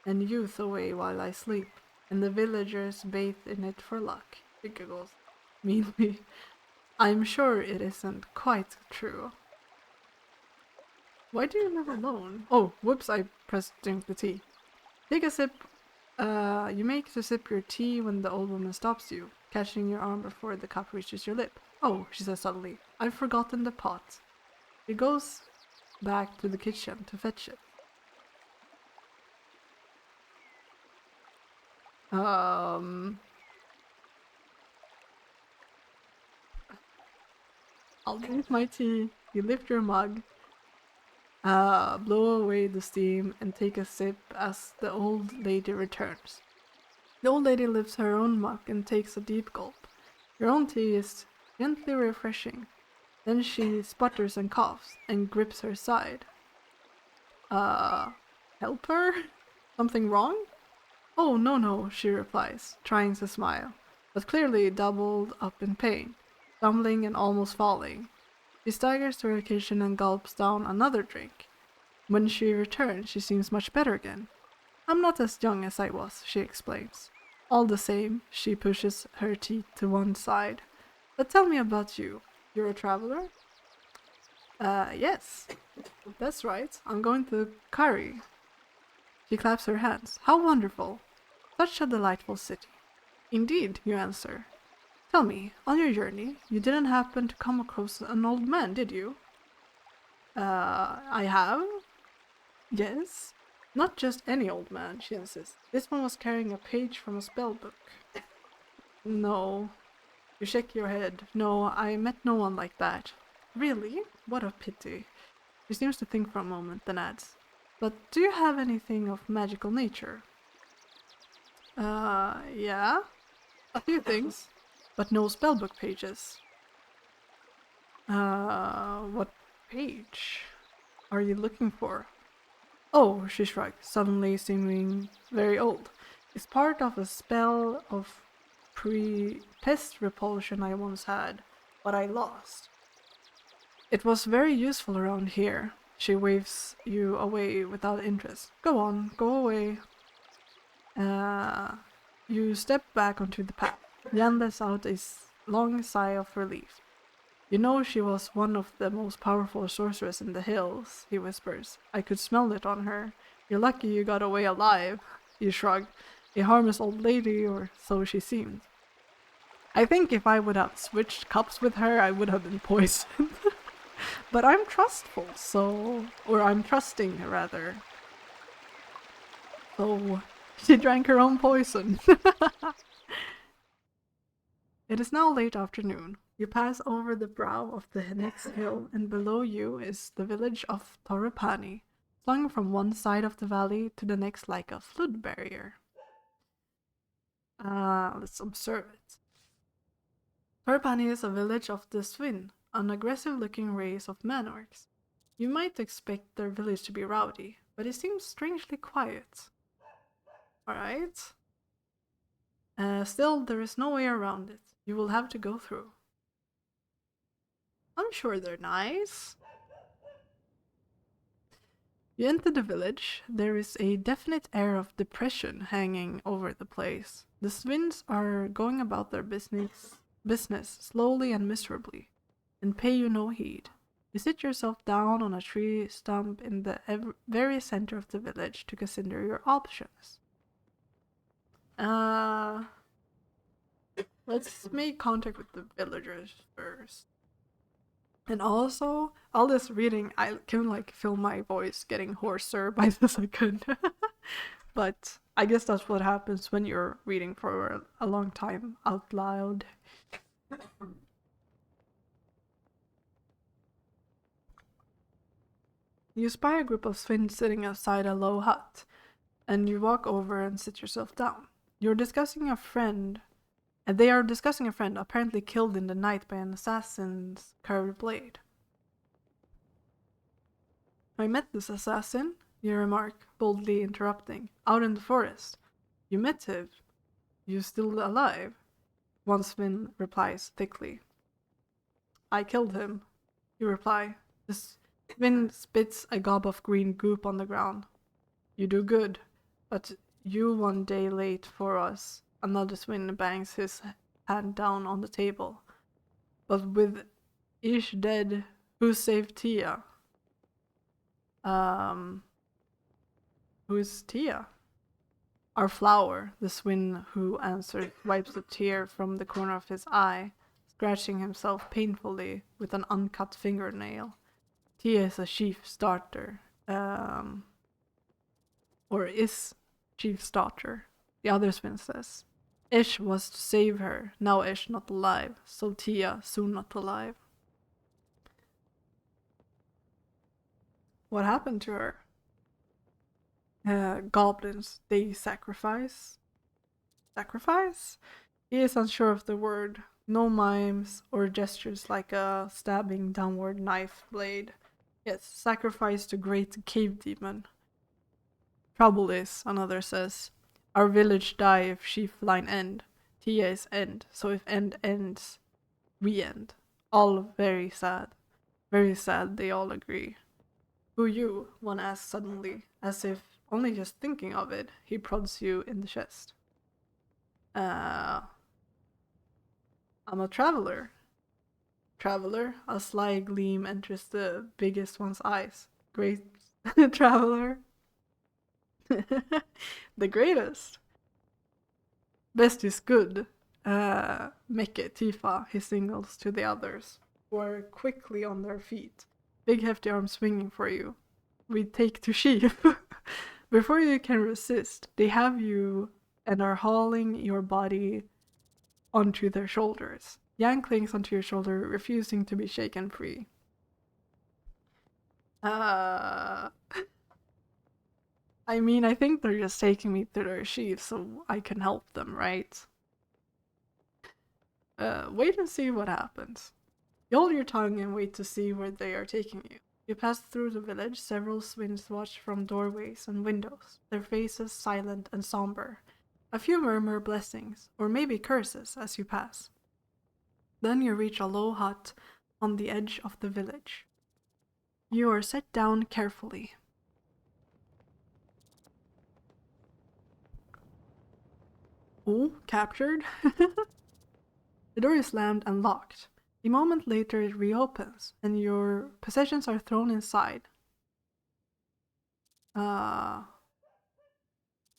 and youth away while I sleep, and the villagers bathe in it for luck. She giggles meanly. I'm sure it isn't quite true. Why do you live alone? Oh, whoops, I pressed drink the tea. Take a sip. You make to sip your tea when the old woman stops you, catching your arm before the cup reaches your lip. Oh, she says suddenly, I've forgotten the pot. She goes back to the kitchen to fetch it. I'll drink my tea. You lift your mug, blow away the steam, and take a sip as the old lady returns. The old lady lifts her own mug and takes a deep gulp. Your own tea is gently refreshing. Then she sputters and coughs and grips her side. Help her? Something wrong? Oh, no, she replies, trying to smile, but clearly doubled up in pain, stumbling and almost falling. She staggers to her kitchen and gulps down another drink. When she returns, she seems much better again. I'm not as young as I was, she explains. All the same, she pushes her tea to one side. But tell me about you. You're a traveler? Yes. That's right. I'm going to Kari. She claps her hands. How wonderful. Such a delightful city. Indeed, you answer. Tell me, on your journey, you didn't happen to come across an old man, did you? I have? Yes. Not just any old man, she insists. This one was carrying a page from a spell book. No. You shake your head. No, I met no one like that. Really? What a pity. She seems to think for a moment, then adds, but do you have anything of magical nature? Yeah. A few things, but no spellbook pages. What page are you looking for? Oh, she shrugged, suddenly seeming very old. It's part of a spell of pest repulsion I once had, but I lost. It was very useful around here. She waves you away without interest. Go on, go away. You step back onto the path. Jan lets out a long sigh of relief. You know she was one of the most powerful sorcerers in the hills, he whispers. I could smell it on her. You're lucky you got away alive. You shrug. A harmless old lady, or so she seemed. I think if I would have switched cups with her, I would have been poisoned. But I'm trustful, so... Or I'm trusting, rather. So, she drank her own poison. It is now late afternoon. You pass over the brow of the next hill, and below you is the village of Torrepani, slung from one side of the valley to the next like a flood barrier. Let's observe it. Torrepani is a village of the Swin, an aggressive-looking race of man-orcs. You might expect their village to be rowdy, but it seems strangely quiet. Alright. Still, there is no way around it. You will have to go through. I'm sure they're nice. You enter the village. There is a definite air of depression hanging over the place. The Swins are going about their business slowly and miserably, and pay you no heed. You sit yourself down on a tree stump in the very center of the village to consider your options. Let's make contact with the villagers first. And also, all this reading, I can like feel my voice getting hoarser by the second. But I guess that's what happens when you're reading for a long time out loud. You spy a group of Swins sitting outside a low hut, and you walk over and sit yourself down. You're discussing a friend, and they are discussing a friend apparently killed in the night by an assassin's curved blade. I met this assassin, you remark, boldly interrupting, out in the forest. You met him? You still alive? One Swin replies thickly. I killed him, you reply. The Swin spits a gob of green goop on the ground. You do good, but you 1 day late for us. Another Swin bangs his hand down on the table. But with Ish dead, who saved Tia? Who is Tia? Our flower, the Swin who answered, wipes a tear from the corner of his eye, scratching himself painfully with an uncut fingernail. Tia is a chief's daughter. Or is chief's daughter, the other Swin says. Ish was to save her, now Ish not alive, so Tia soon not alive. What happened to her? Goblins, they sacrifice? Sacrifice? He is unsure of the word. No mimes or gestures like a stabbing downward knife blade. Yes, sacrifice to great cave demon. Trouble is, another says, our village die if sheaf line end. Tia is end, so if end ends, we end. All very sad. Very sad, they all agree. Who you? One asks suddenly, as if only just thinking of it, he prods you in the chest. I'm a traveler. Traveler? A sly gleam enters the biggest one's eyes. Great traveler. The greatest. Best is good. Meke, Tifa, he signals to the others, who are quickly on their feet. Big hefty arms swinging for you. We take to sheaf. Before you can resist, they have you and are hauling your body onto their shoulders. Yang clings onto your shoulder, refusing to be shaken free. I mean, I think they're just taking me to their sheath so I can help them, right? Wait and see what happens. You hold your tongue and wait to see where they are taking you. You pass through the village, several Swins watch from doorways and windows, their faces silent and somber. A few murmur blessings, or maybe curses, as you pass. Then you reach a low hut on the edge of the village. You are set down carefully. Oh, captured? The door is slammed and locked. A moment later it reopens, and your possessions are thrown inside.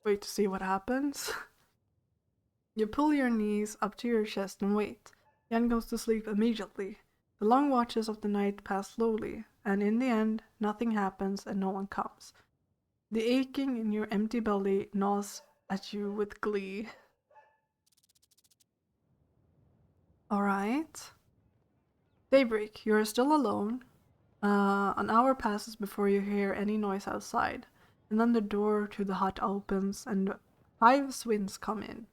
Wait to see what happens. You pull your knees up to your chest and wait. Yen goes to sleep immediately. The long watches of the night pass slowly, and in the end, nothing happens and no one comes. The aching in your empty belly gnaws at you with glee. Alright. Daybreak, you are still alone. An hour passes before you hear any noise outside, and then the door to the hut opens and 5 Swins come in.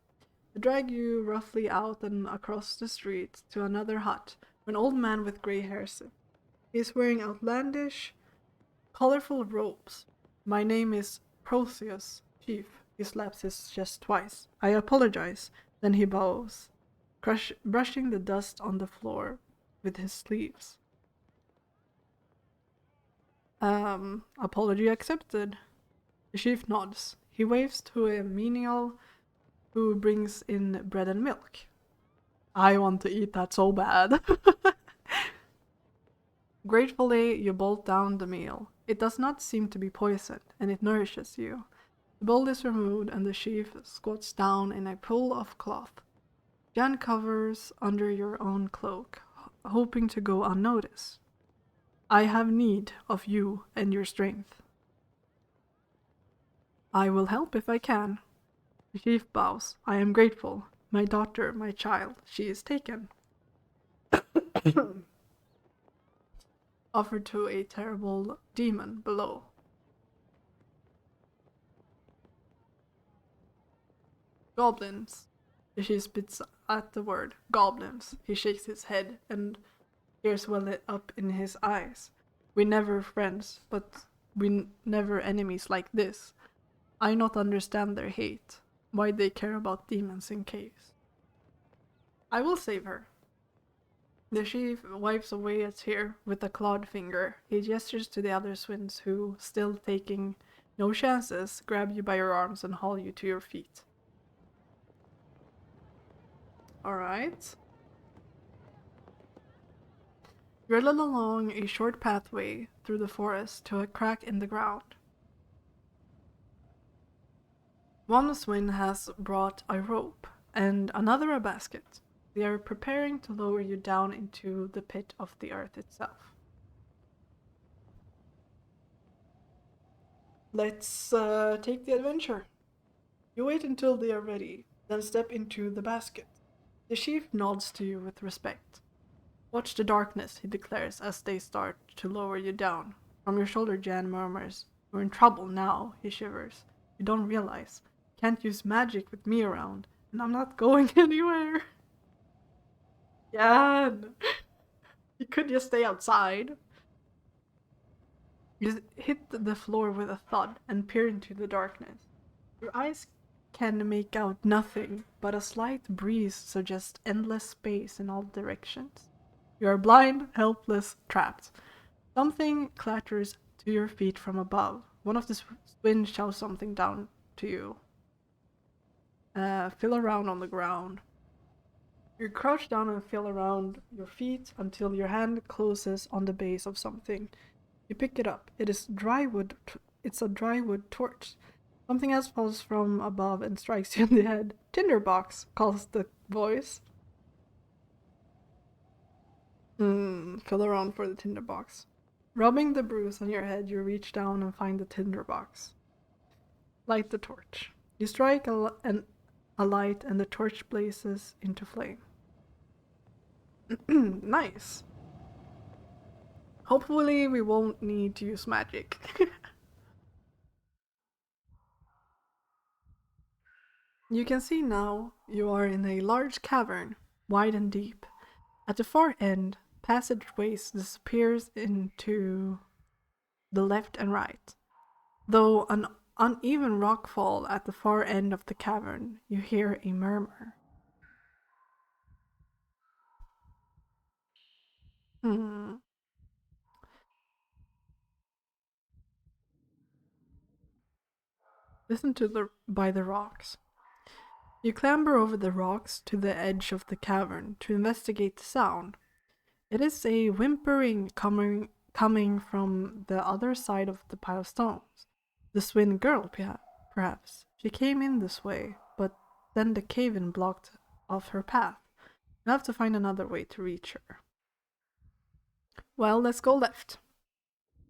They drag you roughly out and across the street to another hut, an old man with grey hairs. He is wearing outlandish, colorful robes. My name is Protheus, chief. He slaps his chest twice. I apologize. Then he bows, brushing the dust on the floor with his sleeves. Apology accepted. The chief nods. He waves to a menial who brings in bread and milk. I want to eat that so bad. Gratefully, you bolt down the meal. It does not seem to be poisoned, and it nourishes you. The bowl is removed, and the chief squats down in a pool of cloth. Jan covers under your own cloak, hoping to go unnoticed. I have need of you and your strength. I will help if I can. The chief bows. I am grateful. My daughter, my child, she is taken. Offered to a terrible demon below. Goblins. The chief spits at the word. Goblins. He shakes his head and tears well lit up in his eyes. We never friends, but we never enemies like this. I not understand their hate. Why they care about demons in caves. I will save her. The chief wipes away a tear with a clawed finger. He gestures to the other twins who, still taking no chances, grab you by your arms and haul you to your feet. Alright. You're led along a short pathway through the forest to a crack in the ground. One twin has brought a rope and another a basket. They are preparing to lower you down into the pit of the earth itself. Let's take the adventure. You wait until they are ready, then step into the basket. The chief nods to you with respect. Watch the darkness, he declares as they start to lower you down. From your shoulder, Jan murmurs. You're in trouble now, he shivers. You don't realize. Can't use magic with me around, and I'm not going anywhere. Jan! You could just stay outside. You hit the floor with a thud and peer into the darkness. Your eyes can make out nothing, but a slight breeze suggests endless space in all directions. You are blind, helpless, trapped. Something clatters to your feet from above. One of the twins shouts something down to you. Feel around on the ground. You crouch down and feel around your feet until your hand closes on the base of something. You pick it up. It's a dry wood torch. Something else falls from above and strikes you in the head. Tinderbox, calls the voice. Feel around for the tinderbox. Rubbing the bruise on your head, you reach down and find the tinderbox. Light the torch. You strike a light and the torch blazes into flame. Nice. Hopefully we won't need to use magic. You can see now you are in a large cavern, wide and deep. At the far end, passageways disappears into the left and right. Though an uneven rockfall at the far end of the cavern, you hear a murmur. Listen to by the rocks. You clamber over the rocks to the edge of the cavern to investigate the sound. It is a whimpering coming from the other side of the pile of stones. The twin girl, perhaps. She came in this way, but then the cave-in blocked off her path. You'll have to find another way to reach her. Well, let's go left.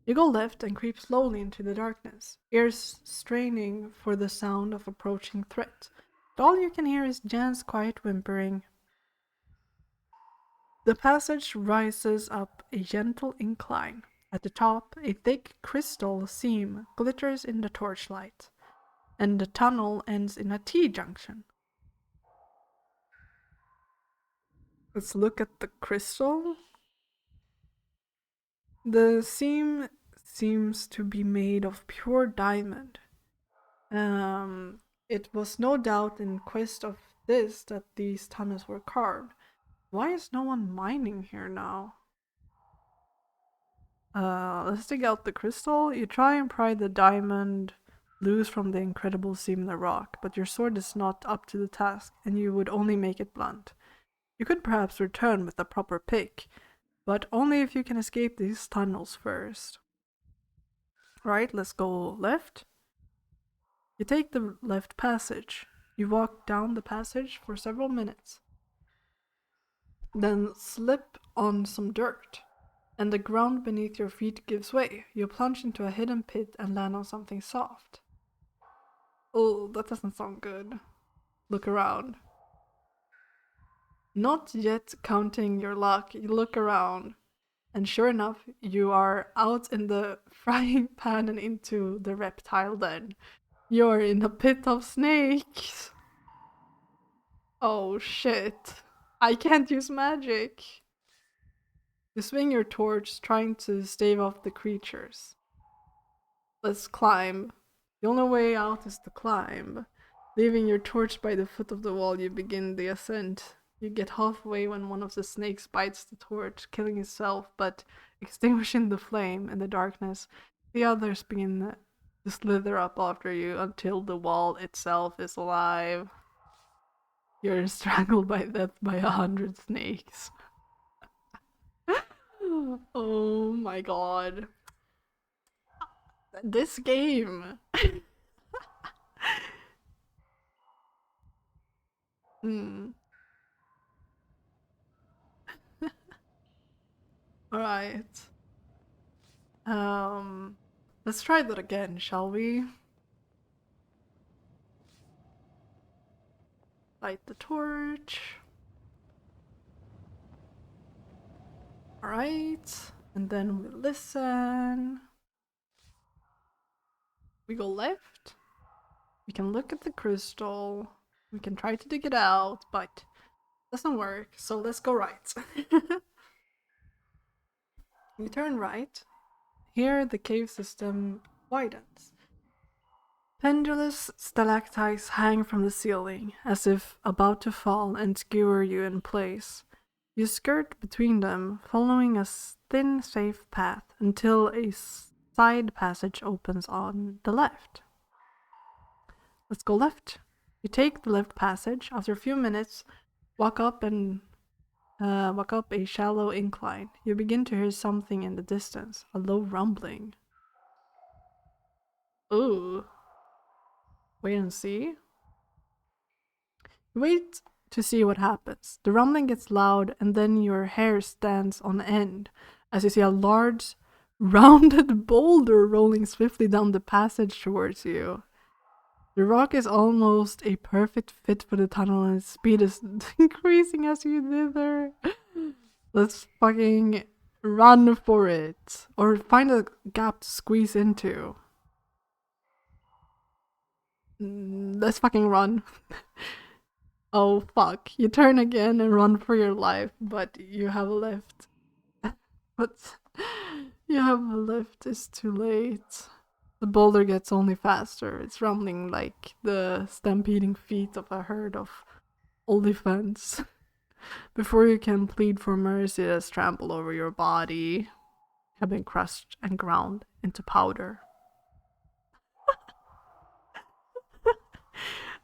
You go left and creep slowly into the darkness, ears straining for the sound of approaching threat. But all you can hear is Jan's quiet whimpering. The passage rises up a gentle incline. At the top, a thick crystal seam glitters in the torchlight, and the tunnel ends in a T-junction. Let's look at the crystal. The seam seems to be made of pure diamond. It was no doubt in quest of this that these tunnels were carved. Why is no one mining here now? Let's dig out the crystal. You try and pry the diamond loose from the incredible seam in the rock, but your sword is not up to the task, and you would only make it blunt. You could perhaps return with a proper pick, but only if you can escape these tunnels first. Right, let's go left. You take the left passage. You walk down the passage for several minutes. Then slip on some dirt, and the ground beneath your feet gives way. You plunge into a hidden pit and land on something soft. Oh, that doesn't sound good. Look around. Not yet counting your luck, you look around, and sure enough, you are out in the frying pan and into the reptile den. You're in a pit of snakes. Oh shit. I can't use magic. You swing your torch, trying to stave off the creatures. Let's climb. The only way out is to climb. Leaving your torch by the foot of the wall, you begin the ascent. You get halfway when one of the snakes bites the torch, killing itself, but extinguishing the flame in the darkness. The others begin to slither up after you until the wall itself is alive. You're strangled by death by 100 snakes. Oh my god. This game. Hmm. Alright. Let's try that again, shall we? Light the torch. Alright. And then we listen. We go left. We can look at the crystal. We can try to dig it out, but it doesn't work. So let's go right. We turn right. Here the cave system widens. Pendulous stalactites hang from the ceiling, as if about to fall and skewer you in place. You skirt between them, following a thin, safe path until a side passage opens on the left. Let's go left. You take the left passage. After a few minutes, walk up a shallow incline. You begin to hear something in the distance, a low rumbling. Ooh. Wait and see. Wait to see what happens. The rumbling gets loud, and then your hair stands on end as you see a large, rounded boulder rolling swiftly down the passage towards you. The rock is almost a perfect fit for the tunnel, and its speed is increasing as you dither. Let's fucking run for it. Or find a gap to squeeze into. Let's fucking run. Oh fuck. You turn again and run for your life, but you have left. But you have left is too late. The boulder gets only faster. It's rumbling like the stampeding feet of a herd of elephants. Before you can plead for mercy, it has trampled over your body, have been crushed and ground into powder.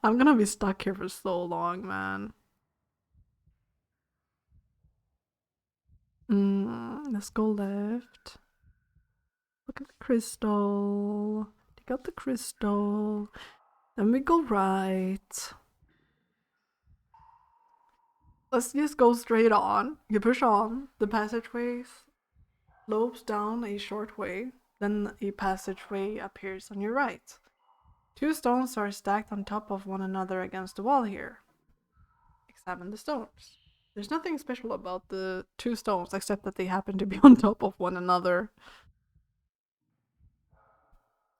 I'm gonna be stuck here for so long, man. Let's go left. Look at the crystal. Take out the crystal. Then we go right. Let's just go straight on. You push on. The passageway slopes down a short way. Then a passageway appears on your right. 2 stones are stacked on top of one another against the wall here. Examine the stones. There's nothing special about the 2 stones except that they happen to be on top of one another.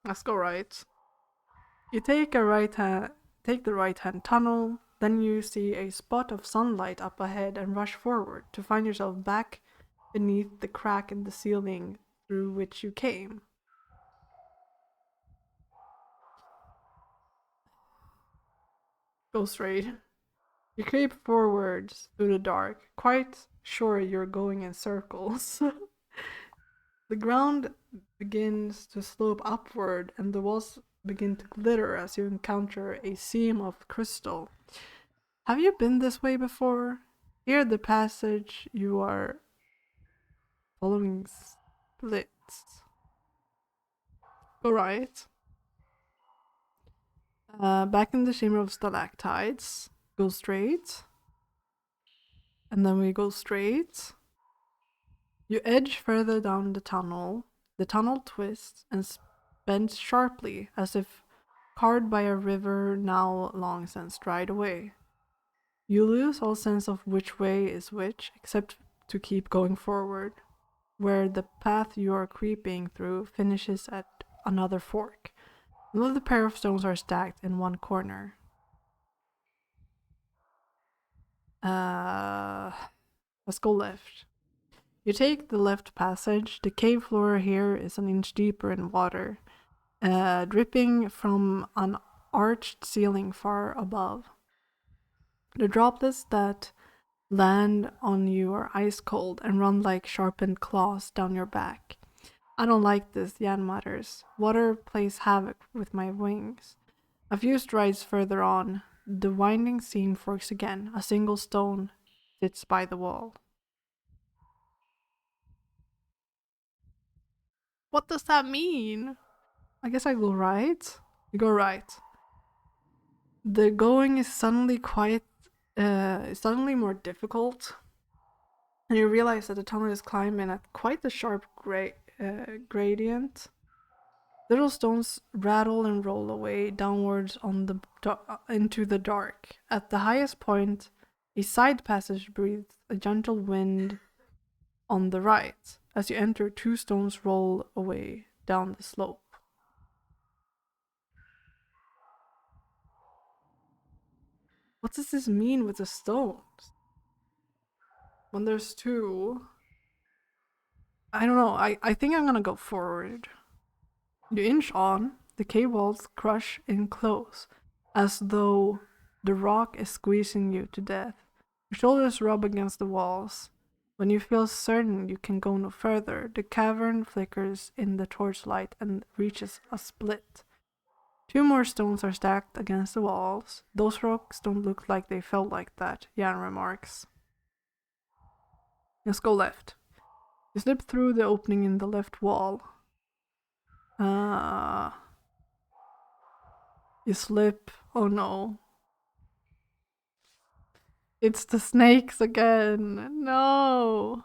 Let's go right. You take the right hand tunnel, then you see a spot of sunlight up ahead and rush forward to find yourself back beneath the crack in the ceiling through which you came. Go straight. You creep forwards through the dark, quite sure you're going in circles. The ground begins to slope upward and the walls begin to glitter as you encounter a seam of crystal. Have you been this way before? Here the passage you are following splits. Go right. Back in the chamber of stalactites. Go straight. And then we go straight. You edge further down the tunnel. The tunnel twists and bends sharply, as if carved by a river now long since dried away. You lose all sense of which way is which, except to keep going forward, where the path you are creeping through finishes at another fork. Another pair of stones are stacked in one corner. Let's go left. You take the left passage. The cave floor here is an inch deeper in water, dripping from an arched ceiling far above. The droplets that land on you are ice cold and run like sharpened claws down your back. I don't like this, Jan mutters. Water plays havoc with my wings. A few strides further on, the winding seam forks again. A single stone sits by the wall. What does that mean? I guess I go right. You go right. The going is suddenly suddenly more difficult, and you realize that the tunnel is climbing at quite a sharp gradient. Little stones rattle and roll away downwards into the dark. At the highest point, a side passage breathes a gentle wind on the right. As you enter, two stones roll away down the slope. What does this mean with the stones? When there's two, I don't know. I think I'm gonna go forward. You inch on, the cave walls crush in close, as though the rock is squeezing you to death. Your shoulders rub against the walls. When you feel certain you can go no further, the cavern flickers in the torchlight and reaches a split. Two more stones are stacked against the walls. Those rocks don't look like they felt like that, Jan remarks. Let's go left. You slip through the opening in the left wall. You slip. Oh no. It's the snakes again. No.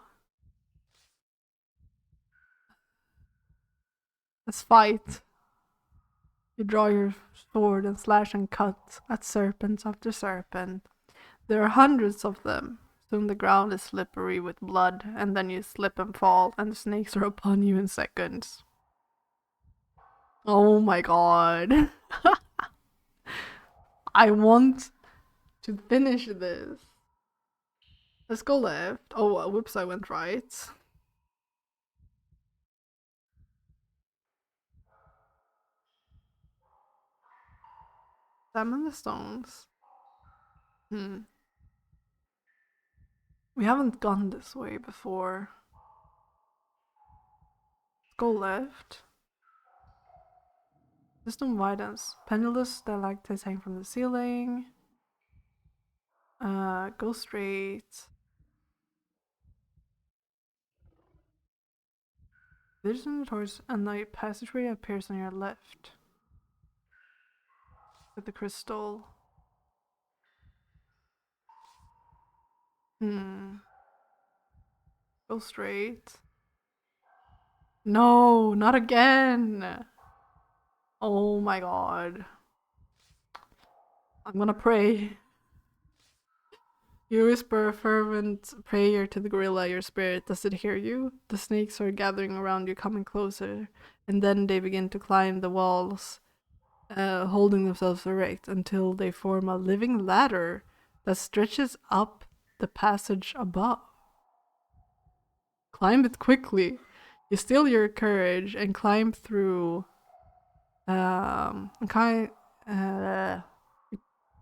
Let's fight. You draw your sword and slash and cut at serpent after serpent. There are hundreds of them. Soon the ground is slippery with blood, and then you slip and fall, and the snakes are upon you in seconds. Oh my god. I want to finish this. Let's go left. Oh, whoops, I went right. Examine the stones. We haven't gone this way before. Let's go left. The stone widens. Pendulous stalactites hang from the ceiling. Go straight. Vision towards and the passageway appears on your left. With the crystal. Go straight. No, not again. Oh my god. I'm gonna pray. You whisper a fervent prayer to the gorilla, your spirit. Does it hear you? The snakes are gathering around you, coming closer, and then they begin to climb the walls, holding themselves erect until they form a living ladder that stretches up the passage above. Climb it quickly. You still your courage and climb through. Still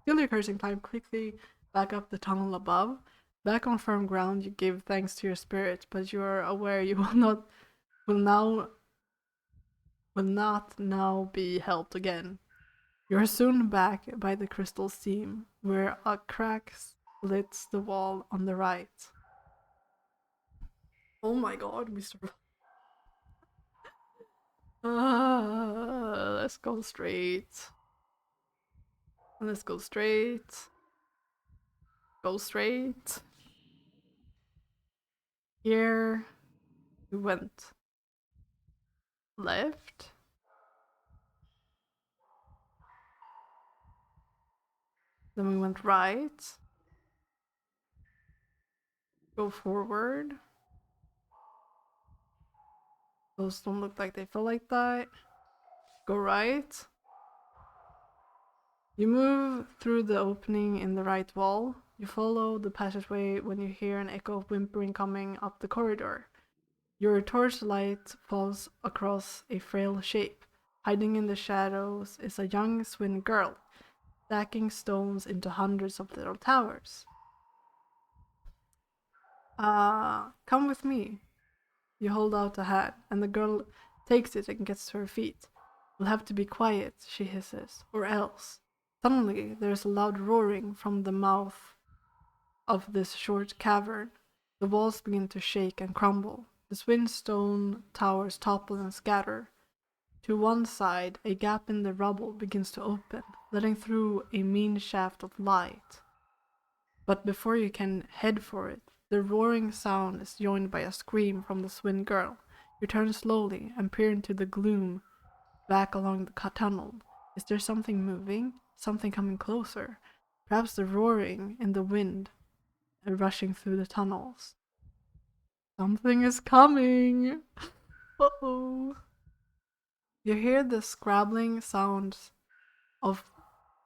your courage and climb quickly back up the tunnel above. Back on firm ground, you give thanks to your spirit, but you are aware you will not now be helped again. You are soon back by the crystal seam, where a crack splits the wall on the right. Oh my god, Mr. Let's go straight. Let's go straight. Go straight. Here we went left. Then we went right. Go forward. Those don't look like they feel like that. Go right. You move through the opening in the right wall. You follow the passageway when you hear an echo of whimpering coming up the corridor. Your torchlight falls across a frail shape. Hiding in the shadows is a young swin girl, stacking stones into hundreds of little towers. Come with me. You hold out a hand, and the girl takes it and gets to her feet. You'll have to be quiet, she hisses, or else. Suddenly, there's a loud roaring from the mouth of this short cavern. The walls begin to shake and crumble. The twin stone towers topple and scatter. To one side, a gap in the rubble begins to open, letting through a mean shaft of light. But before you can head for it, the roaring sound is joined by a scream from the twin girl. You turn slowly and peer into the gloom back along the tunnel. Is there something moving? Something coming closer? Perhaps the roaring in the wind and rushing through the tunnels. Something is coming! Uh-oh. You hear the scrabbling sounds of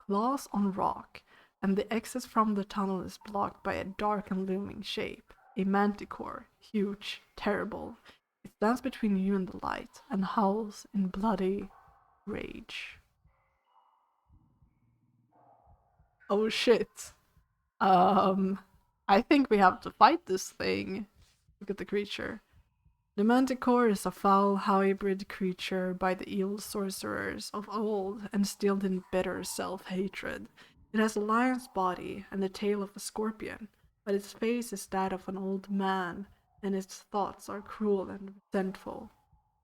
claws on rock, and the exit from the tunnel is blocked by a dark and looming shape. A manticore, huge, terrible. It stands between you and the light, and howls in bloody rage. Oh shit. I think we have to fight this thing. Look at the creature. The manticore is a foul hybrid creature by the evil sorcerers of old, and instilled in bitter self-hatred. It has a lion's body and the tail of a scorpion, but its face is that of an old man, and its thoughts are cruel and resentful.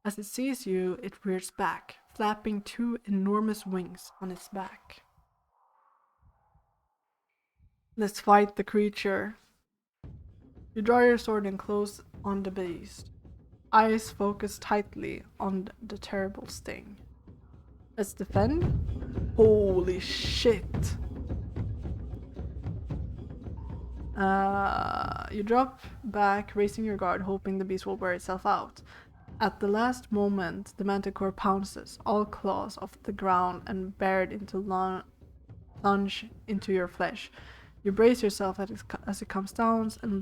As it sees you, it rears back, flapping two enormous wings on its back. Let's fight the creature. You draw your sword and close on the beast. Eyes focus tightly on the terrible sting. Let's defend. Holy shit. You drop back, raising your guard, hoping the beast will wear itself out. At the last moment, the manticore pounces, all claws off the ground and bared into plunge into your flesh. You brace yourself as it comes down and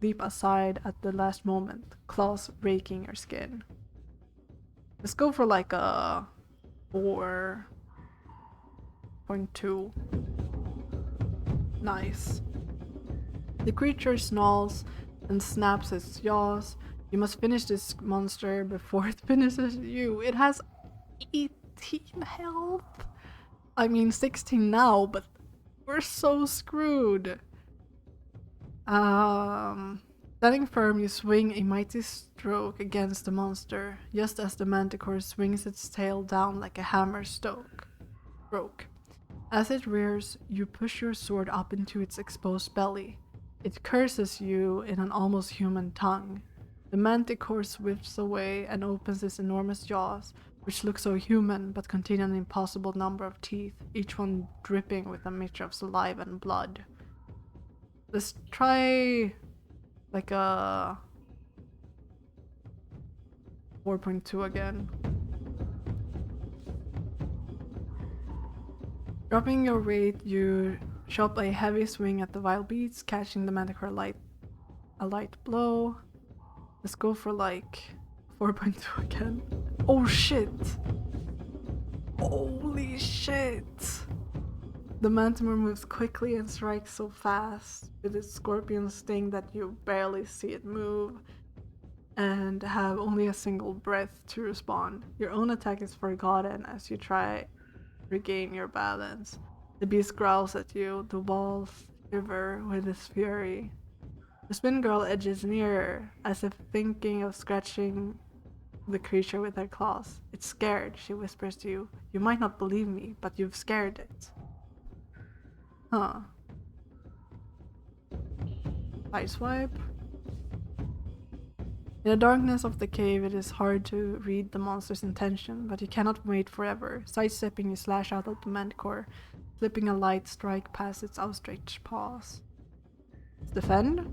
leap aside at the last moment, claws raking your skin. Let's go for like a 4.2. Nice. The creature snarls and snaps its jaws. You must finish this monster before it finishes you. It has 18 health. I mean 16 now, but we're so screwed. Standing firm, you swing a mighty stroke against the monster, just as the manticore swings its tail down like a hammer stroke. As it rears, you push your sword up into its exposed belly. It curses you in an almost human tongue. The manticore swifts away and opens its enormous jaws, which look so human but contain an impossible number of teeth, each one dripping with a mixture of saliva and blood. Let's try like a 4.2 again. Dropping your weight, you chop a heavy swing at the wild beasts, catching the manticore a light blow. Let's go for like 4.2 again. Oh shit! Holy shit! The manticore moves quickly and strikes so fast with its scorpion sting that you barely see it move and have only a single breath to respond. Your own attack is forgotten as you try to regain your balance. The beast growls at you, the walls shiver with its fury. The spin girl edges nearer, as if thinking of scratching the creature with her claws. It's scared, she whispers to you. You might not believe me, but you've scared it. Huh. Sideswipe. In the darkness of the cave, it is hard to read the monster's intention, but you cannot wait forever. Sidestepping, you slash out at the manticore, slipping a light strike past its outstretched paws. Let's defend.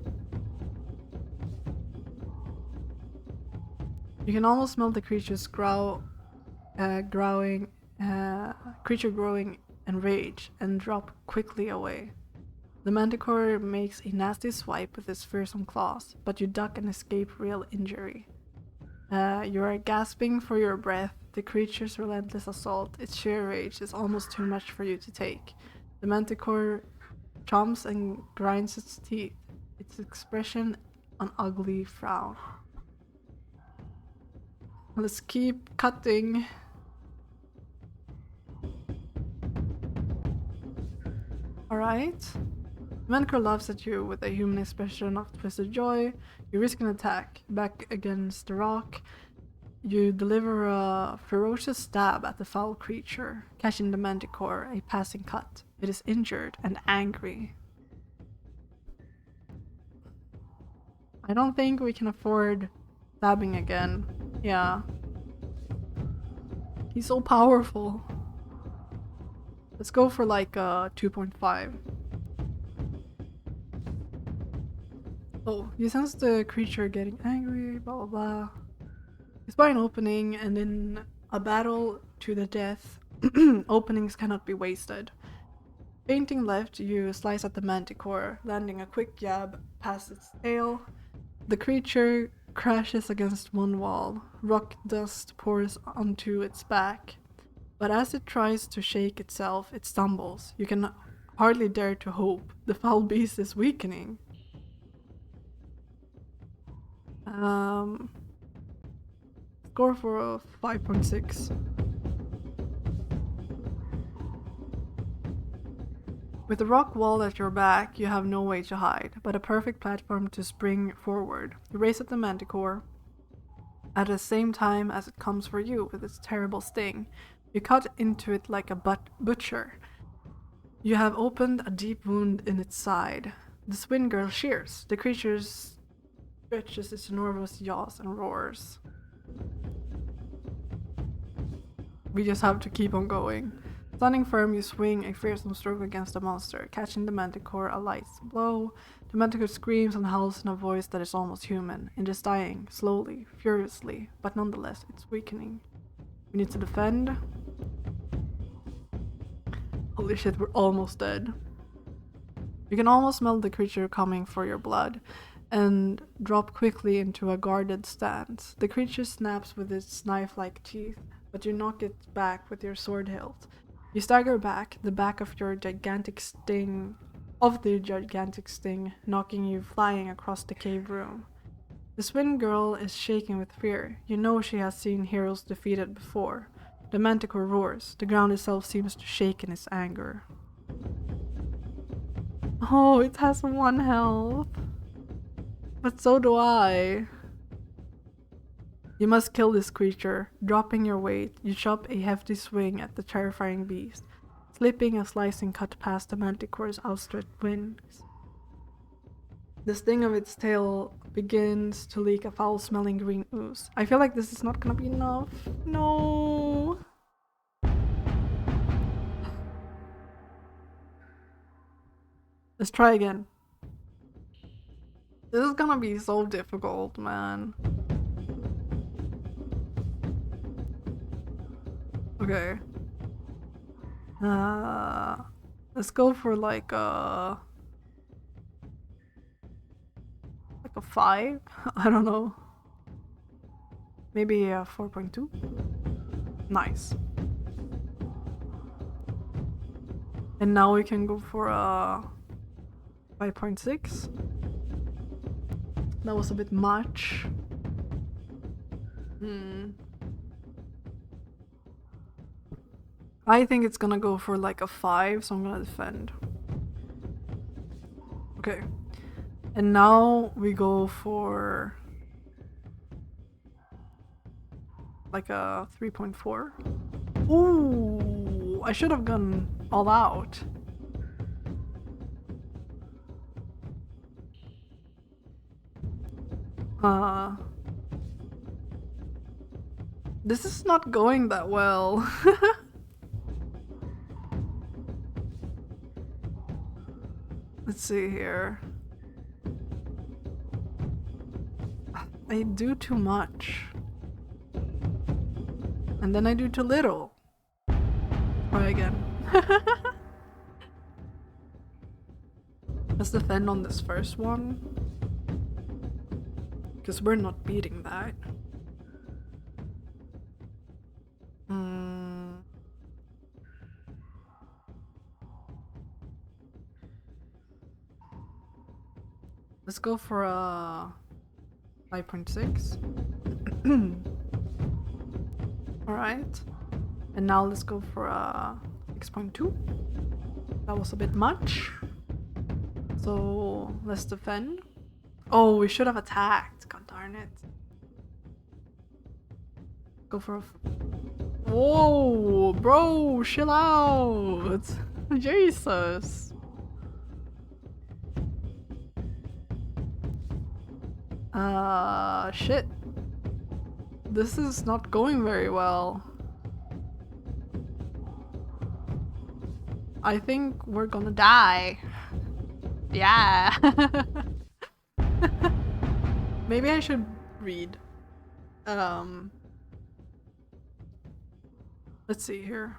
You can almost smell the creature's growling enrage and drop quickly away. The manticore makes a nasty swipe with its fearsome claws, but you duck and escape real injury. You are gasping for your breath. The creature's relentless assault, its sheer rage, is almost too much for you to take. The manticore chomps and grinds its teeth, its expression an ugly frown. Let's keep cutting. Alright. Manticore laughs at you with a human expression of twisted joy. You risk an attack. Back against the rock, you deliver a ferocious stab at the foul creature, catching the manticore a passing cut. It is injured and angry. I don't think we can afford stabbing again. Yeah. He's so powerful. Let's go for like 2.5. Oh, you sense the creature getting angry, blah blah blah. You spy an opening, and in a battle to the death, openings cannot be wasted. Feinting left, you slice at the manticore, landing a quick jab past its tail. The creature crashes against one wall. Rock dust pours onto its back. But as it tries to shake itself, it stumbles. You can hardly dare to hope. The foul beast is weakening. Score for a 5.6. With the rock wall at your back, you have no way to hide, but a perfect platform to spring forward. You race at the manticore. At the same time as it comes for you with its terrible sting, you cut into it like a butcher. You have opened a deep wound in its side. The Swin Girl shears. The creature stretches its enormous jaws and roars. We just have to keep on going. Standing firm, you swing a fearsome stroke against the monster, catching the manticore a light blow. The manticore screams and howls in a voice that is almost human. It is dying, slowly, furiously, but nonetheless, it's weakening. We need to defend. Holy shit, we're almost dead. You can almost smell the creature coming for your blood, and drop quickly into a guarded stance. The creature snaps with its knife-like teeth, but you knock it back with your sword hilt. You stagger back, the back of the gigantic sting, knocking you flying across the cave room. The Swin Girl is shaking with fear. You know she has seen heroes defeated before. The manticore roars. The ground itself seems to shake in its anger. Oh, it has 1 health. But so do I. You must kill this creature. Dropping your weight, you chop a hefty swing at the terrifying beast, slipping a slicing cut past the manticore's outstretched wings. The sting of its tail begins to leak a foul-smelling green ooze. I feel like this is not gonna be enough. No. Let's try again. This is gonna be so difficult, man. Okay. Let's go for like a 5? I don't know. Maybe a 4.2? Nice. And now we can go for a 5.6. That was a bit much. I think it's gonna go for like a 5, so I'm gonna defend. Okay. And now we go for like a 3.4. Ooh, I should have gone all out. This is not going that well. Let's see here. I do too much. And then I do too little. Try again. Let's defend on this first one. Because we're not beating that. Let's go for a 5.6. Alright. And now let's go for a 6.2. That was a bit much. So let's defend. Oh, we should have attacked. God darn it. Go for a... Whoa, bro, chill out. Jesus. Shit. This is not going very well. I think we're gonna die. Yeah. Maybe I should read. Let's see here.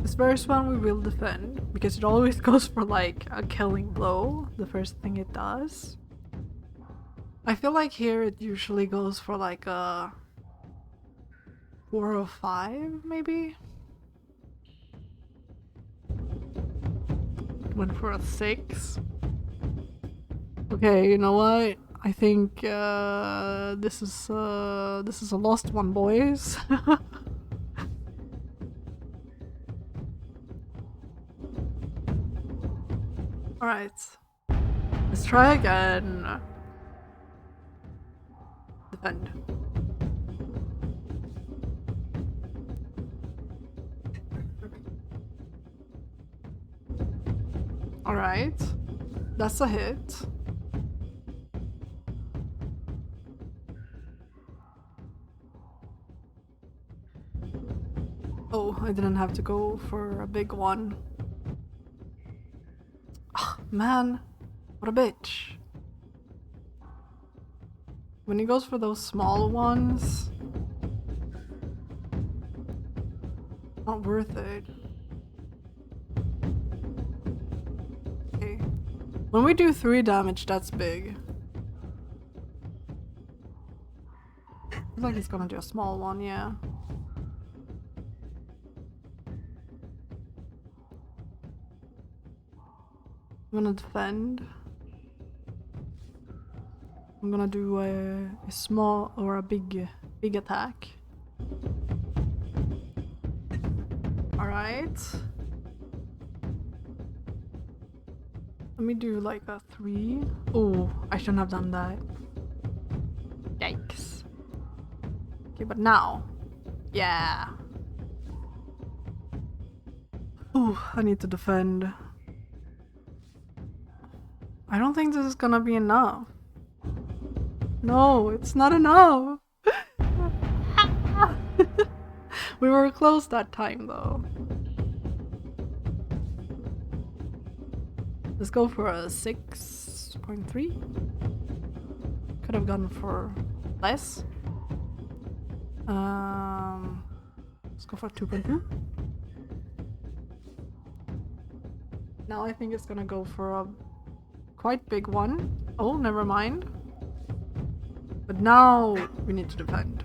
This first one we will defend, because it always goes for like a killing blow, the first thing it does. I feel like here it usually goes for like a 4 or 5, maybe? Went for a 6. Okay, you know what? I think this is a lost one, boys. Alright. Let's try again. Defend. Alright. That's a hit. Oh, I didn't have to go for a big one. Oh, man, what a bitch. When he goes for those small ones, not worth it. Okay. When we do 3 damage, that's big. I feel like he's gonna do a small one, yeah. I'm gonna defend. I'm gonna do a small or a big attack. Alright. Let me do like a 3. Oh, I shouldn't have done that. Yikes. Okay, but now. Yeah. Ooh, I need to defend. I don't think this is gonna be enough. No, it's not enough. We were close that time though. Let's go for a 6.3. Could have gone for less. Let's go for 2.2. Now I think it's gonna go for a quite big one. Oh, never mind. But now we need to defend.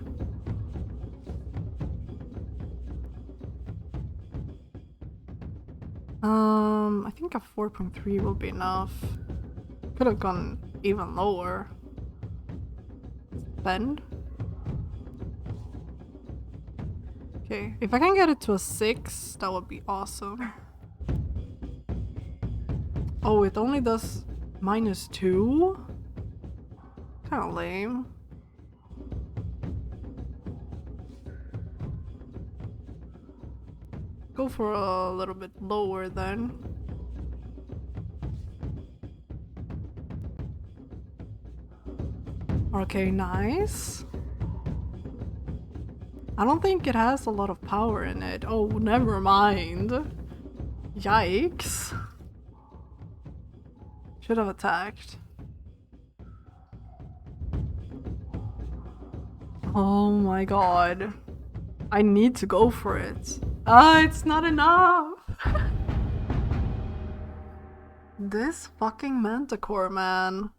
I think a 4.3 will be enough. Could have gone even lower. Defend. Okay, if I can get it to a 6, that would be awesome. Oh, it only does -2? Kinda lame. Go for a little bit lower then. Okay, nice. I don't think it has a lot of power in it. Oh, never mind. Yikes. Should have attacked. Oh my god. I need to go for it. Ah, it's not enough. This fucking manticore, man.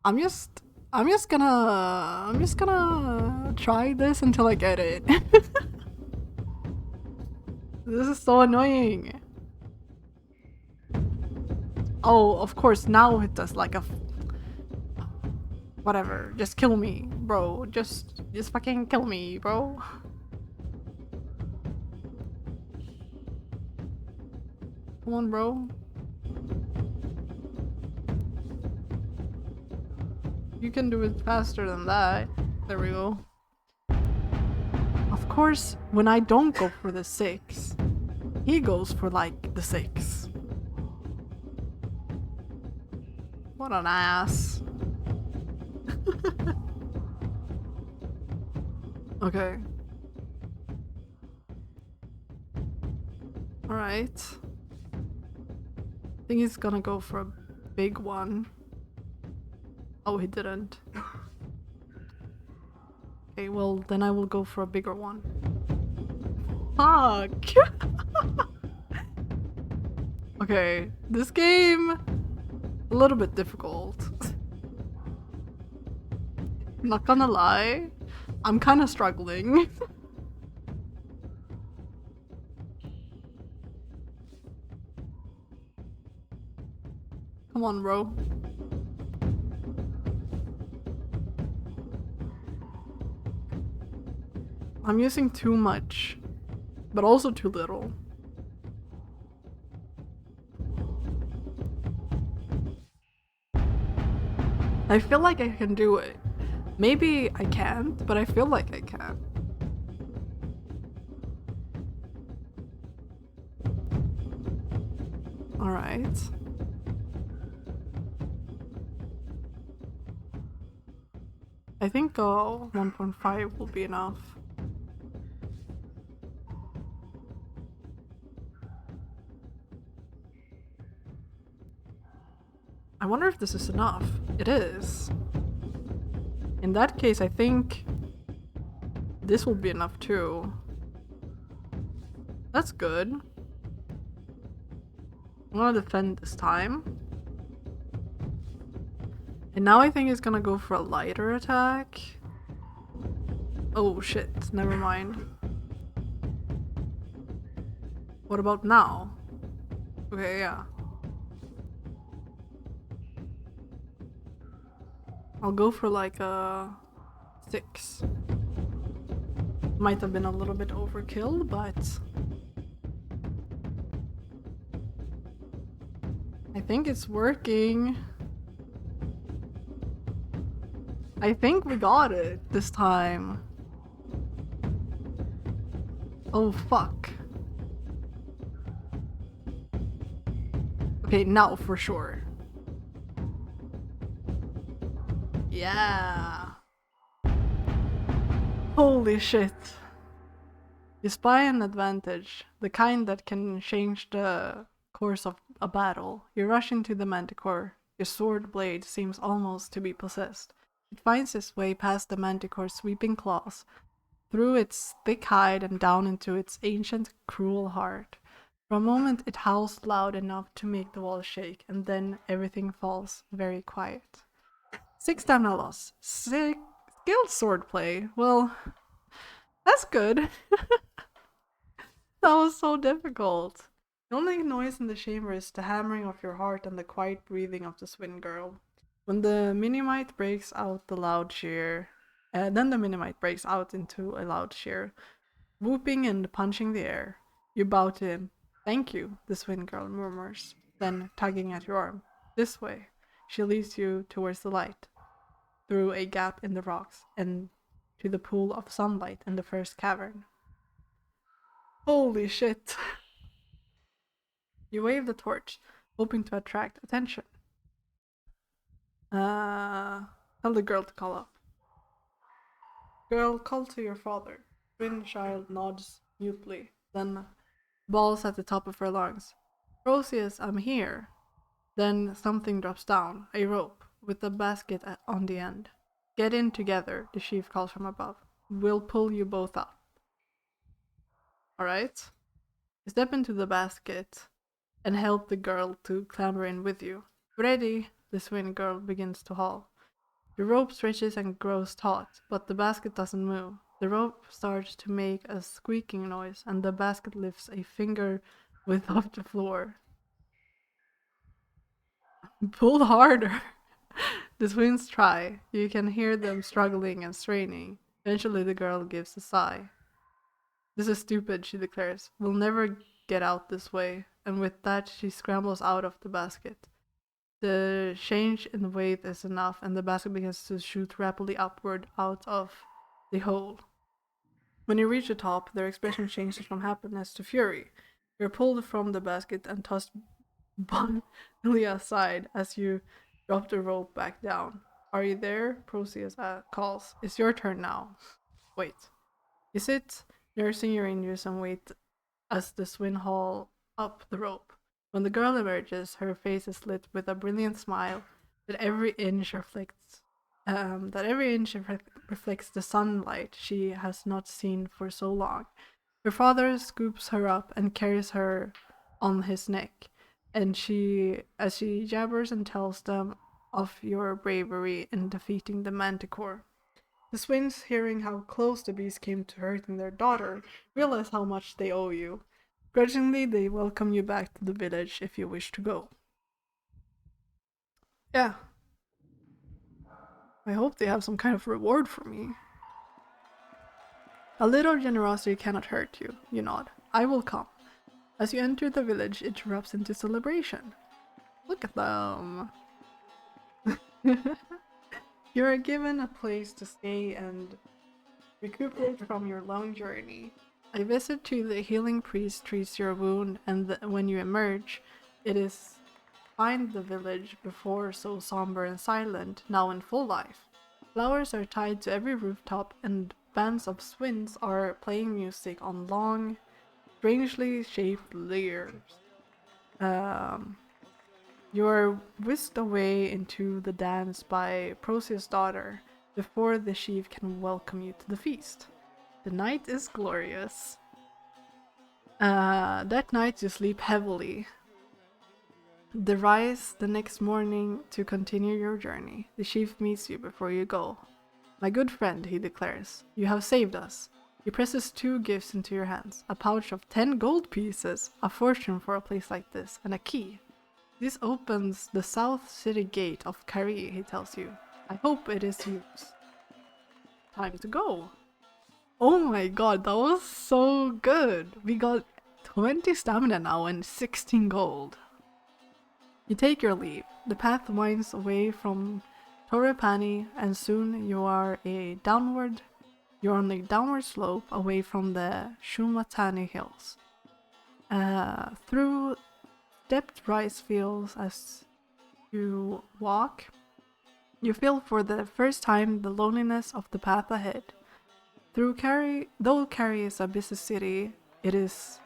I'm just gonna try this until I get it. This is so annoying. Oh, of course, now it does like a... Whatever, just kill me, bro. Just fucking kill me, bro. Come on, bro. You can do it faster than that. There we go. Of course, when I don't go for the 6, he goes for like the 6. What an ass. Okay. Alright. I think he's gonna go for a big one. Oh, he didn't. Okay, well, then I will go for a bigger one. Fuck! Okay, this game... a little bit difficult. Not gonna lie, I'm kinda struggling. Come on, bro. I'm using too much, but also too little. I feel like I can do it. Maybe I can't, but I feel like I can. Alright. I think 1.5 will be enough. I wonder if this is enough. It is. In that case, I think this will be enough too. That's good. I'm gonna defend this time. And now I think he's gonna go for a lighter attack. Oh shit, never mind. What about now? Okay, yeah. I'll go for like a 6. Might have been a little bit overkill, but I think it's working. I think we got it this time. Oh fuck. Okay, now for sure. Yeah. Holy shit. You spy an advantage, the kind that can change the course of a battle. You rush into the manticore. Your sword blade seems almost to be possessed. It finds its way past the manticore's sweeping claws, through its thick hide and down into its ancient, cruel heart. For a moment it howls loud enough to make the walls shake, and then everything falls very quiet. 6 stamina loss. Skilled swordplay. Well, that's good. That was so difficult. The only noise in the chamber is the hammering of your heart and the quiet breathing of the Swin girl. When the Minimite breaks out the loud cheer, then the Minimite breaks out into a loud cheer, whooping and punching the air. You bow to him. Thank you, the Swin girl murmurs, then tugging at your arm. This way. She leads you towards the light, through a gap in the rocks, and to the pool of sunlight in the first cavern. Holy shit. You wave the torch, hoping to attract attention. Tell the girl to call up. Girl, call to your father. Twin child nods mutely, then bawls at the top of her lungs. Rosius, I'm here. Then something drops down, a rope, with a basket on the end. Get in together, the chief calls from above. We'll pull you both up. Alright. You step into the basket and help the girl to clamber in with you. Ready, the Swin girl begins to haul. The rope stretches and grows taut, but the basket doesn't move. The rope starts to make a squeaking noise, and the basket lifts a finger width off the floor. Pull harder! The twins try. You can hear them struggling and straining. Eventually, the girl gives a sigh. This is stupid, she declares. We'll never get out this way. And with that, she scrambles out of the basket. The change in weight is enough, and the basket begins to shoot rapidly upward out of the hole. When you reach the top, their expression changes from happiness to fury. You're pulled from the basket and tossed bodily aside as you drop the rope back down. Are you there? Proceus calls. It's your turn now. Wait. You sit, nursing your injuries, and wait as the twin haul up the rope. When the girl emerges, her face is lit with a brilliant smile that every inch reflects reflects the sunlight she has not seen for so long. Her father scoops her up and carries her on his neck, and as she jabbers and tells them of your bravery in defeating the manticore. The twins, hearing how close the beast came to hurting their daughter, realize how much they owe you. Grudgingly, they welcome you back to the village if you wish to go. Yeah. I hope they have some kind of reward for me. A little generosity cannot hurt you, you nod. I will come. As you enter the village, it erupts into celebration. Look at them. You are given a place to stay and recuperate from your long journey. A visit to the healing priest treats your wound, and when you emerge, it is find the village before so somber and silent, now in full life. Flowers are tied to every rooftop, and bands of swins are playing music on long, strangely shaped lyres. You are whisked away into the dance by Proceus' daughter before the chief can welcome you to the feast. The night is glorious. That night you sleep heavily. Rise the next morning to continue your journey. The chief meets you before you go. My good friend, he declares, you have saved us. He presses 2 gifts into your hands, a pouch of 10 gold pieces, a fortune for a place like this, and a key. This opens the south city gate of Kari, he tells you. I hope it is yours. Time to go. Oh my god, that was so good. We got 20 stamina now and 16 gold. You take your leave. The path winds away from Torrepani, and soon you're on a downward slope away from the Shumatani hills. Through stepped rice fields as you walk, you feel for the first time the loneliness of the path ahead. Though Kari is a busy city, it is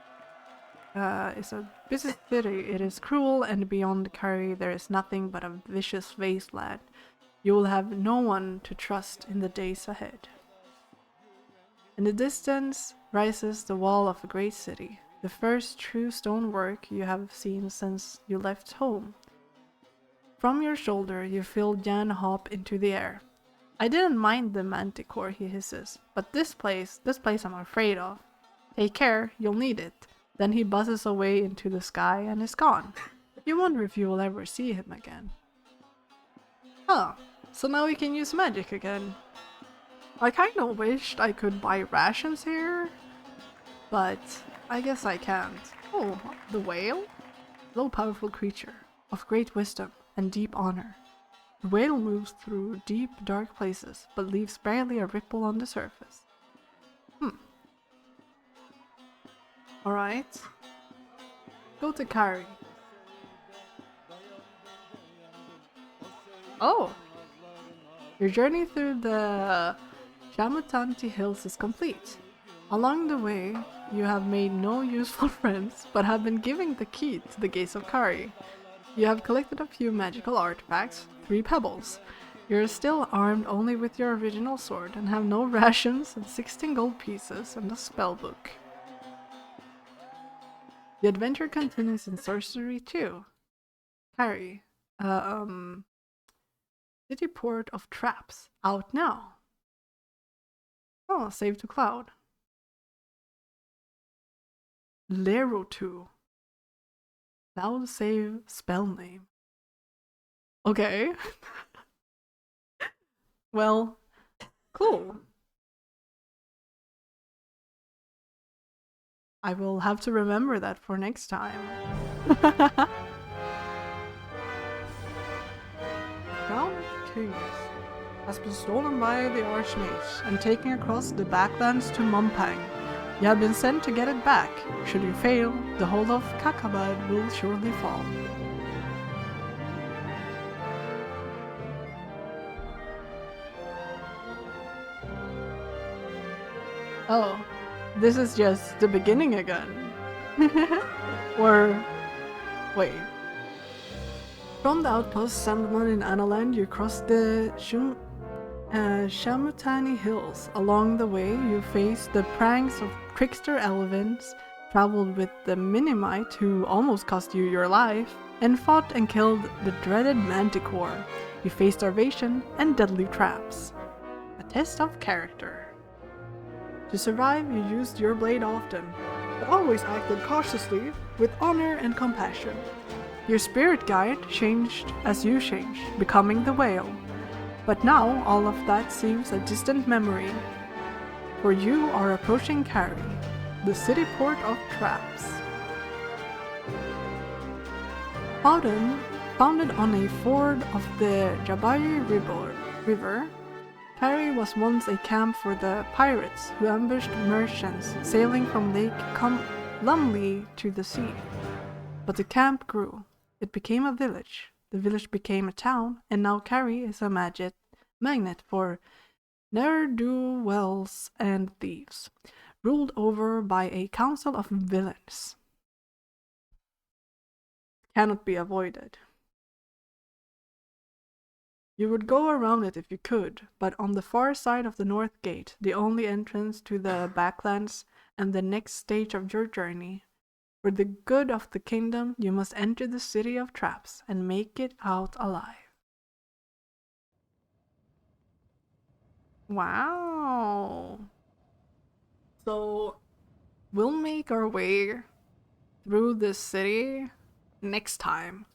cruel, and beyond Kari there is nothing but a vicious wasteland. You will have no one to trust in the days ahead. In the distance rises the wall of a great city, the first true stonework you have seen since you left home. From your shoulder you feel Jan hop into the air. I didn't mind the manticore, he hisses, but this place I'm afraid of. Take care, you'll need it. Then he buzzes away into the sky and is gone. You wonder if you will ever see him again. Huh, so now we can use magic again. I kinda wished I could buy rations here, but I guess I can't. Oh, the whale? Low powerful creature, of great wisdom and deep honor. The whale moves through deep, dark places, but leaves barely a ripple on the surface. Alright. Go to Kari. Oh! Your journey through the Shamutanti Hills is complete. Along the way, you have made no useful friends, but have been given the key to the gates of Kari. You have collected a few magical artifacts, 3 pebbles. You're still armed only with your original sword and have no rations and 16 gold pieces and a spell book. The adventure continues in Sorcery 2. Kari. City Port of Traps. Out now. Oh, save to cloud. Lero 2. Cloud save spell name. Okay. Well, cool. I will have to remember that for next time. Crown of Kings has been stolen by the Archmage and taken across the backlands to Mumpang. You have been sent to get it back. Should you fail, the whole of Kakabad will surely fall. Oh, this is just the beginning again. Or, wait. From the outpost Sandman in Analand, you cross the Shamutani Hills. Along the way, you face the pranks of trickster elephants, traveled with the Minimite who almost cost you your life, and fought and killed the dreaded Manticore. You faced starvation and deadly traps. A test of character. To survive, you used your blade often, but always acted cautiously, with honor and compassion. Your spirit guide changed as you changed, becoming the whale. But now all of that seems a distant memory, for you are approaching Kari, the city port of traps. Founded on a ford of the Jabari River, Kari was once a camp for the pirates who ambushed merchants sailing from Lake Lumley to the sea. But the camp grew. It became a village. The village became a town, and now Kari is a magnet for ne'er-do-wells and thieves, ruled over by a council of villains. Cannot be avoided. You would go around it if you could, but on the far side of the North Gate, the only entrance to the Backlands and the next stage of your journey, for the good of the kingdom, you must enter the city of traps and make it out alive. Wow. So, we'll make our way through this city next time.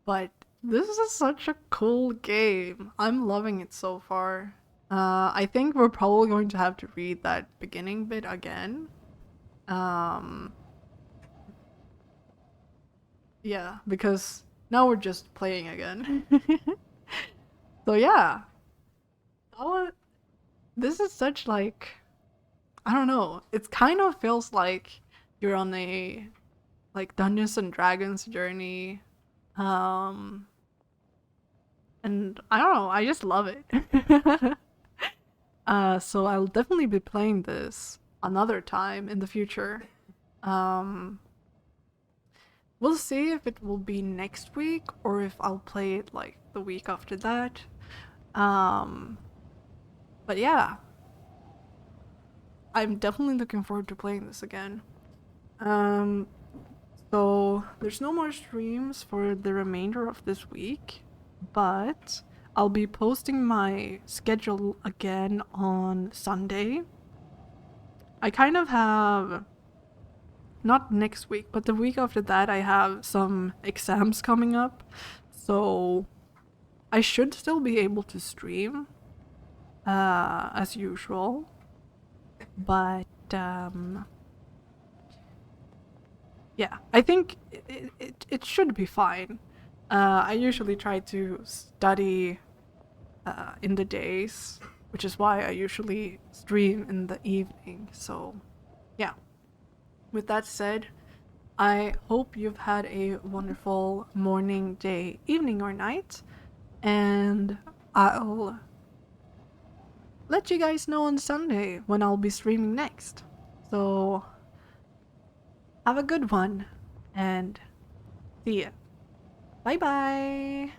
But this is such a cool game. I'm loving it so far. I think we're probably going to have to read that beginning bit again. Yeah, because now we're just playing again. So yeah. This is such like, I don't know, it kind of feels like you're on a like Dungeons and Dragons journey. And I don't know, I just love it. So I'll definitely be playing this another time in the future. We'll see if it will be next week or if I'll play it like the week after that. But yeah, I'm definitely looking forward to playing this again. So there's no more streams for the remainder of this week, but I'll be posting my schedule again on Sunday. I kind of have, not next week, but the week after that I have some exams coming up, so I should still be able to stream as usual, but yeah, I think it should be fine. I usually try to study in the days, which is why I usually stream in the evening. So yeah, with that said, I hope you've had a wonderful morning, day, evening, or night, and I'll let you guys know on Sunday when I'll be streaming next. So have a good one, and see ya. Bye bye!